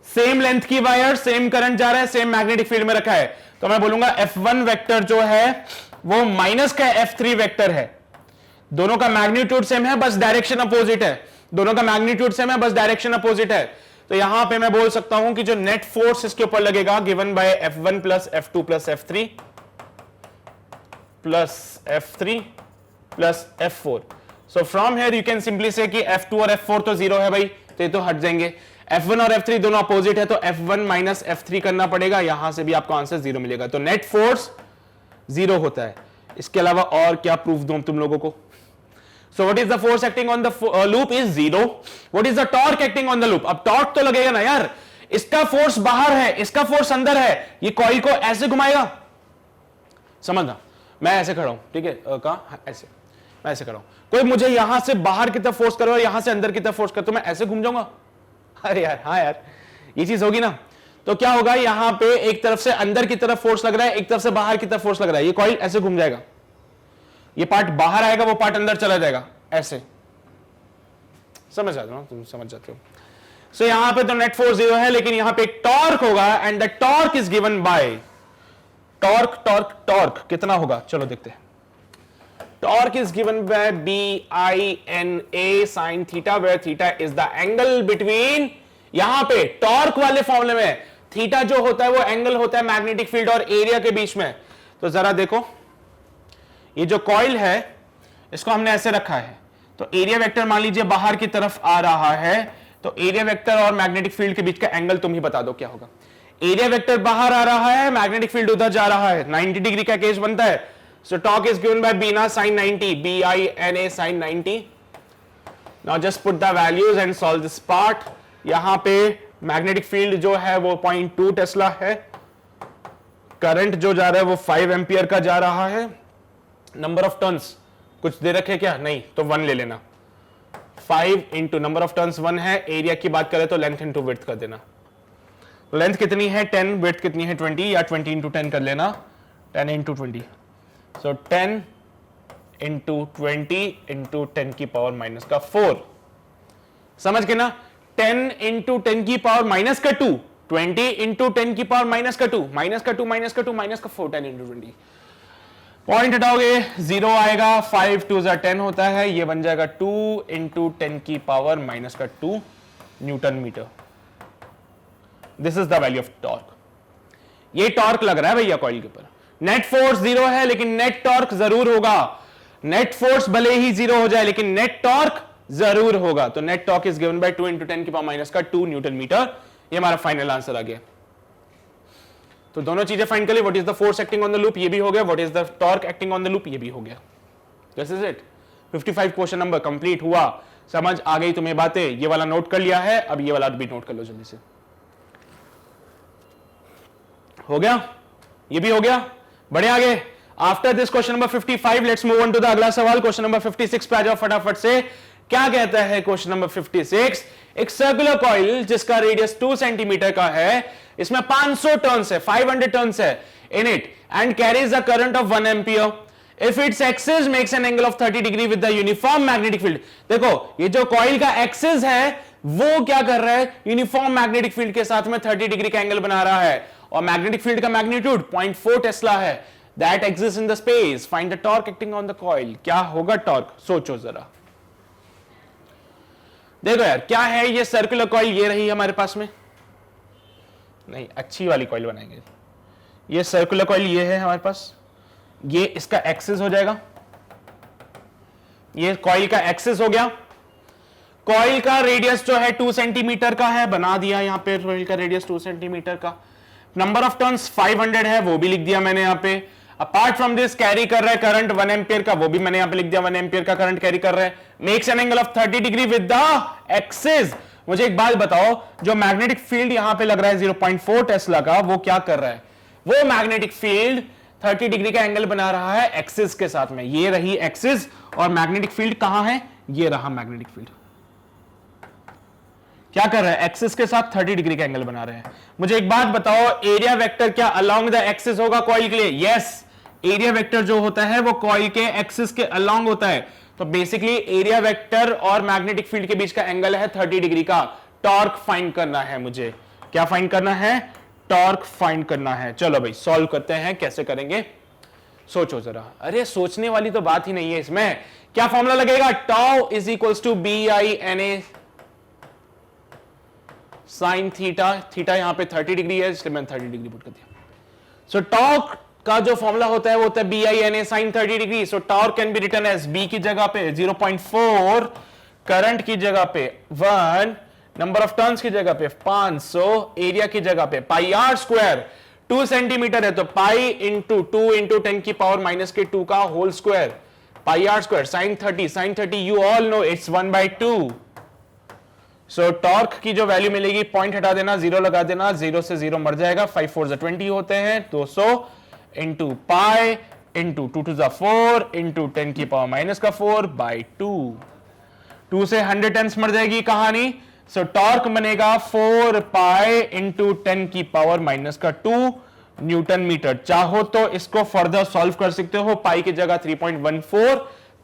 सेम लेंथ की वायर, सेम करंट जा रहा है, सेम मैग्नेटिक फील्ड में रखा है। तो मैं बोलूंगा F1 वेक्टर जो है वो माइनस का F3 वेक्टर है। दोनों का मैग्नीट्यूड सेम है, बस डायरेक्शन अपोजिट है। दोनों का मैग्नीट्यूड सेम है, बस डायरेक्शन अपोजिट है। तो यहां पे मैं बोल सकता हूं कि जो नेट फोर्स इसके ऊपर लगेगा given bye F1 plus F2 plus F3 plus F3 plus F4। So from here you can simply से कि F2 और F4 तो 0 है भाई, तो ये तो हट जाएंगे। F1 और F3 दोनों अपोजिट है, तो F1 माइनस F3 करना पड़ेगा, यहां से भी आपको आंसर 0 मिलेगा। तो नेट फोर्स 0 होता है। इसके अलावा और क्या प्रूफ दूं तुम लोगों को? So what is the force acting on the loop is 0. What is the torque acting on the loop? अब टॉर्क तो लगेगा ना यार, इसका फोर्स बाहर है, इसका फोर्स अंदर है, ये कॉइल को ऐसे घुमाएगा, समझना। मैं ऐसे खड़ा हूं, ठीक है, कहां ऐसे, मैं ऐसे खड़ा हूं, कोई मुझे यहां से बाहर की तरफ फोर्स करे और यहां से अंदर की तरफ फोर्स करे तो मैं ऐसे घूम जाऊंगा? अरे यार, हाँ यार, ये चीज होगी ना। तो क्या होगा, यहां पे एक तरफ से अंदर की तरफ फोर्स लग रहा है, एक तरफ से बाहर की तरफ फोर्स लग रहा है, ये कॉइल ऐसे घूम जाएगा, ये पार्ट बाहर आएगा, वो पार्ट अंदर चला जाएगा, ऐसे। समझ जाते हो, तुम समझ जाते हो। सो यहां पे तो नेट फोर्स 0 है, लेकिन यहां पे एक टॉर्क होगा, and the torque is given by torque कितना होगा, चलो देखते हैं। Torque is given by BINA sin theta, where theta is the angle between, यहां पे टॉर्क वाले फॉर्मूले में थीटा जो होता है वो एंगल होता है मैग्नेटिक फील्ड और एरिया के बीच में। तो जरा देखो, ये जो कॉइल है इसको हमने ऐसे रखा है, तो एरिया वेक्टर मान लीजिए बाहर की तरफ आ रहा है, तो एरिया वेक्टर और मैग्नेटिक फील्ड के बीच का एंगल तुम ही बता दो क्या होगा। एरिया वेक्टर बाहर आ रहा है, मैग्नेटिक फील्ड उधर जा रहा है, 90 डिग्री का केस बनता है। So torque is given by B I N A sin 90, BINA sin 90। Now just put the values and solve this part. यहां पे मैग्नेटिक फील्ड जो है वो 0.2 टेस्ला है, करंट जो जा रहा है वो 5 एम्पियर का जा रहा है, नंबर ऑफ टर्न्स कुछ दे रखे क्या, नहीं, तो 1 ले लेना, 5 इंटू नंबर ऑफ टर्न्स 1 है। एरिया की बात करें तो लेंथ इंटू विड्थ कर देना, लेंथ कितनी है 10, विड्थ कितनी है 20, या 20 इंटू 10 कर लेना, 10 इंटू 20, सो 10 इंटू 20 इंटू 10 की पावर माइनस का 4, समझ के ना, 10 इंटू 10 की पावर माइनस का 2, 20 इंटू 10 की पावर माइनस का 2, माइनस का 2 माइनस का 2 माइनस का 4, 10 इंटू 20, पॉइंट हटाओगे 0 आएगा, 5 2 10 होता है, ये बन जाएगा 2 इंटू 10 की पावर माइनस का 2 newton metre. This is the value of torque. ये टॉर्क लग रहा है भैया कॉइल के ऊपर। नेट फोर्स 0 है, लेकिन नेट टॉर्क जरूर होगा। नेट फोर्स भले ही 0 हो जाए, लेकिन नेट टॉर्क जरूर होगा। तो net torque is given bye 2 into 10 की पावर माइनस का 2 न्यूटन मीटर। ये हमारा फाइनल आंसर आ गया। तो दोनों चीजें फाइंड कर ली। What is the force acting on the loop, ये भी हो गया। What is the torque acting on the loop, ये भी हो गया। This is it. 55 question number complete हुआ। समझ आ गई तुम्हें बातें? ये वाला नोट कर लिया है, अब ये वाला भी नोट कर लो जल्दी से। हो गया, ये भी हो गया। बड़े आगे। After this question number 55 let's move on to the अगला सवाल। क्वेश्चन नंबर 56 पे आ जाओ फटाफट से। क्या कहता है क्वेश्चन नंबर 56? एक सर्कुलर कॉइल जिसका रेडियस 2 सेंटीमीटर का है, इसमें 500 टर्न्स है, 500 टर्न्स है in it, and carries the current of 1 ampere if its axis makes an angle of 30 degree with the uniform magnetic field. देखो, ये जो कॉइल का एक्सिस है वो क्या कर रहा है, यूनिफॉर्म मैग्नेटिक फील्ड के साथ में 30 डिग्री का एंगल बना रहा है, और मैग्नेटिक फील्ड का मैग्नीट्यूड 0.4 टेस्ला है, that exist in the space. Find the torque acting on the coil. क्या होगा टॉर्क, सोचो जरा। देखो यार, क्या है ये सर्कुलर कॉइल, ये रही हमारे पास में, नहीं अच्छी वाली कॉइल बनाएंगे। ये सर्कुलर कॉइल ये है हमारे पास, ये इसका एक्सिस हो जाएगा, ये कॉइल का एक्सिस हो गया। कॉइल का रेडियस जो है 2 सेंटीमीटर का है, बना दिया यहां पे कॉइल का रेडियस 2 सेंटीमीटर का। नंबर ऑफ टर्न्स 500 है, वो भी लिख दिया मैंने यहां पे। अपार्ट फ्रॉम दिस कैरी कर रहा है करंट 1 एम्पियर का, वो भी मैंने यहां पे लिख दिया, 1 एम्पियर का करंट कैरी कर रहा है। Makes an angle of 30 degree with the axis. मुझे एक बात बताओ, जो मैग्नेटिक फील्ड यहां पे लग रहा है 0.4 टेस्ला का, वो क्या कर रहा है? वो मैग्नेटिक फील्ड 30 डिग्री का एंगल बना रहा है एक्सिस के साथ में। ये रही एक्सिस, और मैग्नेटिक फील्ड कहां है? ये रहा मैग्नेटिक फील्ड। क्या कर रहा है? एक्सिस के साथ 30 डिग्री का एंगल बना रहे हैं। मुझे एक बात बताओ, एरिया वेक्टर क्या अलोंग द एक्सिस होगा कॉइल के लिए? यस, एरिया वेक्टर जो होता है वो कॉइल के एक्सिस के अलोंग होता है। तो बेसिकली एरिया वेक्टर और मैग्नेटिक फील्ड के बीच का एंगल है 30 डिग्री का। टॉर्क फाइंड करना है मुझे। क्या फाइंड करना है? टॉर्क फाइंड करना है। चलो भाई सॉल्व करते हैं, कैसे करेंगे सोचो जरा। अरे सोचने वाली तो बात ही नहीं है इसमें। क्या फॉर्मूला लगेगा? Tau is equals to BINA sine theta. Theta यहां पे 30 डिग्री है, इसलिए मैंने 30 डिग्री पुट कर दिया। सो टॉर्क का जो फॉर्मूला होता है वो होता है BINA sine 30 degree. So torque can be written as B की जगह पे 0.4, करंट की जगह पे 1, नंबर ऑफ टर्न्स की जगह पे 500, एरिया की जगह पे पाई आर स्क्वायर, 2 सेंटीमीटर है तो पाई इंटू 2 इंटू 10 की पावर माइनस के 2 का whole square, pi are square, sine 30 you all know it's 1/2। सो टॉर्क की जो वैल्यू मिलेगी, पॉइंट हटा देना, 0 लगा देना, 0 से 0 मर जाएगा, 5 4 20 होते हैं, 200 इंटू पाई इंटू 2 2 4 इंटू 10 की पावर माइनस का 4/2। 2 से 100 टेंस मर जाएगी कहानी। सो टॉर्क बनेगा 4 पाई इंटू 10 की पावर माइनस का 2 न्यूटन मीटर। चाहो तो इसको फर्दर सॉल्व कर सकते हो, पाई की जगह 3.14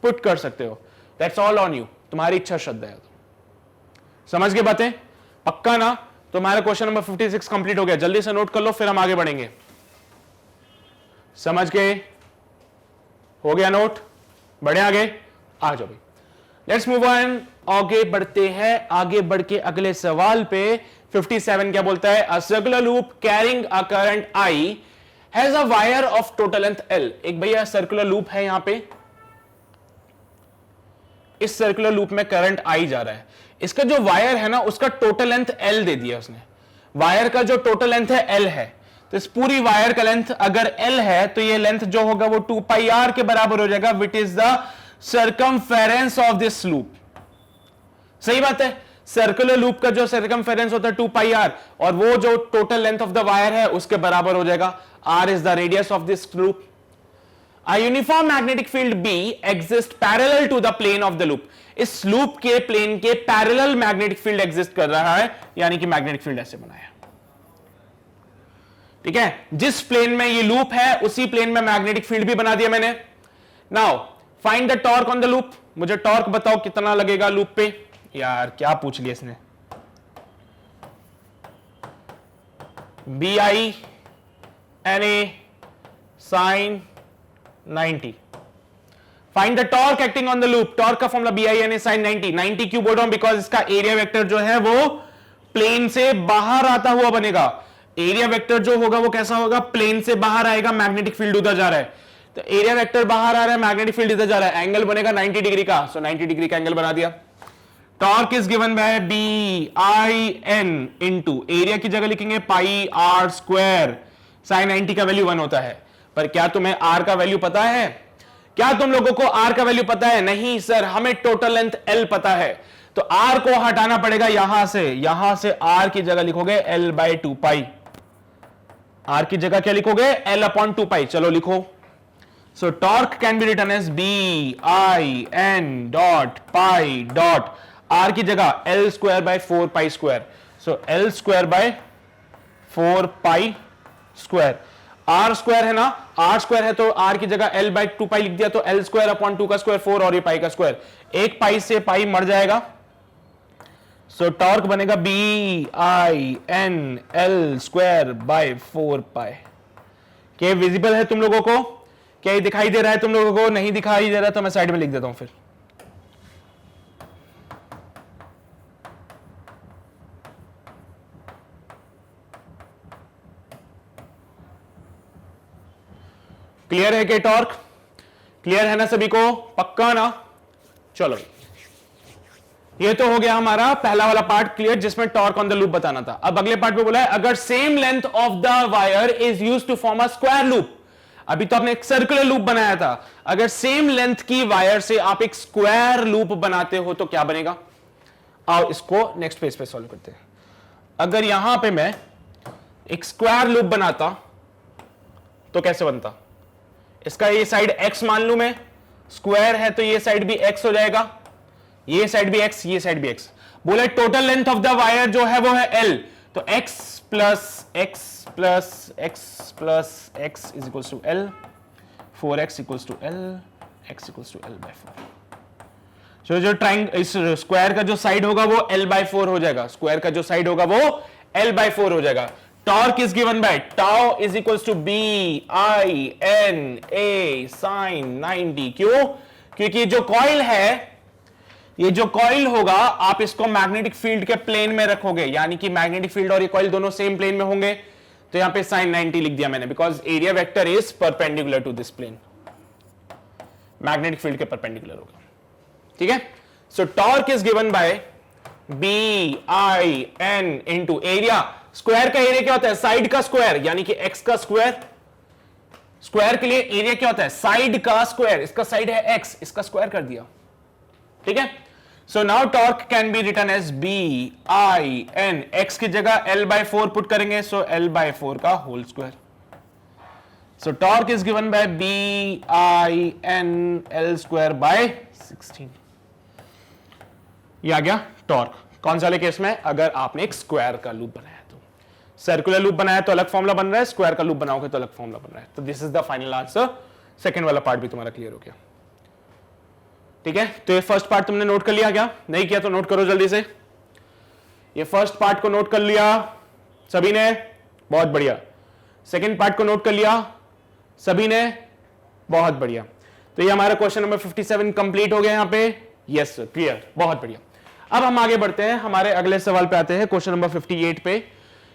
पुट कर सकते हो। दैट्स ऑल ऑन यू, तुम्हारी इच्छा श्रद्धा है। समझ गए बातें? पक्का ना? तो हमारा क्वेश्चन नंबर 56 कंप्लीट हो गया। जल्दी से नोट कर लो, फिर हम आगे बढ़ेंगे। समझ गए? हो गया नोट? बढ़े आगे? आ जाओ भाई, लेट्स मूव ऑन। आगे बढ़ते हैं। आगे बढ़ के अगले सवाल पे 57 क्या बोलता है? A circular loop carrying a current I has a wire of total length L. एक भैया सर्कुलर लूप है, यहां पे इस सर्कुलर लूप में करंट आई जा रहा है। इसका जो वायर है ना, उसका टोटल लेंथ एल दे दिया उसने। वायर का जो टोटल लेंथ है एल है, तो इस पूरी वायर का लेंथ अगर एल है तो ये लेंथ जो होगा वो 2 पाई आर के बराबर हो जाएगा, which is the circumference of this loop. सही बात है। सर्कुलर लूप का जो सर्कमफेरेंस होता है 2 पाई आर, और वो जो total length of the wire है उसके बराबर हो जाएगा। R is the radius of this loop. A uniform magnetic field B exists parallel to the plane of the loop. इस लूप के प्लेन के पैरेलल मैग्नेटिक फील्ड एग्जिस्ट कर रहा है, यानी कि मैग्नेटिक फील्ड ऐसे बनाया। ठीक है, जिस प्लेन में ये लूप है उसी प्लेन में मैग्नेटिक फील्ड भी बना दिया मैंने। Now find the torque on the loop. मुझे टॉर्क बताओ कितना लगेगा लूप पे। यार क्या पूछ लिया इसने। BI NA sin 90। Find the torque acting on the loop. Torque का फॉर्मूला BI sin 90। 90 क्यों बोल रहा हूं? बिकॉज इसका एरिया वेक्टर जो है वो प्लेन से बाहर आता हुआ बनेगा। एरिया वेक्टर जो होगा वो कैसा होगा? प्लेन से बाहर आएगा, मैग्नेटिक फील्ड उधर जा रहा है, तो एरिया वेक्टर बाहर आ रहा है, मैग्नेटिक फील्ड इधर जा रहा है, एंगल बनेगा 90 डिग्री का। सो 90 डिग्री का एंगल बना दिया। Torque is given bye BIN into area की जगह लिखेंगे पाई आर स्क्वायर। साइन 90 का वैल्यू 1 होता है। पर क्या तुम्हें आर का वैल्यू पता है? क्या तुम लोगों को आर का वैल्यू पता है? नहीं सर, हमें टोटल लेंथ एल पता है, तो आर को हटाना पड़ेगा यहां से आर की जगह लिखोगे L/2 पाई। आर की जगह क्या लिखोगे? L/2 पाई। चलो लिखो। So torque can be written as BIN dot pi dot R की जगह L square by 4 pi square. So L square by 4 pi square. R square है ना, आर स्क्वायर है तो आर की जगह L/2 पाई लिख दिया, तो L स्क्वायर अपॉन 2 का स्क्वायर 4 और ये पाई का स्क्वायर। एक पाई से पाई मर जाएगा। सो टॉर्क बनेगा BIN L स्क्वायर बाय 4 पाई। क्या विजिबल है तुम लोगों को? क्या ये दिखाई दे रहा है तुम लोगों को? नहीं दिखाई दे रहा तो मैं साइड में लिख देता हूं फिर। क्लियर है कि टॉर्क? क्लियर है ना सभी को? पक्का ना? चलो, ये तो हो गया हमारा पहला वाला पार्ट क्लियर, जिसमें टॉर्क ऑन द लूप बताना था। अब अगले पार्ट पे बोला है अगर same length of the wire is used to form a square loop. अभी तो आपने एक सर्कुलर लूप बनाया था, अगर सेम लेंथ की वायर से आप एक स्क्वायर लूप बनाते हो तो क्या बनेगा? आओ इसको नेक्स्ट पेज पे सॉल्व करते हैं। अगर यहां पे मैं एक स्क्वायर लूप बनाता तो कैसे बनता? इसका ये साइड x मान लू मैं, स्क्वायर है तो ये साइड भी x हो जाएगा, ये साइड भी x, ये साइड भी x। बोले total length of the wire जो है वो है L, तो x plus x plus x plus x is equals to L, 4x equals to L, x equals to L by 4। जो ट्राइंगल इस स्क्वायर का जो साइड होगा वो L/4 हो जाएगा, स्क्वायर का जो साइड होगा वो L/4 हो जाएगा। Torque is given by tau is equals to BIN A sin 90। क्यों? क्योंकि जो कॉइल है, ये जो कॉइल होगा आप इसको मैग्नेटिक फील्ड के प्लेन में रखोगे, यानी कि मैग्नेटिक फील्ड और ये कॉइल दोनों सेम प्लेन में होंगे, तो यहां पे sin 90 लिख दिया मैंने, because area vector is perpendicular to this plane, magnetic field के परपेंडिकुलर होगा। ठीक है? So torque is given by B I N into area. Square का एरिया क्या होता है? साइड का स्क्वायर, यानी कि एक्स का स्क्वायर। स्क्वायर के लिए एरिया क्या होता है? साइड का स्क्वायर। इसका साइड है एक्स, इसका स्क्वायर कर दिया, ठीक है। So now torque can be written as B I N, X की जगह एल बाय 4 पुट करेंगे, सो एल बाय 4 का whole square. So torque is given by B I N L square by 16। ये आ गया टॉर्क। कौन सा वाले case में? अगर आपने एक स्क्वायर का लूप बनाया तो। सर्कुलर लूप बनाया तो अलग फॉर्मूला बन रहा है, स्क्वायर का लूप बनाओगे तो अलग फॉर्मूला बन रहा है। तो this is the final answer. Second वाला पार्ट भी तुम्हारा क्लियर हो गया, ठीक है। तो ये फर्स्ट पार्ट तुमने नोट कर लिया क्या? नहीं किया तो नोट करो जल्दी से। ये फर्स्ट पार्ट को नोट कर लिया सभी ने? बहुत बढ़िया। सेकंड पार्ट को नोट कर लिया सभी ने? बहुत बढ़िया। तो ये हमारा क्वेश्चन नंबर 57 कंप्लीट हो गया यहां पे। यस सर, क्लियर, बहुत बढ़िया। अब हम आगे बढ़ते हैं, हमारे अगले सवाल पे आते हैं, क्वेश्चन नंबर 58 पे।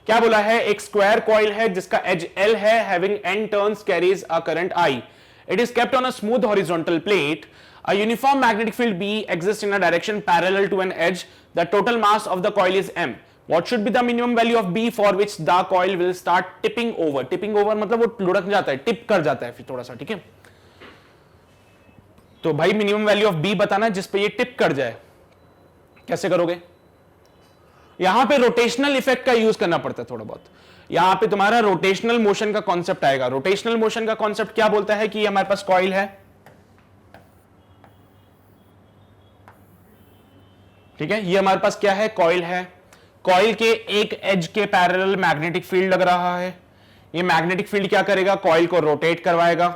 क्या बोला है? एक स्क्वायर कॉइल है जिसका एज L है, having n turns, carries a current I. It is kept on a smooth horizontal plate. A uniform magnetic field B exists in a direction parallel to an edge. The total mass of the coil is m. What should be the minimum value of B for which the coil will start tipping over? Tipping over मतलब वो लुढ़क जाता है, tip कर जाता है फिर थोड़ा सा, ठीक है। तो भाई मिनिमम वैल्यू ऑफ B बताना है जिस पे ये टिप कर जाए। कैसे करोगे? यहां पे रोटेशनल इफेक्ट का यूज करना पड़ता है थोड़ा बहुत। यहां पे तुम्हारा रोटेशनल मोशन का कॉन्सेप्ट आएगा। रोटेशनल मोशन का कॉन्सेप्ट क्या बोलता है कि हमारे पास कॉइल है, ठीक है। ये हमारे पास क्या है? कॉइल है। कॉइल के एक एज के पैरेलल मैग्नेटिक फील्ड लग रहा है। ये मैग्नेटिक फील्ड क्या करेगा? कॉइल को रोटेट करवाएगा।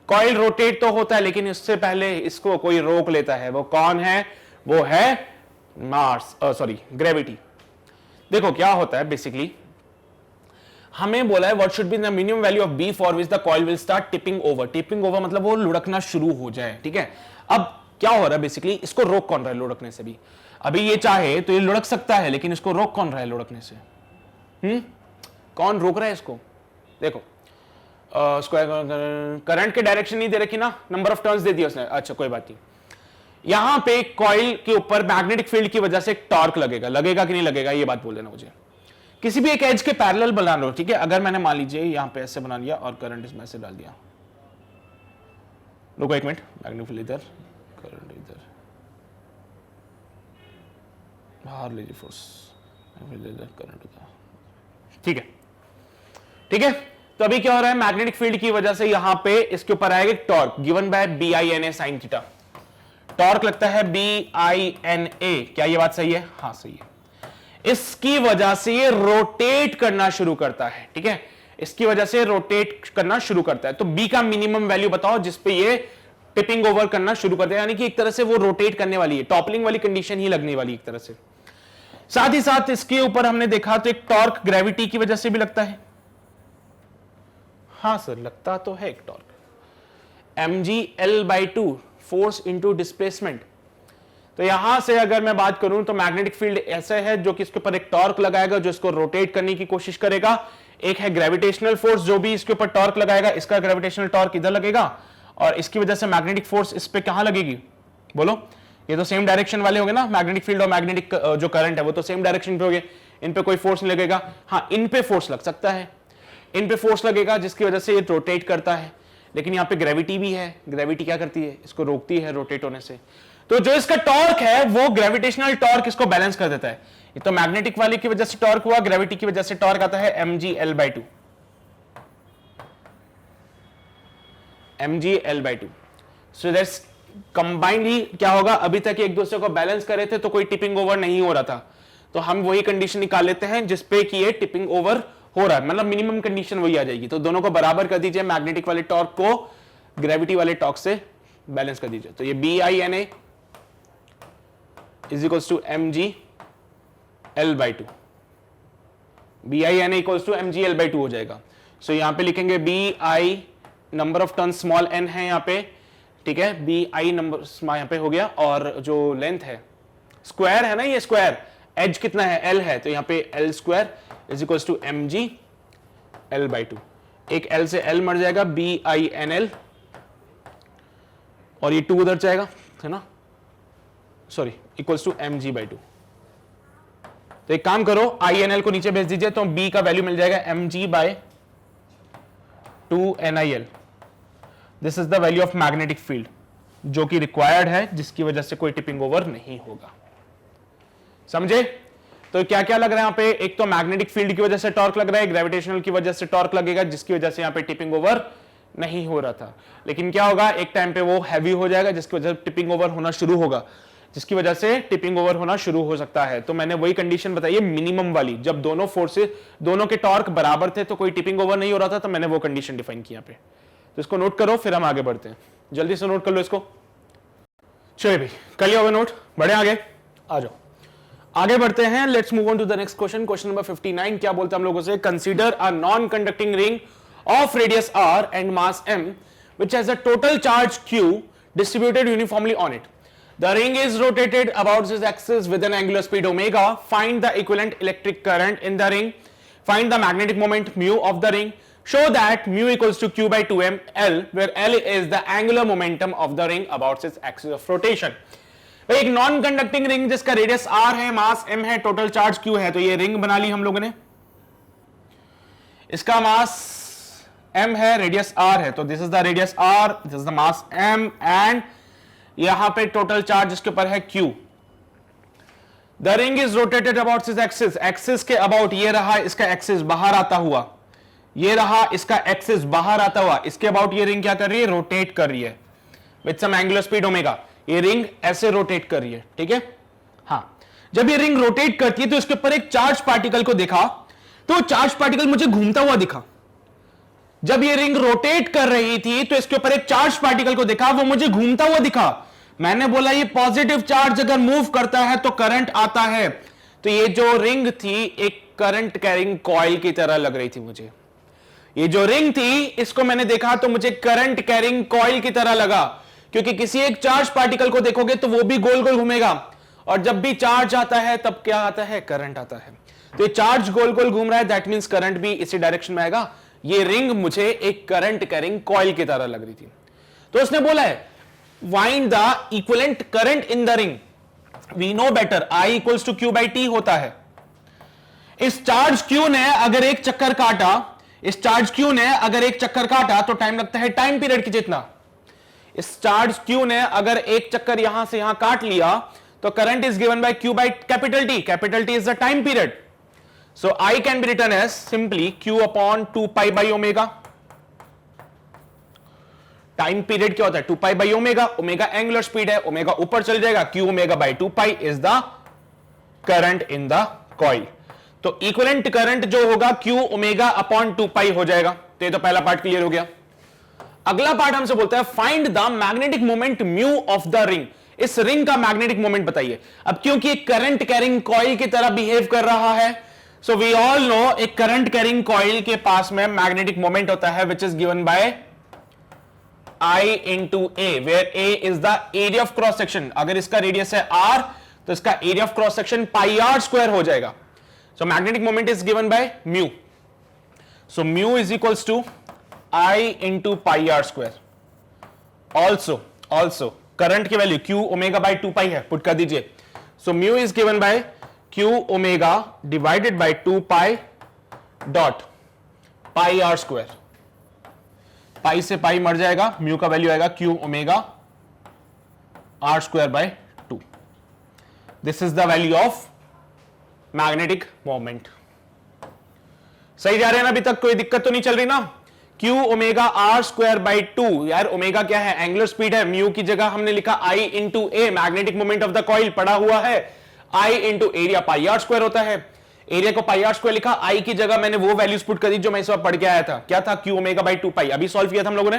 कॉइल रोटेट तो होता है, लेकिन इससे पहले इसको कोई रोक लेता है। वो कौन है? वो है मास, सॉरी, ग्रेविटी। देखो क्या होता है बेसिकली, हमें बोला है what should be the minimum value of B for which the coil will start tipping over. Tipping over मतलब वो लुढ़कना शुरू हो जाए, ठीक है। अब क्या हो रहा है बेसिकली, इसको रोक कौन रहा है लुढ़कने से? भी अभी ये चाहे तो ये लुढ़क सकता है, लेकिन इसको रोक कौन रहा है लुढ़कने से? कौन रोक रहा है इसको? देखो स्क्वायर करंट के डायरेक्शन नहीं दे रखी ना, नंबर ऑफ टर्न्स दे दिया उसने, अच्छा कोई बात नहीं। यहां पे कॉइल के ऊपर मैग्नेटिक फील्ड की वजह से एक टॉर्क लगेगा। लगेगा कि नहीं लगेगा ये बात बोल देना मुझे। किसी भी एक एज के पैरेलल बना लो, ठीक है। अगर मैंने मान लीजिए यहां पे ऐसे बना लिया और करंट इसमें ऐसे डाल दिया, रुको एक मिनट, मैग्नेटिक फील्ड इधर, करंट इधर, बाहर लीजिए फोर्स, करंट उधर, ठीक है, ठीक है। तो अभी क्या हो रहा है? मैग्नेटिक फील्ड की वजह से यहां पे इसके ऊपर आएगा torque given by B I N A sine theta. Torque लगता है बी आई एन ए। क्या ये बात सही है? हाँ सही है। इसकी वजह से ये रोटेट करना शुरू करता है, ठीक है। इसकी वजह से रोटेट करना शुरू करता है। तो बी का मिनिमम वैल्यू बताओ जिसपे ये टिपिंग ओवर करना शुरू करता है, यानी कि एक तरह से वो रोटेट करने वाली है, टॉपलिंग वाली कंडीशन ही लगने वाली एक तरह से। साथ ही साथ इसके ऊपर हमने देखा तो एक टॉर्क ग्रेविटी की वजह से भी लगता है। हाँ सर, लगता तो है एक torque, mg/L/2 force into displacement. तो यहां से अगर मैं बात करूं तो मैग्नेटिक फील्ड ऐसे है जो कि इसके ऊपर एक टॉर्क लगाएगा जो इसको रोटेट करने की कोशिश करेगा। एक है ग्रेविटेशनल फोर्स जो भी इसके ऊपर टॉर्क लगाएगा, इसका ग्रेविटेशनल टॉर्क इधर लगेगा और इसकी वजह से मैग्नेटिक फोर्स इस पे कहां लगेगी? बोलो, ये तो सेम डायरेक्शन वाले होंगे ना, मैग्नेटिक फील्ड और मैग्नेटिक जो करंट है वो तो सेम डायरेक्शन पे होंगे, इन पे कोई फोर्स नहीं लगेगा। हाँ, इन पे फोर्स लग सकता है, इन पे फोर्स लगेगा जिसकी वजह से ये रोटेट करता है, लेकिन यहाँ पे ग्रेविटी भी है। ग्रेविटी क्या करती है? इसको रोकती है रोटेट होने से। तो जो इसका टॉर्क है वो ग्रेविटेशनल टॉर्क इसको बैलेंस कर देता है। ये तो मैग्नेटिक वाले की वजह से टॉर्क हुआ, ग्रेविटी की वजह से टॉर्क आता है mg/L/2। mg/L/2। So that's combinedly क्या होगा? अभी तक एक दूसरे को बैलेंस कर रहे थे तो कोई टिपिंग ओवर नहीं हो रहा था, तो हम वही कंडीशन निकाल लेते हैं जिसपे कि ये टिपिंग ओवर हो रहा है, मतलब मिनिमम कंडीशन वही आ जाएगी। तो दोनों को बराबर कर दीजिए, मैग्नेटिक वाले टॉर्क को ग्रेविटी वाले टॉर्क से बैलेंस कर दीजिए। तो ये B I N A is equals to mg/L/2, B I N A equals to mg/L/2 हो जाएगा। सो यहां पे लिखेंगे B I number of turn small n है यहाँ पे, ठीक है। बी आई नंबर यहाँ पे हो गया, और जो लेंथ है स्क्वायर है ना, ये स्क्वायर एज कितना है? L है, तो यहाँ पे L square is equals to mg/L/2। एक L से L मर जाएगा, BINL, और ये 2 उधर जाएगा, है ना, सॉरी, इक्वल्स टू mg/2। तो एक काम करो, INL को नीचे भेज दीजिए, तो B का वैल्यू मिल जाएगा mg/2NIL। This is the value of magnetic field जो कि रिक्वायर्ड है, जिसकी वजह से कोई टिपिंग ओवर नहीं होगा। समझे? तो क्या क्या लग रहा है यहां पे? एक तो मैग्नेटिक फील्ड की वजह से टॉर्क लग रहा है, ग्रेविटेशनल की वजह से टॉर्क लगेगा, जिसकी वजह से यहां पे टिपिंग ओवर नहीं हो रहा था। लेकिन क्या होगा, एक टाइम पे वो हैवी हो जाएगा, जिसकी वजह से टिपिंग ओवर होना शुरू होगा, जिसकी वजह से टिपिंग ओवर होना शुरू हो सकता है। तो मैंने वही कंडीशन बताई है मिनिमम वाली, जब दोनों फोर्सेस, दोनों के टॉर्क बराबर थे तो कोई टिपिंग ओवर नहीं हो रहा था, तो मैंने वो कंडीशन डिफाइन की यहां पे। तो इसको नोट करो, फिर हम आगे बढ़ते हैं। जल्दी से नोट कर लो इसको। चलिए भाई, कर लिया होगा नोट, बढ़े आगे, आ जाओ आगे बढ़ते हैं। Let's move on to the next question. Question number 59 क्या बोलता है हम लोगों से? Consider a non conducting ring of radius r and mass m which has a total charge q distributed uniformly on it. The ring is rotated about its axis with an angular speed omega. Find the equivalent electric current in the ring. Find the magnetic moment mu of the ring. Show that mu equals to q by 2m L, where L is the angular momentum of the ring about its axis of rotation. एक non conducting ring जिसका radius r है, मास m है, total charge q है। तो ये ring बना ली हम लोगों ने, इसका मास m है, रेडियस r है, तो this is the radius r, this is the mass m, and यहां पे टोटल चार्ज इसके ऊपर है q। The ring is rotated about its axis, axis के अबाउट, ये रहा इसका एक्सिस बाहर आता हुआ, ये रहा इसका एक्सिस बाहर आता हुआ, इसके अबाउट ये रिंग क्या कर रही है? रोटेट कर रही है with some angular speed omega. ये रिंग ऐसे रोटेट कर रही है, ठीक है। हाँ, जब ये रिंग रोटेट करती है तो इसके ऊपर एक चार्ज पार्टिकल को देखा, तो चार्ज पार्टिकल मुझे घूमता हुआ दिखा। जब ये रिंग रोटेट कर रही थी तो इसके ऊपर एक चार्ज पार्टिकल को देखा, वो मुझे घूमता हुआ दिखा। मैंने बोला ये पॉजिटिव चार्ज अगर मूव करता है तो करंट आता है। तो ये जो रिंग थी एक करंट कैरिंग कॉइल की तरह लग रही थी मुझे। ये जो रिंग थी इसको मैंने देखा तो मुझे करंट कैरिंग कॉइल की तरह लगा, क्योंकि किसी एक चार्ज पार्टिकल को देखोगे तो वो भी गोल गोल घूमेगा, और जब भी चार्ज आता है तब क्या आता है? करंट आता है। तो ये चार्ज गोल गोल घूम रहा है, दैट मींस करंट भी इसी डायरेक्शन में आएगा। ये रिंग मुझे एक करंट कैरिंग कॉइल की तरह लग रही थी। तो उसने बोला है find the equivalent current in the ring. We know better, I equals to Q by T होता है। इस चार्ज Q ने अगर एक चक्कर काटा, इस चार्ज Q ने अगर एक चक्कर काटा तो टाइम लगता है टाइम पीरियड की जितना। इस चार्ज Q ने अगर एक चक्कर यहां से यहां काट लिया तो current is given by Q by capital T। Capital T is the time period. So I can be written as simply Q upon 2 pi by omega. Time period क्या होता है? 2 pi by omega. Omega angular speed है, omega ऊपर चल जाएगा, Q omega by 2 pi is the current in the coil. तो equivalent current जो होगा Q ओमेगा अपॉन 2 पाई हो जाएगा। तो ये तो पहला पार्ट क्लियर हो गया। अगला पार्ट हमसे बोलता है find the magnetic moment mu of the ring. इस रिंग का मैग्नेटिक मोमेंट बताइए। अब क्योंकि एक करंट कैरिंग कॉइल की तरह बिहेव कर रहा है, सो वी ऑल नो एक करंट कैरिंग कॉइल के पास में मैग्नेटिक मोमेंट होता है विच is given bye I into A, where A is the area of cross section। अगर इसका रेडियस है R तो इसका area of cross section pi are square हो जाएगा। So magnetic moment is given by mu. So mu is equals to I into pi r square। Also current की value Q omega by 2 pi है, put कर दीजिए। So mu is given by Q omega divided by 2 pi dot pi are square. Pi से pi मर जाएगा, mu का value आएगा Q omega are square by 2। This is the value of magnetic moment. सही जा रहे हैं ना? अभी तक कोई दिक्कत तो नहीं चल रही ना? Q omega are square by 2, यार ओमेगा क्या है? एंगुलर स्पीड है। म्यू की जगह हमने लिखा I into a, magnetic moment of the coil पड़ा हुआ है। I into area pi are square होता है। एरिया को पाई आर स्क्वायर लिखा, I की जगह मैंने वो वैल्यूज पुट कर दी जो मैं इस वक्त पढ़ के आया था। क्या था? Q omega by 2 pi. अभी सॉल्व किया था हम लोगों ने,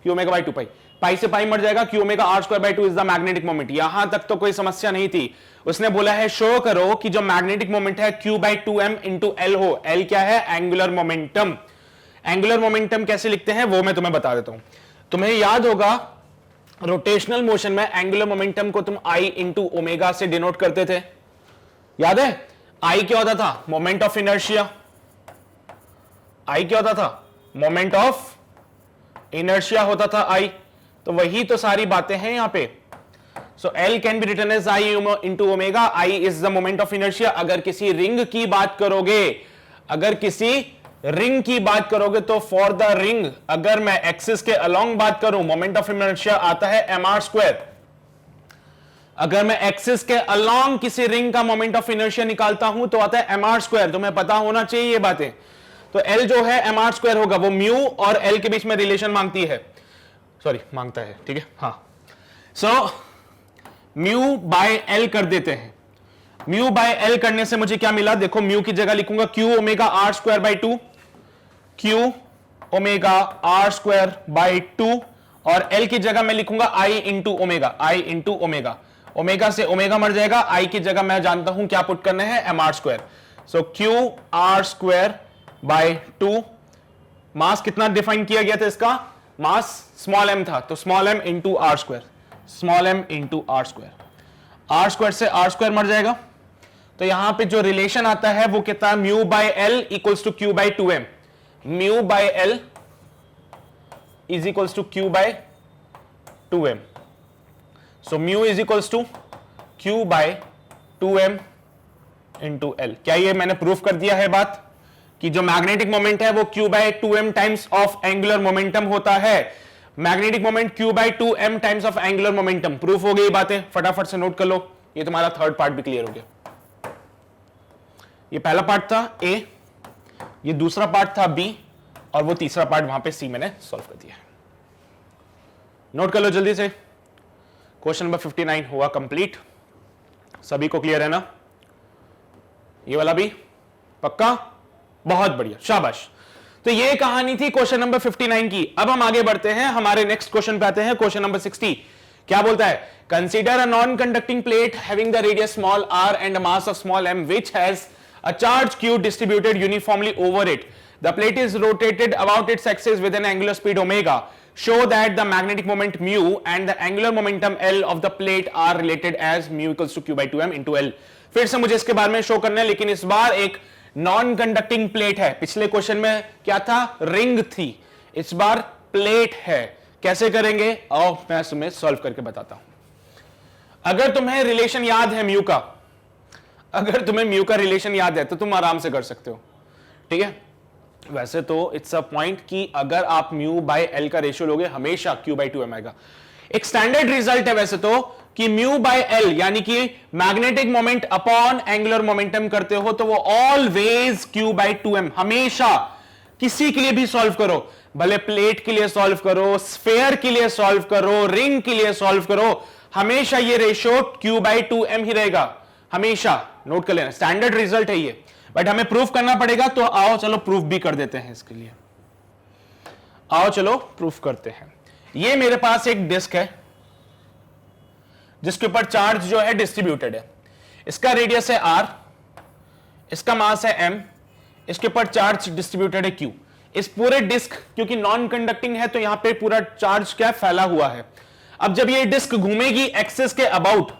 Q omega by 2 pi. Pi से पाई मर जाएगा, Q omega are square by 2 is the magnetic moment. यहां तक तो कोई समस्या नहीं थी। उसने बोला है शो करो कि जो मैग्नेटिक मोमेंट है Q by 2m into L हो। एल क्या है? Angular momentum. एंगुलर मोमेंटम कैसे लिखते हैं वो मैं तुम्हें बता देता हूं। तुम्हें याद होगा रोटेशनल मोशन में एंगुलर मोमेंटम को तुम I इंटू ओमेगा से डिनोट करते थे, याद है? I क्या होता था? Moment of inertia. I क्या होता था? मोमेंट ऑफ इनर्शिया होता था I। तो वही तो सारी बातें हैं यहां पे। So L can be written as I into omega. I is the moment of inertia. अगर किसी रिंग की बात करोगे, अगर किसी रिंग की बात करोगे तो फॉर द रिंग अगर मैं एक्सिस के अलोंग बात करूं, मोमेंट ऑफ इनर्शिया आता है mr². अगर मैं एक्सिस के अलोंग किसी रिंग का मोमेंट ऑफ इनर्शिया निकालता हूं तो आता है mr². तो मैं पता होना चाहिए ये बातें. तो L जो है mr² होगा. वो म्यू और L के बीच में रिलेशन मांगती है, सॉरी मांगता है, ठीक है. हाँ, सो म्यू बाय L कर देते हैं. म्यू बाय L करने से मुझे क्या मिला, देखो म्यू की जगह लिखूंगा Q omega r² by 2, Q omega r² by 2, और L की जगह मैं लिखूंगा I into omega. I into omega. Omega से ओमेगा मर जाएगा. I की जगह मैं जानता हूं क्या पुट करना है, mr². So Q r² by 2. मास कितना डिफाइन किया गया था इसका, मास स्मॉल m था, तो small m into r², small m into r². r² से r² मर जाएगा. तो यहां पे जो रिलेशन आता है वो कितना, mu by L equals to Q by 2m. Mu by L is equals to Q by 2m. So mu is equals to Q by 2m into L. क्या ये मैंने प्रूफ कर दिया है बात कि जो मैग्नेटिक मोमेंट है वो Q by 2m times of angular momentum होता है. Magnetic moment Q by 2m times of angular momentum. Proof हो गई बातें, फटाफट से नोट कर लो. ये तुम्हारा थर्ड पार्ट भी क्लियर हो गया. ये पहला पार्ट था A, ये दूसरा पार्ट था B, और वो तीसरा पार्ट वहां पे C मैंने सॉल्व कर दिया. नोट कर लो जल्दी से. क्वेश्चन नंबर 59 हुआ कंप्लीट. सभी को क्लियर है ना? ये वाला भी पक्का? बहुत बढ़िया, शाबाश. तो ये कहानी थी क्वेश्चन नंबर 59 की. अब हम आगे बढ़ते हैं, हमारे नेक्स्ट क्वेश्चन पे आते हैं. क्वेश्चन नंबर 60 क्या बोलता है, consider a non conducting plate having the radius small r and mass of small m which has a charge q distributed uniformly over it. The plate is rotated about its axis with an angular speed omega. Show that the magnetic moment mu and the angular momentum L of the plate are related as mu equals to q by 2m into L. फिर से मुझे इसके बारे में show करना है, लेकिन इस बार एक नॉन कंडक्टिंग प्लेट है. पिछले क्वेश्चन में क्या था, रिंग थी. इस बार प्लेट है. कैसे करेंगे आओ मैं तुम्हें सॉल्व करके बताता हूं. अगर तुम्हें रिलेशन याद है म्यू का, अगर तुम्हें म्यू का रिलेशन याद है तो तुम आराम से कर सकते हो, ठीक है. वैसे तो इट्स अ पॉइंट कि अगर आप म्यू बाय एल का रेशियो लोगे हमेशा Q बाई 2m आएगा. एक स्टैंडर्ड रिजल्ट है वैसे तो कि म्यू बाय एल यानी कि magnetic moment upon angular momentum करते हो तो वो ऑलवेज Q बाई 2m. हमेशा किसी के लिए भी सॉल्व करो, भले प्लेट के लिए सॉल्व करो, स्फेयर के लिए सॉल्व करो, रिंग के लिए सॉल्व करो, हमेशा ये रेशियो Q बाई 2m ही रहेगा. हमेशा नोट कर लेना, स्टैंडर्ड रिजल्ट है ये. बट हमें प्रूफ करना पड़ेगा, तो आओ चलो प्रूफ भी कर देते हैं इसके लिए. आओ चलो प्रूफ करते हैं. ये मेरे पास एक डिस्क है जिसके ऊपर चार्ज जो है डिस्ट्रीब्यूटेड है. इसका रेडियस है r, इसका मास है m, इसके ऊपर चार्ज डिस्ट्रीब्यूटेड है q. इस पूरे डिस्क क्योंकि नॉन कंडक्टिंग है तो यहां पे पूरा चार्ज क्या फैला हुआ है. अब जब ये डिस्क घूमेगी एक्सिस के अबाउट,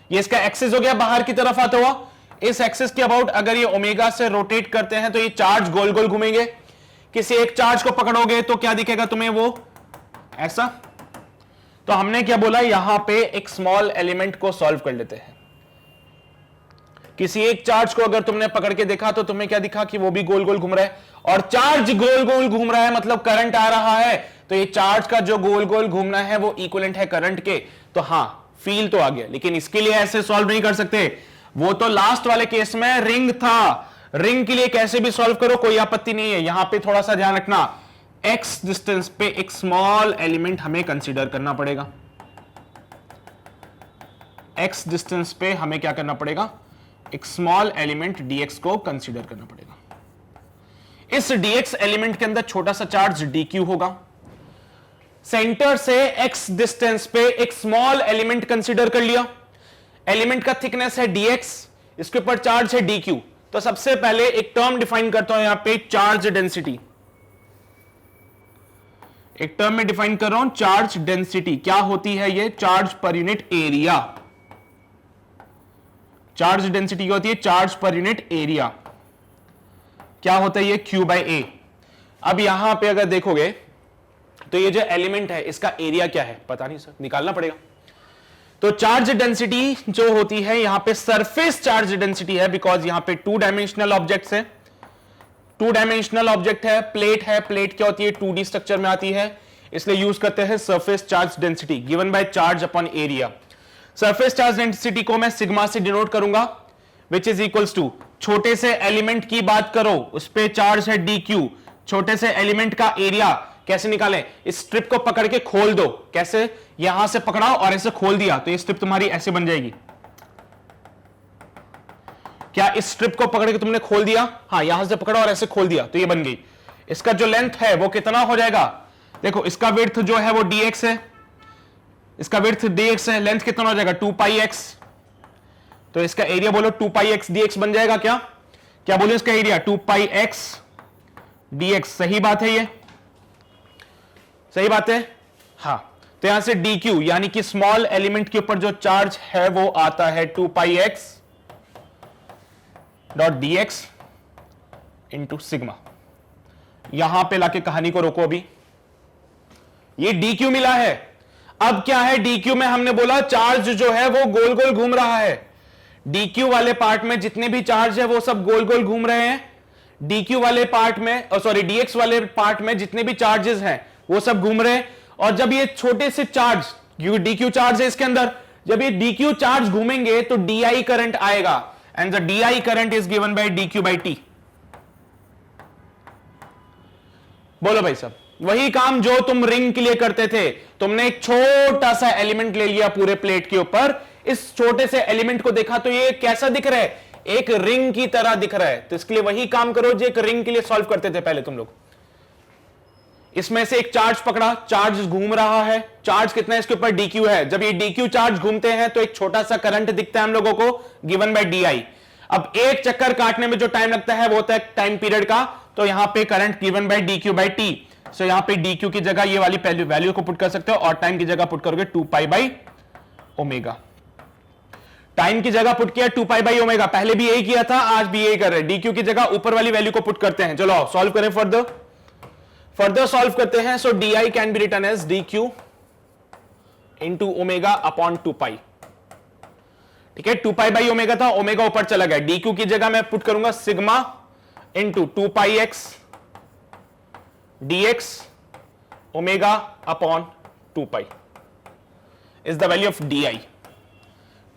ये इसका एक्सिस हो गया बाहर की तरफ आता हुआ, इस एक्सिस के अबाउट अगर ये ओमेगा से रोटेट करते हैं तो ये चार्ज गोल गोल घूमेंगे. किसी एक चार्ज को पकड़ोगे तो क्या दिखेगा तुम्हें, वो ऐसा. तो हमने क्या बोला, यहां पे एक स्मॉल एलिमेंट को सॉल्व कर लेते हैं. किसी एक चार्ज को अगर तुमने पकड़ के देखा तो तुम्हें क्या दिखा कि वो भी गोल गोल घूम रहा है, और चार्ज गोल गोल घूम रहा है मतलब करंट आ रहा है. तो ये चार्ज का जो गोल गोल घूमना है वो इक्विवेलेंट है करंट के. तो हां फील तो आ गया, लेकिन इसके लिए ऐसे सॉल्व नहीं कर सकते. वो तो लास्ट वाले केस में रिंग था. रिंग के लिए कैसे भी सॉल्व करो, कोई आपत्ति नहीं है. यहां पे थोड़ा सा ध्यान रखना, एक्स डिस्टेंस पे एक स्मॉल एलिमेंट हमें कंसीडर करना पड़ेगा. एक्स डिस्टेंस पे हमें क्या करना पड़ेगा, एक स्मॉल एलिमेंट dx को कंसीडर करना पड़ेगा. इस dx एलिमेंट के अंदर छोटा सा चार्ज dq होगा. सेंटर से x डिस्टेंस पे एक स्मॉल एलिमेंट कंसीडर कर लिया. एलिमेंट का थिकनेस है dx, इसके ऊपर चार्ज है dq. तो सबसे पहले एक टर्म डिफाइन करता हूं यहां पे, चार्ज डेंसिटी. एक टर्म में डिफाइन कर रहा हूं चार्ज डेंसिटी. क्या होती है ये, charge per unit area. Charge density क्या होती है, चार्ज पर यूनिट एरिया. क्या होता है ये, Q बाई ए. अब यहां पे अगर देखोगे तो ये जो एलिमेंट है इसका एरिया क्या है, पता नहीं सर, निकालना पड़ेगा. तो चार्ज डेंसिटी जो होती है यहां पे सरफेस चार्ज डेंसिटी है, बिकॉज यहां पे 2 डायमेंशनल ऑब्जेक्ट्स है, 2 डायमेंशनल ऑब्जेक्ट है, प्लेट क्या होती है 2D स्ट्रक्चर में आती है, इसलिए यूज करते हैं surface charge density given by charge upon area. Surface charge density को मैं सिग्मा से डिनोट करूंगा, विच इज इक्वल्स टू, छोटे से एलिमेंट की बात करो उस पे चार्ज है dq, छोटे से एलिमेंट का एरिया कैसे निकालें, इस स्ट्रिप को पकड़ के खोल दो, कैसे, यहां से पकड़ाओ और ऐसे खोल दिया तो ये स्ट्रिप तुम्हारी ऐसे बन जाएगी। क्या इस स्ट्रिप को पकड़ के तुमने खोल दिया, हाँ यहां से पकड़ा और ऐसे खोल दिया तो ये बन गई। इसका जो लेंथ है वो कितना हो जाएगा, देखो इसका विड्थ जो है वो dx है, इसका विड्थ dx है, लेंथ कितना हो जाएगा 2πx, तो इसका एरिया बोलो 2πx dx बन जाएगा। क्या क्या बोलो इसका एरिया 2πx dx, सही बात है, ये सही बात है, हाँ। तो यहां से dq यानी कि स्मॉल एलिमेंट के ऊपर जो चार्ज है वो आता है 2πx dot dx into sigma. यहां पे लाके कहानी को रोको, अभी ये dq मिला है, अब क्या है dq में हमने बोला चार्ज जो है वो गोल गोल घूम रहा है, dq वाले पार्ट में जितने भी चार्ज है वो सब गोल गोल घूम रहे हैं, dq वाले पार्ट में सॉरी dx वाले पार्ट में जितने भी चार्जेस हैं वो सब घूम रहे हैं। और जब ये छोटे से चार्ज, क्योंकि dq चार्ज है इसके अंदर, जब ये dq चार्ज घूमेंगे तो di करंट आएगा, and the di current is given by dq by t। बोलो भाई साहब, वही काम जो तुम रिंग के लिए करते थे, तुमने एक छोटा सा एलिमेंट ले लिया पूरे प्लेट के ऊपर, इस छोटे से एलिमेंट को देखा तो ये कैसा दिख रहा है, एक रिंग की तरह दिख रहा है, तो इसके लिए वही काम करो जो एक रिंग के लिए सॉल्व करते थे पहले तुम लोग। इसमें से एक चार्ज पकड़ा, चार्ज घूम रहा है, चार्ज कितना है इसके ऊपर dq है, जब ये dq चार्ज घूमते हैं तो एक छोटा सा करंट दिखता है हम लोगों को गिवन बाय di। अब एक चक्कर काटने में जो टाइम लगता है वो होता है टाइम पीरियड का, तो यहां पे current given by dq by t, so यहां पे dq की जगह ये वाली पहली वैल्यू को पुट कर सकते हो और टाइम की जगह पुट करोगे 2π बाई ओमेगा। टाइम की जगह पुट किया 2π बाई ओमेगा, पहले भी यही किया था, आज भी यही कर रहे हैं, dq की जगह ऊपर वाली वैल्यू को पुट करते हैं। चलो सॉल्व करें, फर्दर सॉल्व करते हैं। So di can be written as dq into omega upon 2π, ठीक है, 2π बाई ओमेगा था, ओमेगा ऊपर चला गया, dq की जगह मैं पुट करूंगा sigma into 2πx dx omega upon 2π is the value of di।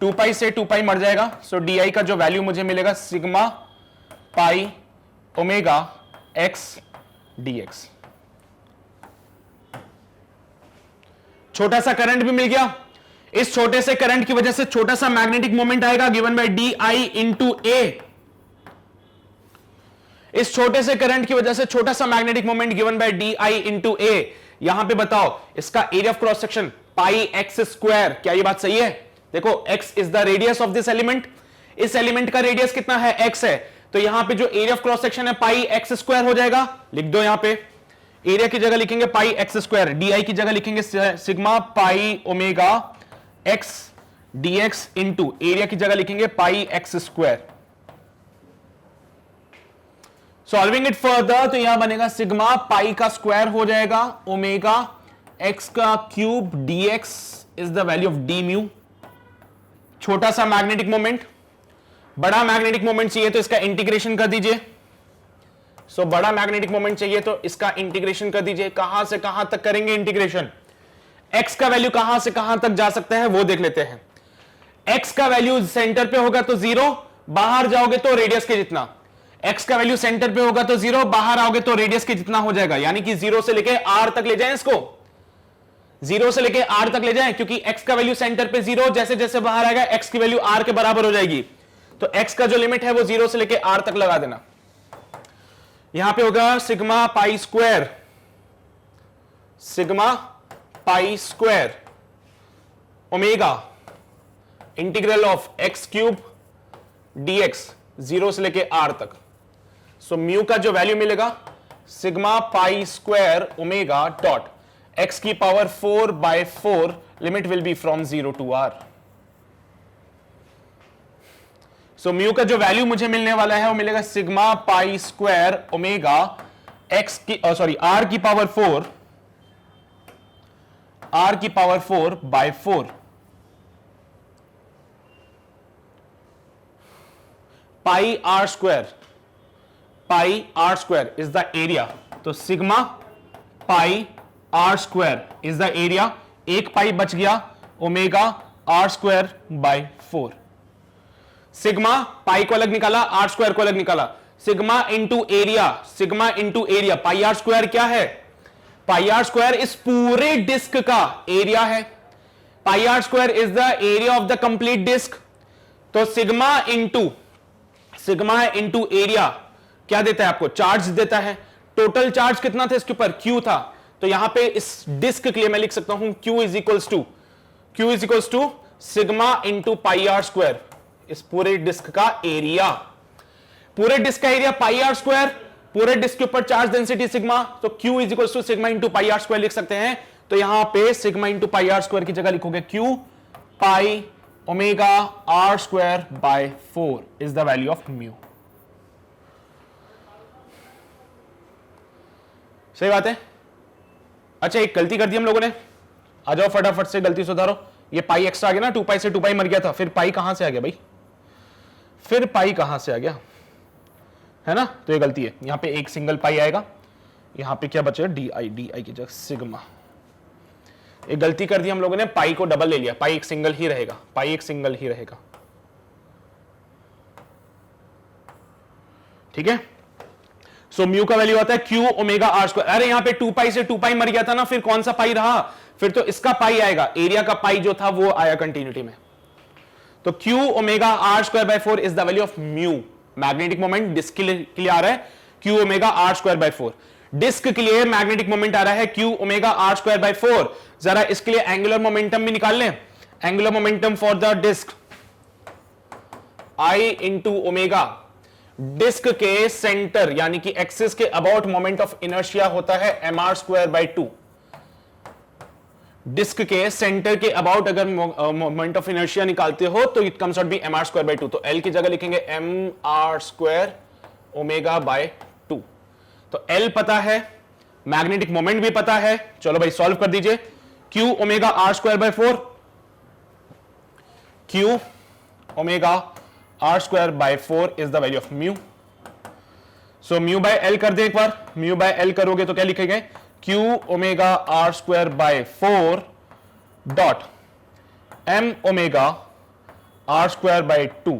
2π से 2π मर जाएगा, सो di का जो वैल्यू मुझे मिलेगा sigma pi omega x dx। छोटा सा करंट भी मिल गया, इस छोटे से करंट की वजह से छोटा सा मैग्नेटिक मोमेंट आएगा given by di into A, इस छोटे से करंट की वजह से छोटा सा magnetic moment given by di into A. यहां पे बताओ इसका area of cross section pi x square, क्या ये बात सही है, देखो x is the radius of this element, इस एलिमेंट का रेडियस कितना है x है, तो यहां पे जो एरिया ऑफ क्रॉस सेक्शन है पाई एक्स स्क्वायर हो जाएगा, लिख दो यहां पे, एरिया की जगह लिखेंगे पाई एक्स स्क्वायर, di की जगह लिखेंगे sigma pi omega x dx into area की जगह लिखेंगे pi x square. Solving it further तो यहां बनेगा सिग्मा पाई का स्क्वायर हो जाएगा ओमेगा x का cube dx is the value of d mu. छोटा सा मैग्नेटिक मोमेंट, बड़ा मैग्नेटिक मोमेंट चाहिए तो इसका इंटीग्रेशन कर दीजिए, सो बड़ा मैग्नेटिक मोमेंट चाहिए तो इसका इंटीग्रेशन कर दीजिए। कहां से कहां तक करेंगे इंटीग्रेशन, x का वैल्यू कहां से कहां तक जा सकता है वो देख लेते हैं। x का वैल्यू सेंटर पे होगा तो 0, बाहर जाओगे तो रेडियस के जितना, x का वैल्यू सेंटर पे होगा तो 0, बाहर आओगे तो रेडियस के जितना हो जाएगा, यानी कि 0 से लेके r तक ले जाएं, इसको 0 से लेके r तक ले जाएं, क्योंकि x का वैल्यू सेंटर पे 0, जैसे जैसे बाहर आएगा x की वैल्यू r के बराबर हो जाएगी, तो x का जो लिमिट है वो 0 से लेके r तक लगा देना। यहां पे होगा sigma pi square omega integral of x cube dx 0 से लेके r तक, सो म्यू का जो वैल्यू मिलेगा sigma pi square omega dot x की power 4/4, limit will be from 0 to r। सो म्यू का जो वैल्यू मुझे मिलने वाला है वो मिलेगा sigma pi square omega x की r की power 4 by 4 pi are square is the area. तो sigma pi are square is the area, एक पाई बच गया, omega are square by 4। Sigma pi को अलग निकाला, आर स्क्वायर को अलग निकाला, sigma into area, pi are square क्या है? पाई आर स्क्वायर इस पूरे डिस्क का एरिया है। Pi are square is the area of the complete disc. तो सिग्मा इंटू एरिया क्या देता है आपको? चार्ज देता है। टोटल चार्ज कितना था इसके ऊपर? क्यू था। तो यहां पे इस डिस्क के लिए मैं लिख सकता हूं Q is equals to sigma into pi are square, इस पूरे डिस्क का एरिया। पूरे डिस्क का एरिया पाई आर स्क्वायर, पूरे डिस्क के ऊपर चार्ज डेंसिटी सिग्मा, तो Q is equals to sigma into pi are square लिख सकते हैं। तो यहां पे sigma into pi are square की जगह लिखोगे Q pi omega are square by 4 is the value of mu. सही बात है। अच्छा, एक गलती कर दी हम लोगों ने, आ जाओ फटाफट से गलती सुधारो। ये पाई एक्स्ट्रा आ गया ना, 2 पाई से 2 पाई मर गया था, फिर पाई कहां से आ गया भाई? फिर पाई कहां से आ गया, है ना? तो ये गलती है। यहां पे एक सिंगल पाई आएगा, यहां पे क्या बचेगा? डी आई की जगह सिग्मा। एक गलती कर दी हम लोगों ने, पाई को डबल ले लिया, पाई एक सिंगल ही रहेगा, ठीक है। सो म्यू का वैल्यू आता है Q ओमेगा आर स्क्वायर। अरे यहां पे 2 पाई से 2 पाई मर गया था ना, फिर कौन सा पाई रहा? फिर तो इसका पाई आएगा, एरिया का पाई जो था वो आया कंटिन्यूटी में। तो Q omega are square by 4 is the value of mu. Magnetic moment disk के लिए आ रहा है Q omega are square by 4। Disk के लिए मैग्नेटिक मोमेंट आ रहा है Q omega are square by 4। जरा इसके लिए एंगुलर मोमेंटम भी निकाल लें। Angular momentum for the disk I into omega. Disk के सेंटर यानी कि एक्सिस के अबाउट मोमेंट ऑफ इनर्शिया होता है mr स्क्वायर बाय 2। डिस्क के सेंटर के अबाउट अगर मोमेंट ऑफ इनर्शिया निकालते हो तो it comes out be mr square by 2। तो L की जगह लिखेंगे mr स्क्वायर ओमेगा बाय 2। तो L पता है, मैग्नेटिक मोमेंट भी पता है। चलो भाई सॉल्व कर दीजिए। Q omega are square by 4, Q omega are square by 4 is the value of mu. So mu by l कर दे एक बार। म्यू बाय एल करोगे तो क्या लिखेंगे? Q omega are square by 4 dot m omega are square by 2।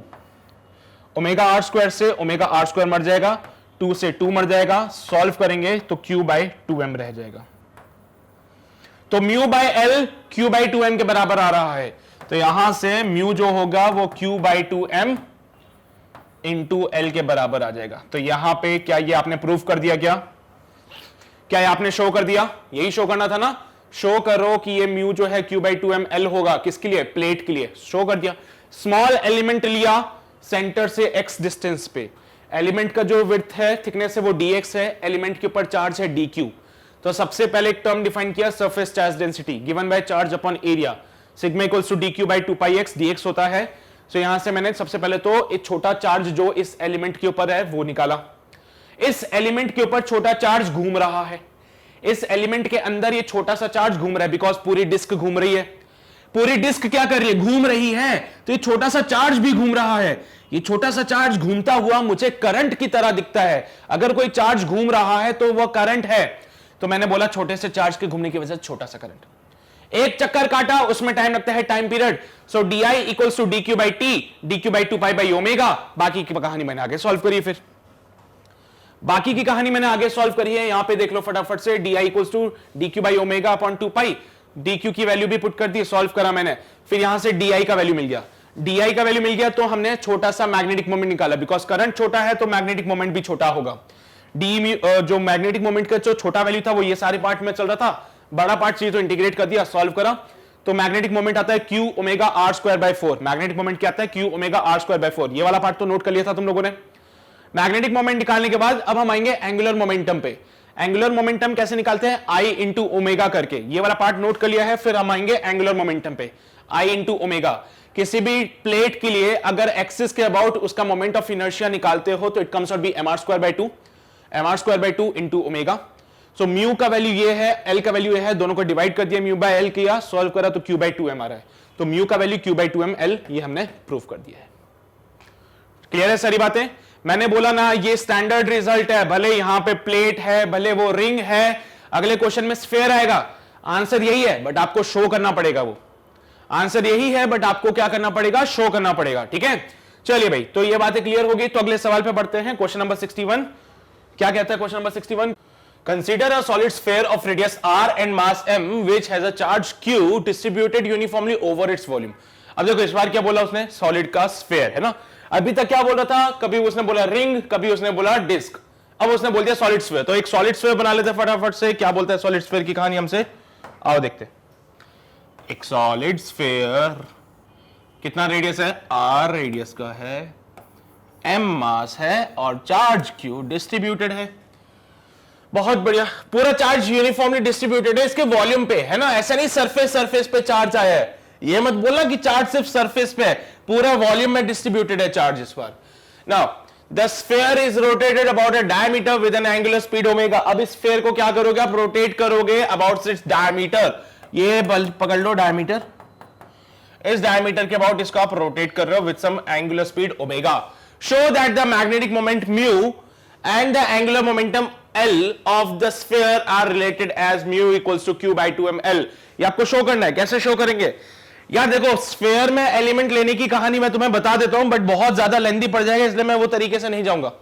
Omega are square से omega are square मर जाएगा, 2 से 2 मर जाएगा, सॉल्व करेंगे तो Q बाय 2m रह जाएगा। तो mu by l Q by 2m के बराबर आ रहा है। तो यहां से म्यू जो होगा वो Q by 2m into L के बराबर आ जाएगा। तो यहां पे क्या ये आपने प्रूफ कर दिया? क्या ये आपने शो कर दिया? यही शो करना था ना। शो करो कि ये म्यू जो है Q बाय 2m एल होगा। किसके लिए? प्लेट के लिए। शो कर दिया। स्मॉल एलिमेंट लिया सेंटर से x डिस्टेंस पे, एलिमेंट का जो विड्थ है, थिकनेस है, वो dx है, एलिमेंट के ऊपर चार्ज है dq। तो सबसे पहले एक टर्म डिफाइन किया, surface charge density given by charge upon area, sigma equals to dq by 2 pi x, dx होता है। सो यहां से मैंने सबसे पहले तो एक छोटा चार्ज जो इस एलिमेंट के ऊपर है वो निकाला। इस एलिमेंट के ऊपर छोटा चार्ज घूम रहा है, इस एलिमेंट के अंदर ये छोटा सा चार्ज घूम रहा है, बिकॉज पूरी डिस्क घूम रही है। पूरी डिस्क क्या कर रही है? घूम रही है। तो ये छोटा सा चार्ज भी घूम रहा है। ये छोटा सा चार्ज घूमता हुआ मुझे करंट की तरह दिखता है। अगर कोई चार्ज घूम रहा है तो वह करंट है। तो मैंने बोला छोटे से चार्ज के घूमने की वजह से छोटा सा करंट। एक चक्कर काटा, उसमें टाइम लगता है, time period. So d i equals to d q by t, d q by 2 pi by omega. बाकी की कहानी मैंने आगे सॉल्व करी। फिर बाकी की कहानी मैंने आगे सॉल्व करी है। यहां पे देख लो फटाफट से, d i equals to d q by omega upon 2 pi, d q की वैल्यू भी पुट कर दी, सॉल्व करा मैंने। फिर यहां से डी आई का वैल्यू मिल गया। डी आई का वैल्यू मिल गया तो हमने छोटा सा मैग्नेटिक मोमेंट निकाला, बिकॉज करंट छोटा है तो मैग्नेटिक मोमेंट भी छोटा होगा। डी जो मैग्नेटिक मोमेंट का जो छोटा वैल्यू था वो ये सारे पार्ट में चल रहा था, बड़ा पार्ट चाहिए तो इंटीग्रेट कर दिया, सॉल्व करा। तो मैग्नेटिक मोमेंट आता है Q omega are square by 4। Magnetic moment क्या आता है? Q omega are square by 4। ये वाला पार्ट तो नोट कर लिया था तुम लोगों ने। मैग्नेटिक मोमेंट निकालने के बाद अब हम आएंगे एंगुलर मोमेंटम पे। एंगुलर मोमेंटम कैसे निकालते हैं? I इंटू ओमेगा करके। ये वाला पार्ट नोट कर लिया है। फिर हम आएंगे एंगुलर मोमेंटम पे, I इंटू ओमेगा। किसी भी प्लेट के लिए अगर एक्सिस के अबाउट उसका मोमेंट ऑफ इनर्शिया निकालते हो तो it comes out be mr square by 2, mr square by 2 into omega. So mu का वैल्यू ये है, एल का वैल्यू ये है, दोनों को डिवाइड कर दिया, म्यू बाय एल किया, सॉल्व करा तो Q बाय 2m आ रहा है। तो म्यू का value Q by 2m L, ये हमने प्रूव कर दिया है। क्लियर है सारी बातें? मैंने बोला ना ये स्टैंडर्ड रिजल्ट है, भले यहां पे प्लेट है, भले वो रिंग है, अगले क्वेश्चन में स्फेयर आएगा, आंसर यही है बट आपको शो करना पड़ेगा। वो आंसर यही है बट आपको क्या करना पड़ेगा? शो करना पड़ेगा। ठीक है, चलिए भाई, तो ये बातें क्लियर हो गई। तो अगले सवाल पे बढ़ते हैं, क्वेश्चन नंबर 61। क्या कहता है question number 61? Consider a solid sphere of radius r and mass m which has a charge q distributed uniformly over its volume. अब देखो इस बार क्या बोला उसने? सॉलिड का स्फीयर है ना। अभी तक क्या बोल रहा था? कभी उसने बोला रिंग, कभी उसने बोला डिस्क, अब उसने बोल दिया सॉलिड स्फीयर। तो एक सॉलिड स्फीयर बना लेते फटाफट से। क्या बोलता है सॉलिड स्फीयर की कहानी हमसे? आओ देखते। एक सॉलिड स्फीयर कितना रेडियस है? r रेडियस का है, m मास है और चार्ज q डिस्ट्रीब्यूटेड है। बहुत बढ़िया, पूरा चार्ज यूनिफॉर्मली डिस्ट्रीब्यूटेड है इसके वॉल्यूम पे, है ना। ऐसा नहीं सरफेस पे चार्ज आया है, ये मत बोलना कि चार्ज सिर्फ सरफेस पे है, पूरा वॉल्यूम में डिस्ट्रीब्यूटेड है चार्ज इस बार। Now the sphere is rotated about a diameter with an angular speed omega. अब इस स्फीयर को क्या करोगे आप? रोटेट करोगे अबाउट इट्स डायमीटर। ये बल पकड़ लो, डायमीटर, इस डायमीटर के अबाउट इसको आप रोटेट कर रहे हो with some angular speed omega. Show that the magnetic moment mu and the angular momentum L of the sphere are related as mu equals to q by 2ml। ये आपको show करना है। कैसे शो करेंगे? यार देखो, स्फीयर में element लेने की कहानी मैं तुम्हें बता देता हूं, बट बहुत ज्यादा लेंथी पड़ जाएगा, इसलिए मैं वो तरीके से नहीं जाऊंगा।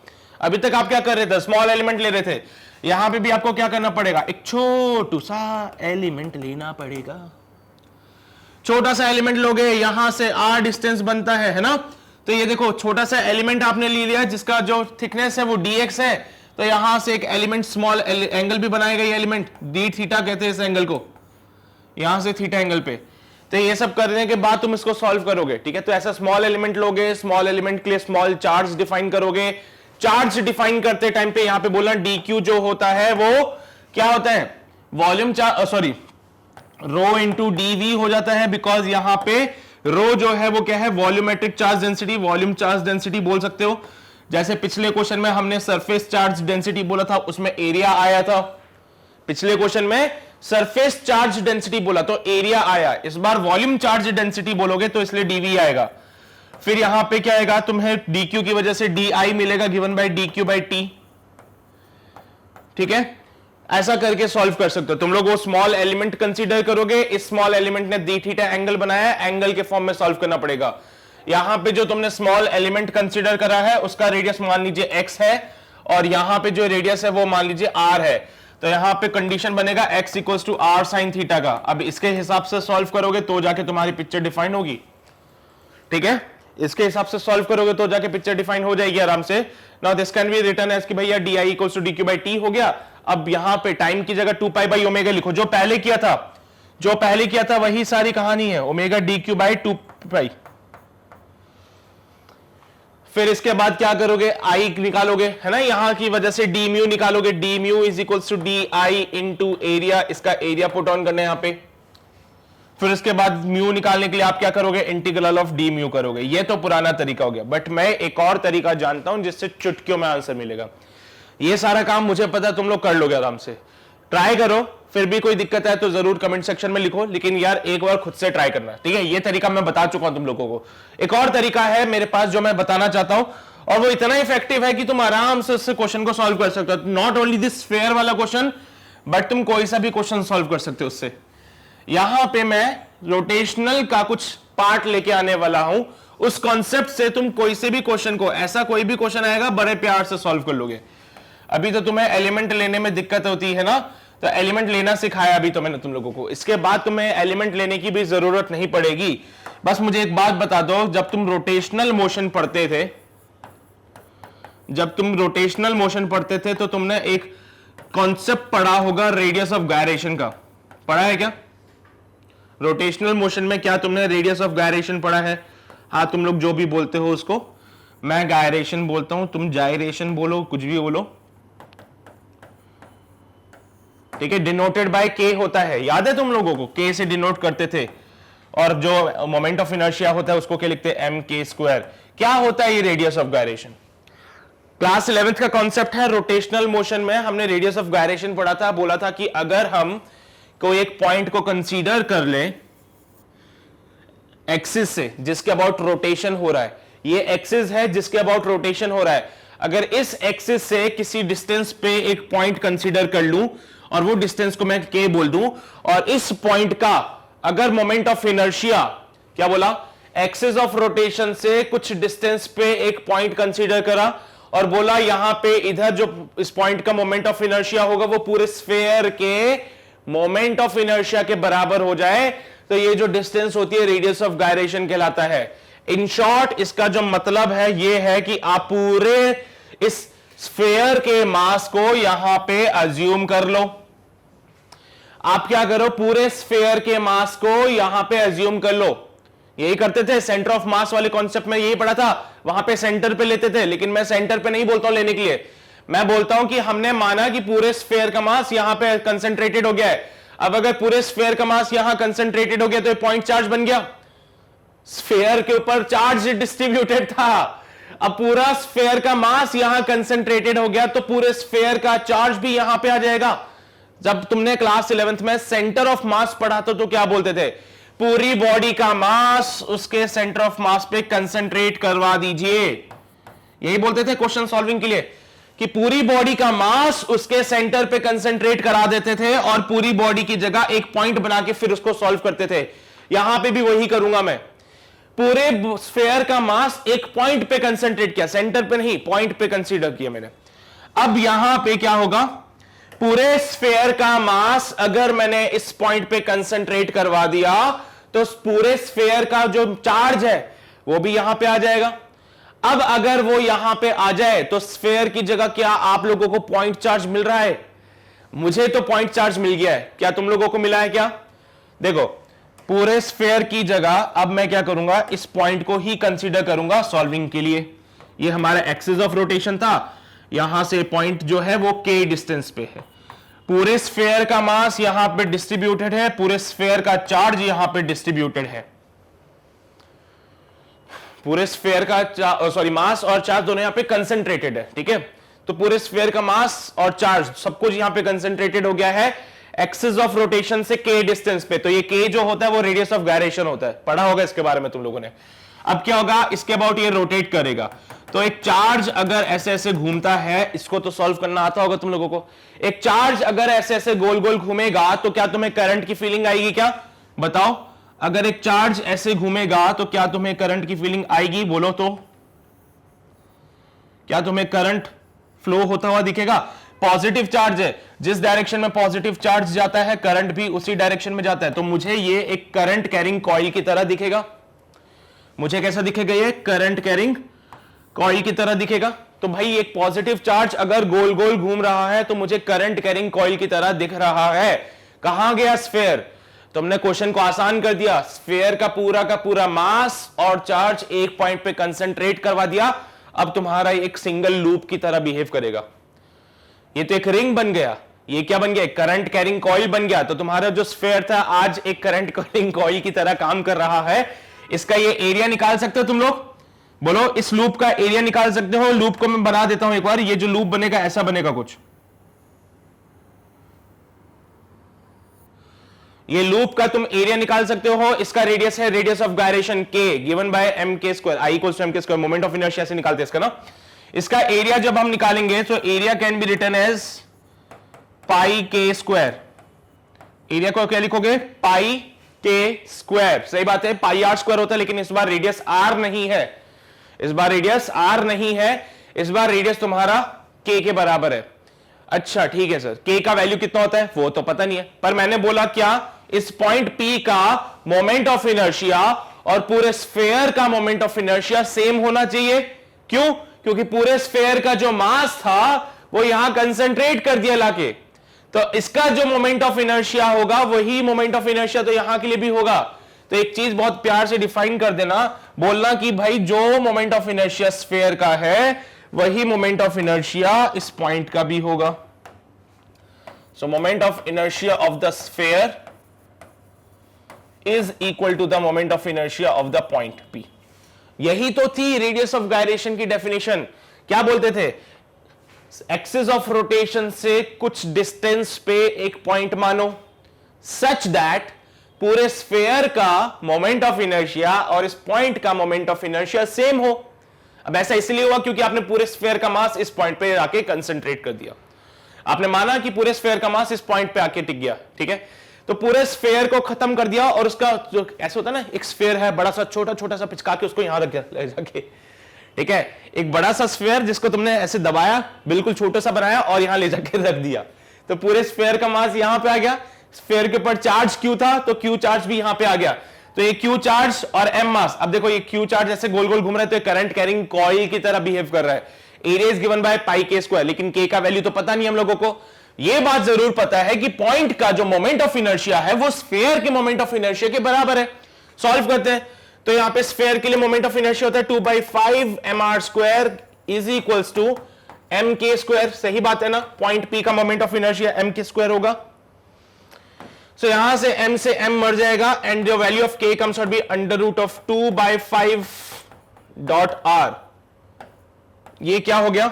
अभी तक आप क्या कर रहे थे? स्मॉल एलिमेंट ले रहे थे। यहां पे भी आपको क्या करना पड़ेगा? एक छोटू सा एलिमेंट लेना पड़ेगा। छोटा सा एलिमेंट लोगे, यहां से r डिस्टेंस बनता है ना। तो ये देखो, छोटा सा एलिमेंट आपने ले लिया जिसका जो थिकनेस है वो dx है। तो यहां से एक एलिमेंट स्मॉल एंगल भी बनाएगा, ये एलिमेंट डी थीटा कहते हैं इस एंगल को, यहां से थीटा एंगल पे। तो ये सब करने के बाद तुम इसको सॉल्व करोगे। ठीक है, तो ऐसा स्मॉल एलिमेंट लोगे, स्मॉल एलिमेंट के लिए स्मॉल चार्ज डिफाइन करोगे। चार्ज डिफाइन करते टाइम पे यहां पे बोलना dq जो होता है वो क्या होता है? Volume charge, sorry, rho into dv हो जाता है, बिकॉज यहां पे रो जो है वो क्या है? Volumetric charge density, volume charge density बोल सकते हो। जैसे पिछले क्वेश्चन में हमने सरफेस चार्ज डेंसिटी बोला था, उसमें एरिया आया था। पिछले क्वेश्चन में सरफेस चार्ज डेंसिटी बोला तो एरिया आया, इस बार वॉल्यूम चार्ज डेंसिटी बोलोगे तो इसलिए dv आएगा। फिर यहां पे क्या आएगा? तुम्हें dq की वजह से di मिलेगा given by dq by t। ठीक है, ऐसा करके सॉल्व कर सकते हो तुम लोग। वो स्मॉल एलिमेंट कंसीडर करोगे, इस स्मॉल एलिमेंट ने डी थीटा एंगल बनाया, एंगल के फॉर्म में सॉल्व करना पड़ेगा। यहां पे जो तुमने स्मॉल एलिमेंट कंसीडर करा है उसका रेडियस मान लीजिए x है, और यहां पे जो रेडियस है वो मान लीजिए r है। तो यहां पे कंडीशन बनेगा x equals to r sine theta का। अब इसके हिसाब से सॉल्व करोगे तो जाके तुम्हारी पिक्चर डिफाइन होगी। ठीक है, इसके हिसाब से सॉल्व करोगे तो जाके पिक्चर डिफाइन हो जाएगी आराम से। Now this can be written as कि भैया di equals to dq by t हो गया। अब यहां पे टाइम की जगह 2 पाई बाई ओमेगा लिखो, जो पहले किया था वही सारी कहानी है, ओमेगा dq बाय 2 पाई। फिर इसके बाद क्या करोगे? आई निकालोगे, है ना, यहां की वजह से डी म्यू निकालोगे। D mu is equals to d i into area, इसका एरिया पुट ऑन करना है यहां पे। फिर इसके बाद म्यू निकालने के लिए आप क्या करोगे? इंटीग्रल ऑफ डी म्यू करोगे। ये तो पुराना तरीका हो गया, बट मैं एक और तरीका जानता हूं जिससे चुटकियों में आंसर मिलेगा। ये सारा काम मुझे पता है तुम लोग कर लोगे आराम से। ट्राई करो, फिर भी कोई दिक्कत है तो जरूर कमेंट सेक्शन में लिखो, लेकिन यार एक बार खुद से ट्राई करना। ठीक है, ये तरीका मैं बता चुका हूं तुम लोगों को। एक और तरीका है मेरे पास जो मैं बताना चाहता हूं, और वो इतना इफेक्टिव है कि तुम आराम से उससे क्वेश्चन को सॉल्व कर सकते हो। नॉट ओनली दिस स्फीयर वाला क्वेश्चन, बट तुम कोई सा भी क्वेश्चन सॉल्व कर सकते हो उससे। यहां पे मैं रोटेशनल का कुछ पार्ट लेके आने वाला हूं, उस कॉन्सेप्ट से तुम कोई से भी क्वेश्चन को, ऐसा कोई भी क्वेश्चन आएगा, बड़े प्यार से सॉल्व कर लोगे। अभी तो तुम्हें एलिमेंट लेने में दिक्कत होती है ना, तो एलिमेंट लेना सिखाया अभी तो मैंने तुम लोगों को। इसके बाद तुम्हें एलिमेंट लेने की भी जरूरत नहीं पड़ेगी। बस मुझे एक बात बता दो, जब तुम रोटेशनल मोशन पढ़ते थे तो तुमने एक कॉन्सेप्ट पढ़ा होगा रेडियस ऑफ गायरेशन का, पढ़ा है क्या? रोटेशनल मोशन में क्या तुमने रेडियस ऑफ गायरेशन पढ़ा है? हाँ, तुम लोग जो भी बोलते हो उसको, मैं गायरेशन बोलता हूं, तुम जायरेशन बोलो, कुछ भी बोलो। ठीक है, डिनोटेड बाय के होता है, याद है तुम लोगों को? के से डिनोट करते थे, और जो मोमेंट ऑफ इनर्शिया होता है उसको क्या लिखते हैं? M k square. क्या होता है ये radius of gyration? Class 11th का कॉन्सेप्ट है रोटेशनल मोशन में। हमने रेडियस ऑफ गायरेशन पढ़ा था, बोला था कि अगर हम कोई एक पॉइंट को कंसीडर कर ले एक्सिस से जिसके अबाउट रोटेशन हो रहा है, ये एक्सिस है जिसके अबाउट रोटेशन हो रहा है। अगर इस एक्सिस से किसी डिस्टेंस पे एक पॉइंट कंसीडर कर लूं और वो डिस्टेंस को मैं के बोल दूं, और इस पॉइंट का अगर मोमेंट ऑफ इनर्शिया, क्या बोला, एक्सिस ऑफ रोटेशन से कुछ डिस्टेंस पे एक पॉइंट कंसीडर करा और बोला यहां पे इधर जो इस पॉइंट का मोमेंट ऑफ इनर्शिया होगा वो पूरे स्फेयर के मोमेंट ऑफ इनर्शिया के बराबर हो जाए, तो ये जो डिस्टेंस होती है रेडियस ऑफ गायरेशन कहलाता है। इन शॉर्ट इसका जो मतलब है ये है कि आप पूरे इस स्फेयर के मास को यहां पे अज्यूम कर लो। आप क्या करो, पूरे स्फेयर के मास को यहां पे अज्यूम कर लो। यही करते थे सेंटर ऑफ मास वाले कॉन्सेप्ट में, यही पढ़ा था, वहां पे सेंटर पे लेते थे, लेकिन मैं सेंटर पे नहीं बोलता हूं लेने के लिए, मैं बोलता हूं कि हमने माना कि पूरे स्फेयर का मास यहां पे कंसंट्रेटेड हो गया है। अब अगर पूरे स्फेयर का मास यहां कंसंट्रेटेड हो गया तो पॉइंट चार्ज बन गया, स्फेयर के ऊपर चार्ज डिस्ट्रीब्यूटेड था। अब पूरा स्फेयर का मास यहां कंसंट्रेटेड हो गया तो पूरे स्फेयर का चार्ज भी यहां पे आ जाएगा। जब तुमने क्लास 11th में सेंटर ऑफ मास पढ़ा तो क्या बोलते थे, पूरी बॉडी का मास उसके सेंटर ऑफ मास पे कंसंट्रेट करवा दीजिए। यही बोलते थे क्वेश्चन सॉल्विंग के लिए, कि पूरी बॉडी का मास उसके सेंटर पे कंसंट्रेट करा देते थे और पूरी बॉडी की जगह एक पॉइंट बना के फिर उसको सॉल्व करते थे। यहां पे भी वही करूंगा मैं, पूरे स्फेयर का मास एक पॉइंट पे कंसंट्रेट किया, सेंटर पे नहीं, पॉइंट पे कंसीडर किया मैंने। अब यहां पे क्या होगा, पूरे स्फेयर का मास अगर मैंने इस पॉइंट पे कंसंट्रेट करवा दिया तो पूरे स्फेयर का जो चार्ज है वो भी यहां पे आ जाएगा। अब अगर वो यहां पे आ जाए तो स्फेयर की जगह क्या आप लोगों को पॉइंट चार्ज मिल रहा है? मुझे तो पॉइंट चार्ज मिल गया है, क्या तुम लोगों को मिला है? क्या देखो, पूरे स्फेयर की जगह अब मैं क्या करूंगा, इस पॉइंट को ही कंसीडर करूंगा सॉल्विंग के लिए। ये हमारा एक्सिस ऑफ रोटेशन था, यहां से पॉइंट जो है वो के डिस्टेंस पे है, पूरे स्फेयर का मास यहां पे डिस्ट्रीब्यूटेड है, पूरे स्फेयर का चार्ज यहां पे डिस्ट्रीब्यूटेड है। पूरे स्फेयर का मास और चार्ज दोनों यहां पे कंसंट्रेटेड है, ठीक है। तो पूरे स्फेयर का मास और चार्ज सब कुछ यहां पे कंसंट्रेटेड हो गया है एक्सिस ऑफ रोटेशन से के डिस्टेंस पे। तो ये के जो होता है वो रेडियस ऑफ गायरेशन होता है, पढ़ा होगा इसके बारे में तुम लोगों ने। अब क्या होगा, इसके अबाउट ये रोटेट करेगा, तो एक चार्ज अगर ऐसे ऐसे घूमता है, इसको तो सॉल्व करना आता होगा तुम लोगों को। एक चार्ज अगर ऐसे ऐसे गोल गोल घूमेगा तो क्या तुम्हें करंट की फीलिंग आएगी? क्या बताओ, अगर एक चार्ज ऐसे घूमेगा तो क्या तुम्हें करंट की फीलिंग आएगी? बोलो तो, क्या तुम्हें करंट फ्लो होता हुआ दिखेगा? पॉजिटिव चार्ज है, जिस डायरेक्शन में पॉजिटिव चार्ज जाता है करंट भी उसी डायरेक्शन में जाता है, तो मुझे ये एक करंट कैरिंग कॉइल की तरह दिखेगा। मुझे कैसा दिखेगा? ये करंट कैरिंग कॉइल की तरह दिखेगा। तो भाई एक पॉजिटिव चार्ज अगर गोल गोल घूम रहा है तो मुझे करंट कैरिंग कॉइल की तरह दिख रहा है। कहां गया स्फेयर? तुमने क्वेश्चन को आसान कर दिया, स्फेयर का पूरा मास और चार्ज एक पॉइंट पे कंसंट्रेट करवा दिया। अब तुम्हारा एक सिंगल लूप की तरह बिहेव करेगा। ये तो एक रिंग बन गया, ये क्या बन गया? करंट कैरिंग कॉइल बन गया। तो तुम्हारा जो स्फेयर था आज एक करंट कैरिंग कॉइल की तरह काम कर रहा है। इसका ये एरिया निकाल सकते हो तुम लोग? बोलो, इस लूप का एरिया निकाल सकते हो? लूप को मैं बना देता हूं एक बार, ये जो लूप बनेगा ऐसा बनेगा कुछ। ये लूप का तुम एरिया निकाल सकते हो। इसका रेडियस है radius of gyration k, given by m k square, i equals to m k square, moment of inertia से निकालते हैं इसका ना। इसका एरिया जब हम निकालेंगे तो area can be written as pi के स्क्वायर। एरिया को क्या लिखोगे? पाई के स्क्वायर। सही बात है, पाई आर स्क्वायर होता है, लेकिन इस बार रेडियस आर नहीं है, इस बार रेडियस आर नहीं है, इस बार रेडियस तुम्हारा के बराबर है। अच्छा ठीक है सर, के का वैल्यू कितना होता है वो तो पता नहीं है, पर मैंने बोला क्या, इस पॉइंट पी का मोमेंट ऑफ इनर्शिया और पूरे स्फेयर का मोमेंट ऑफ इनर्शिया सेम होना चाहिए। क्यों? क्योंकि पूरे स्फेयर का जो मास था वो यहां कंसंट्रेट कर दिया लाके, तो इसका जो मोमेंट ऑफ इनर्शिया होगा वही मोमेंट ऑफ इनर्शिया तो यहां के लिए भी होगा। तो एक चीज बहुत प्यार से डिफाइन कर देना, बोलना कि भाई जो मोमेंट ऑफ इनर्शिया स्फेयर का है वही मोमेंट ऑफ इनर्शिया इस पॉइंट का भी होगा। So moment of inertia of the sphere is equal to the moment of inertia of the point p. यही तो थी रेडियस ऑफ गायरेशन की डेफिनेशन। क्या बोलते थे? एक्सिस ऑफ रोटेशन से कुछ डिस्टेंस पे एक पॉइंट मानो, सच दैट पूरे स्फेयर का मोमेंट ऑफ इनर्शिया और इस पॉइंट का मोमेंट ऑफ इनर्शिया सेम हो। अब ऐसा इसलिए हुआ क्योंकि आपने पूरे स्फीयर का मास इस पॉइंट पे आके कंसंट्रेट कर दिया, आपने माना कि पूरे स्फीयर का मास इस पॉइंट पे आके टिक गया, ठीक है, तो पूरे स्फीयर को खत्म कर दिया और उसका जो ऐसे होता है ना, एक स्फीयर है बड़ा सा, छोटा छोटा सा पिचका के उसको यहां रख दिया ले जाके, ठीक है, एक बड़ा सा स्फीयर जिसको तुमने ऐसे दबाया, बिल्कुल छोटा सा बनाया और यहां ले जाके रख दिया, तो पूरे स्फीयर का मास यहां पे आ गया, स्फीयर के ऊपर चार्ज क्यू था तो क्यू चार्ज भी यहां पे आ गया, तो ये क्यू चार्ज और एम मास, अब देखो ये क्यू चार्ज ऐसे गोल गोल घूम रहा है तो ये करंट कैरिंग कॉइल की तरह बिहेव कर रहा है, area is given by pi के स्क्वायर, लेकिन के का वैल्यू तो पता नहीं हम लोगों को, ये बात जरूर पता है कि पॉइंट का जो मोमेंट ऑफ इनर्शिया है वो स्फीयर के मोमेंट ऑफ इनर्शिया के बराबर है, सॉल्व करते हैं, तो यहां पे स्फीयर के लिए मोमेंट ऑफ इनर्शिया होता है 2/5 mr square is equals to m k square, सही बात है ना, पॉइंट पी का moment of inertia m k square होगा, सो यहां से m से m मर जाएगा and the value of k comes out be under root of 2/5 dot r, ये क्या हो गया,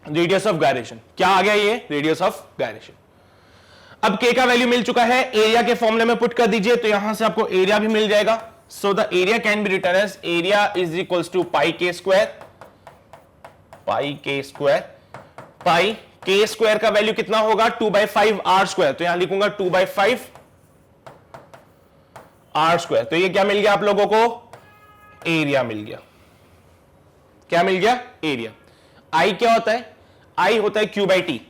रेडियस ऑफ गायरेशन, क्या आ गया ये, रेडियस ऑफ गायरेशन। अब k का वैल्यू मिल चुका है, एरिया के फॉर्मूले में पुट कर दीजिए तो यहां से आपको एरिया भी मिल जाएगा, so the area can be written as area is equals to pi के स्क्वायर, पाई के स्क्वायर, पाई के स्क्वायर का वैल्यू कितना होगा 2/5 r स्क्वायर, तो यहां लिखूंगा 2/5 r स्क्वायर, तो ये क्या मिल गया आप लोगों को, एरिया मिल गया, क्या मिल गया, एरिया। आई क्या होता है, आई होता है क्यू बाई टी,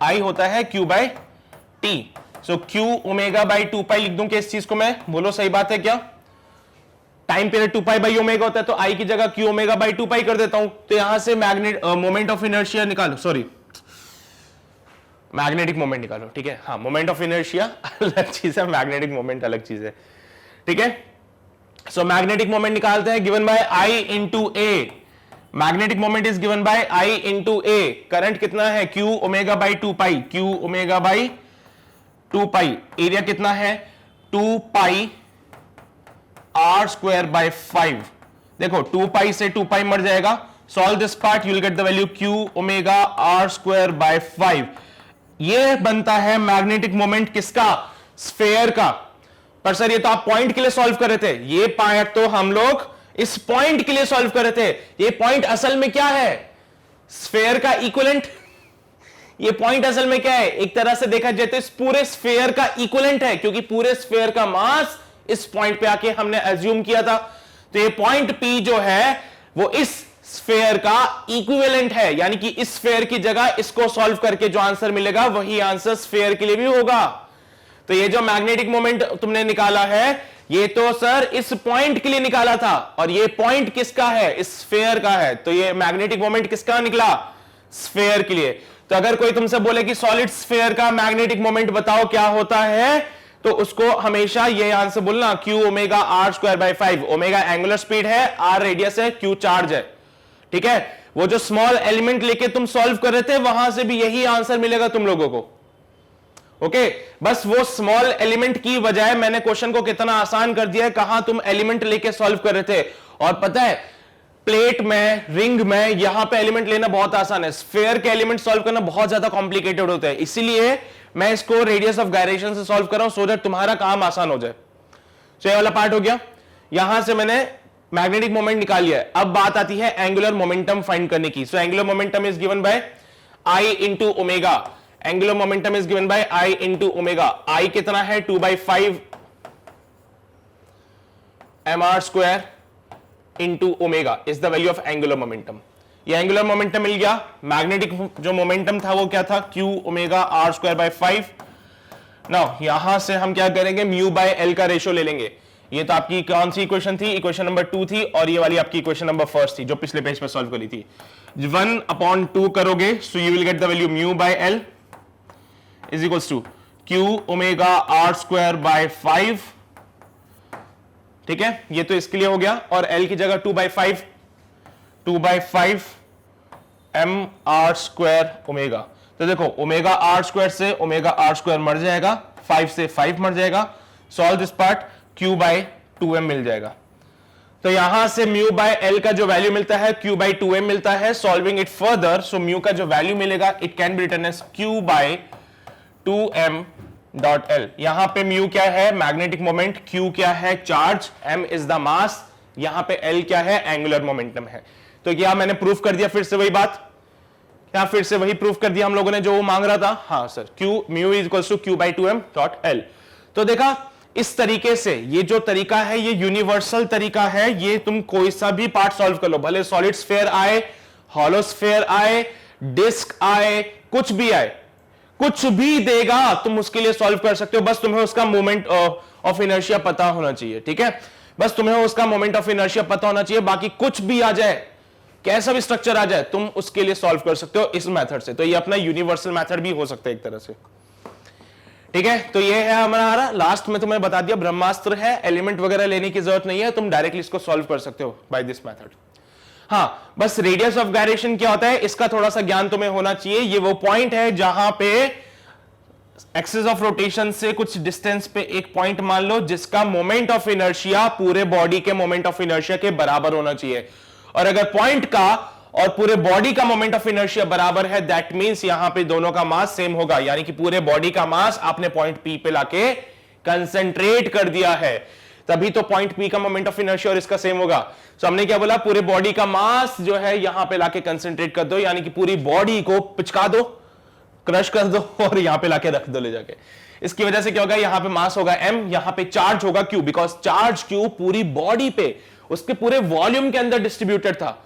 आई होता है Q by T, so Q omega by 2 लिख दूं कि इस चीज को मैं, बोलो सही बात है क्या, टाइम पीरियड 2 बाई ओमेगा होता है तो आई की जगह क्यू ओमेगा बाई 2 कर देता हूं, तो यहां से मैग्नेट मोमेंट ऑफ इनर्शिया निकालो, सॉरी मैग्नेटिक मोमेंट निकालो, ठीक है, हाँ मोमेंट ऑफ इनर्शिया अलग चीज है, मैग्नेटिक मोमेंट अलग चीज है, ठीक है, सो मैग्नेटिक मोमेंट निकालते हैं, given by I into a, magnetic moment is given by I into A, current कितना है Q omega by 2 Q omega by 2 area कितना है 2 पाई r स्क्वायर बाय 5, देखो 2 पाई से 2 पाई मर जाएगा, solve this part you will get the value Q omega r square by 5, ये बनता है मैग्नेटिक मोमेंट किसका, स्फीयर का। पर सर ये तो आप पॉइंट के लिए सॉल्व कर रहे थे, ये पार्ट तो हम लोग इस पॉइंट के लिए सॉल्व कर रहे थे, ये पॉइंट असल में क्या है, स्फीयर का इक्विवेलेंट, ये पॉइंट असल में क्या है, एक तरह से देखा जाए तो इस पूरे स्फीयर का इक्विवेलेंट है, क्योंकि पूरे स्फीयर का मास इस पॉइंट पे आके हमने अज्यूम किया था, तो ये पॉइंट P जो है वो इस स्फीयर का इक्विवेलेंट है, यानी कि इस स्फीयर की जगह इसको सॉल्व करके जो आंसर मिलेगा वही आंसर स्फीयर के लिए भी होगा। तो ये जो मैग्नेटिक मोमेंट तुमने निकाला है ये तो सर इस पॉइंट के लिए निकाला था, और ये पॉइंट किसका है, इस स्फीयर का है, तो ये मैग्नेटिक मोमेंट किसका निकला, स्फीयर के लिए। तो अगर कोई तुमसे बोले कि सॉलिड स्फीयर का मैग्नेटिक मोमेंट बताओ क्या होता है, तो उसको हमेशा ये आंसर बोलना Q omega r square by 5, omega angular speed है, r रेडियस है, Q चार्ज है, ठीक है, वो जो स्मॉल एलिमेंट लेके तुम सॉल्व कर रहे थे वहां से भी यही आंसर मिलेगा तुम लोगों को, ओके बस वो स्मॉल एलिमेंट की बजाय मैंने क्वेश्चन को कितना आसान कर दिया है, कहां तुम एलिमेंट लेके सॉल्व कर रहे थे, और पता है प्लेट में, रिंग में, यहां पे एलिमेंट लेना बहुत आसान है, स्फीयर के एलिमेंट सॉल्व करना बहुत ज्यादा कॉम्प्लिकेटेड होता है, इसीलिए मैं इसको रेडियस ऑफ गायरेशन से सॉल्व कर रहा हूं सो दैट तुम्हारा काम आसान हो जाए। तो ये वाला पार्ट हो गया, यहां से मैंने मैग्नेटिक मोमेंट निकाल लिया है, अब बात आती है एंगुलर मोमेंटम फाइंड करने की। So angular momentum is given by I into omega, angular momentum is given by I into omega, I कितना है 2/5 mr square into omega is the value of angular momentum. ये angular momentum मिल गया, magnetic जो momentum था वो क्या था Q omega r square by 5। Now यहां से हम क्या करेंगे, म्यू बाय एल का रेशियो ले लेंगे, ये तो आपकी कौन सी इक्वेशन थी, इक्वेशन नंबर 2 थी, और ये वाली आपकी इक्वेशन नंबर 1 थी जो पिछले पेज पे सॉल्व करी थी। 1/2 करोगे so you will get the value mu by l is equals to Q omega r square by 5, ठीक है, ये तो इसके लिए हो गया, और L की जगह 2/5 mr स्क्वायर ओमेगा, तो देखो ओमेगा r स्क्वायर से ओमेगा r स्क्वायर मर जाएगा, 5 से 5 मर जाएगा, solve this part Q by 2m मिल जाएगा। तो यहां से म्यू बाय एल का जो वैल्यू मिलता है Q बाय 2m मिलता है, solving it further, so mu का जो वैल्यू मिलेगा it can be written as Q by 2m dot l. यहां पे म्यू क्या है, मैग्नेटिक मोमेंट, Q क्या है, charge, m is the mass, यहां पे L क्या है, एंगुलर मोमेंटम है। तो क्या मैंने प्रूफ कर दिया फिर से वही बात, क्या फिर से वही प्रूफ कर दिया हम लोगों ने जो वो मांग रहा था? हाँ sir, Q mu is equals to Q by 2m dot L। तो देखा इस तरीके से, ये जो तरीका है ये यूनिवर्सल तरीका है, ये तुम कोई सा भी पार्ट सॉल्व कर लो, भले सॉलिड स्फीयर आए, हॉलो स्फीयर आए, डिस्क आए, कुछ भी आए, कुछ भी देगा तुम उसके लिए सॉल्व कर सकते हो, बस तुम्हें उसका मोमेंट ऑफ इनर्शिया पता होना चाहिए, ठीक है? बस तुम्हें उसका मोमेंट ऑफ इनर्शिया पता होना चाहिए, बाकी कुछ भी आ जाए, कैसा भी स्ट्रक्चर आ जाए, तुम उसके लिए सॉल्व कर सकते हो इस मेथड से। तो ये अपना यूनिवर्सल मेथड भी हो सकता है एक तरह से, ठीक है? तो ये है हमारा लास्ट में तुम्हें बता दिया, ब्रह्मास्त्र है, एलिमेंट वगैरह लेने की जरूरत नहीं है, तुम डायरेक्टली इसको सॉल्व कर सकते हो बाय दिस मेथड। हाँ, बस रेडियस ऑफ गायरेशन क्या होता है इसका थोड़ा सा ज्ञान तुम्हें होना चाहिए। ये वो पॉइंट है जहां पे एक्सिस ऑफ रोटेशन से कुछ डिस्टेंस पे एक पॉइंट मान लो जिसका मोमेंट ऑफ इनर्शिया पूरे बॉडी के मोमेंट ऑफ इनर्शिया के बराबर होना चाहिए, और अगर पॉइंट का और पूरे बॉडी का मोमेंट ऑफ इनर्शिया बराबर है, दैट मींस यहां पे दोनों का मास सेम होगा, यानी कि पूरे बॉडी का मास आपने पॉइंट पी पे लाके कंसंट्रेट कर दिया है, तभी तो पॉइंट पी का मोमेंट ऑफ इनर्शिया और इसका सेम होगा। सो हमने क्या बोला, पूरे बॉडी का मास जो है यहां पे लाके कंसंट्रेट कर दो, यानी कि पूरी बॉडी को पिचका दो, क्रश कर दो और यहां पे लाके रख दो ले जाके। इसकी वजह से क्या होगा, यहां पे मास होगा m, यहां पे चार्ज होगा q, बिकॉज चार्ज q पूरी बॉडी पे उसके पूरे वॉल्यूम के अंदर डिस्ट्रीब्यूटेड था।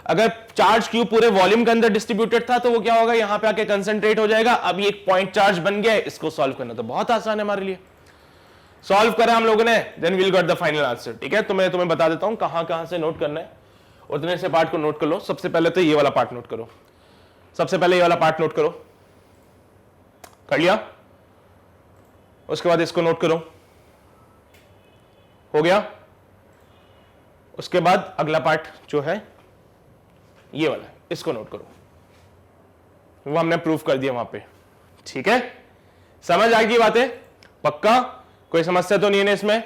अगर चार्ज q पूरे वॉल्यूम के अंदर डिस्ट्रीब्यूटेड था तो वो क्या होगा, यहां पे आके कंसंट्रेट हो जाएगा। अब ये एक पॉइंट चार्ज बन गया है, इसको सॉल्व करना तो बहुत आसान है हमारे लिए। सॉल्व करा हम लोगों ने, then we'll got the final answer, ठीक है? तो मैं तुम्हें बता देता हूं कहां से नोट करना है, उतने से पार्ट को नोट कर लो। सबसे पहले तो ये वाला पार्ट नोट करो, सबसे पहले ये वाला पार्ट नोट करो, कर लिया? उसके बाद इसको नोट करो, हो गया? उसके बाद अगला पार्ट जो है ये वाला, इसको नोट करो, वो हमने प्रूफ कर दिया वहां पे, ठीक है? समझ आ गई बातें? पक्का? कोई समस्या तो नहीं है इसमें?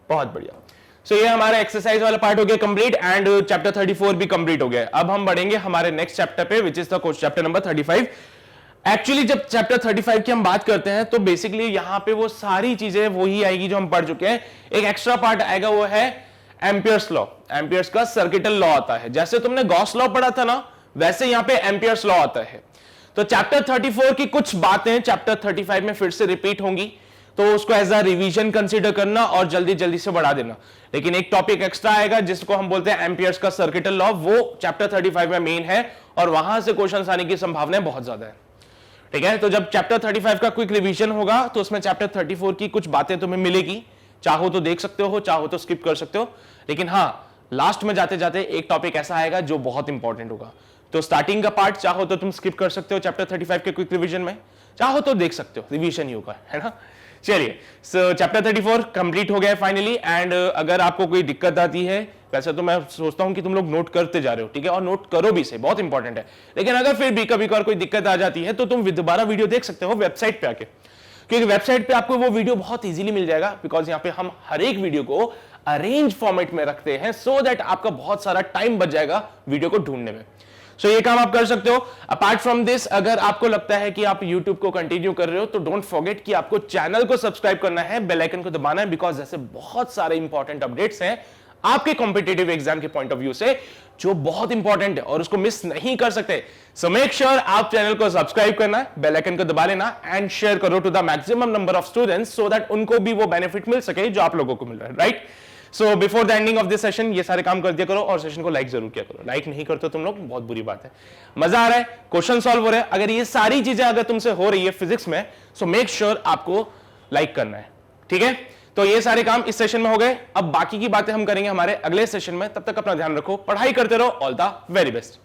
बहुत बढ़िया। सो ये हमारा एक्सरसाइज वाला पार्ट हो गया कंप्लीट, एंड चैप्टर 34 भी कंप्लीट हो गया। अब हम बढ़ेंगे हमारे नेक्स्ट चैप्टर पे, which is the chapter number 35। Actually जब चैप्टर 35 की हम बात करते हैं तो बेसिकली यहां पे वो सारी चीजें वही आएगी जो हम पढ़ चुके हैं। एक एक्स्ट्रा पार्ट आएगा, वो है एम्पियर्स लॉ। एम्पियर्स का सर्किटल लॉ आता है, जैसे तुमने गॉस लॉ पढ़ा था ना, वैसे यहां पे एम्पियर्स लॉ आता है। तो चैप्टर 34 की कुछ बातें चैप्टर 35 में फिर से रिपीट होंगी, तो उसको एज अ रिवीजन कंसीडर करना और जल्दी जल्दी से बढ़ा देना। लेकिन एक टॉपिक एक्स्ट्रा आएगा जिसको हम बोलते हैं एम्पियर्स का सर्किटल लॉ, वो चैप्टर 35 में मेन है और वहां से क्वेश्चन आने की संभावना बहुत ज्यादा है, ठीक है? तो जब चैप्टर 35 का क्विक रिवीजन होगा तो उसमें चैप्टर 34 की कुछ बातें तुम्हें मिलेगी, चाहो तो देख सकते हो, चाहो तो स्किप कर सकते हो। लेकिन हाँ, लास्ट में जाते जाते एक टॉपिक ऐसा आएगा जो बहुत इंपॉर्टेंट होगा। तो स्टार्टिंग का पार्ट चाहो तो तुम स्किप कर सकते हो चैप्टर 35 के क्विक रिवीजन में, चाहो तो देख सकते हो, रिवीजन ही होगा, है ना? चलिए, सो चैप्टर 34 कंप्लीट हो गया है फाइनली। एंड अगर आपको कोई दिक्कत आती है, वैसे तो मैं सोचता हूं कि तुम लोग नोट करते जा रहे हो, ठीक है? और नोट करो भी से, बहुत इंपॉर्टेंट है। लेकिन अगर फिर भी कभी कोई दिक्कत आ जाती है तो तुम दोबारा वीडियो देख सकते हो वेबसाइट पे आके, क्योंकि वेबसाइट पे आपको वो वीडियो बहुत इजीली मिल जाएगा, बिकॉज यहाँ पे हम हर एक वीडियो को अरेंज फॉर्मेट में रखते हैं, सो दैट आपका बहुत सारा टाइम बच जाएगा वीडियो को ढूंढने में। सो ये काम आप कर सकते हो। अपार्ट फ्रॉम दिस, अगर आपको लगता है कि आप YouTube को कंटिन्यू कर रहे हो तो डोंट फॉरगेट कि आपको चैनल को सब्सक्राइब करना है, बेल आइकन को दबाना है, बिकॉज ऐसे बहुत सारे इंपॉर्टेंट अपडेट्स हैं आपके कॉम्पिटिटिव एग्जाम के पॉइंट ऑफ व्यू से जो बहुत इंपॉर्टेंट है और उसको मिस नहीं कर सकते। सो मेक श्योर आप चैनल को सब्सक्राइब करना है, बेल आइकन को दबा लेना एंड शेयर करो to the maximum number of students, so that उनको भी वो बेनिफिट मिल सके जो आप लोगों को मिल रहा है, right? So before the ending of this session ये सारे काम कर दिया करो और सेशन को लाइक जरूर किया करो। लाइक नहीं करते तुम लोग, बहुत बुरी बात है। मजा आ रहा है, क्वेश्चन सॉल्व हो रहे हैं, अगर ये सारी चीजें अगर तुमसे हो रही है फिजिक्स में, सो मेक श्योर आपको लाइक करना है, ठीक है? तो ये सारे काम इस सेशन में हो गए। अब बाकी की बातें हम करेंगे हमारे अगले सेशन में। तब तक अपना ध्यान रखो, पढ़ाई करते रहो। All the very best.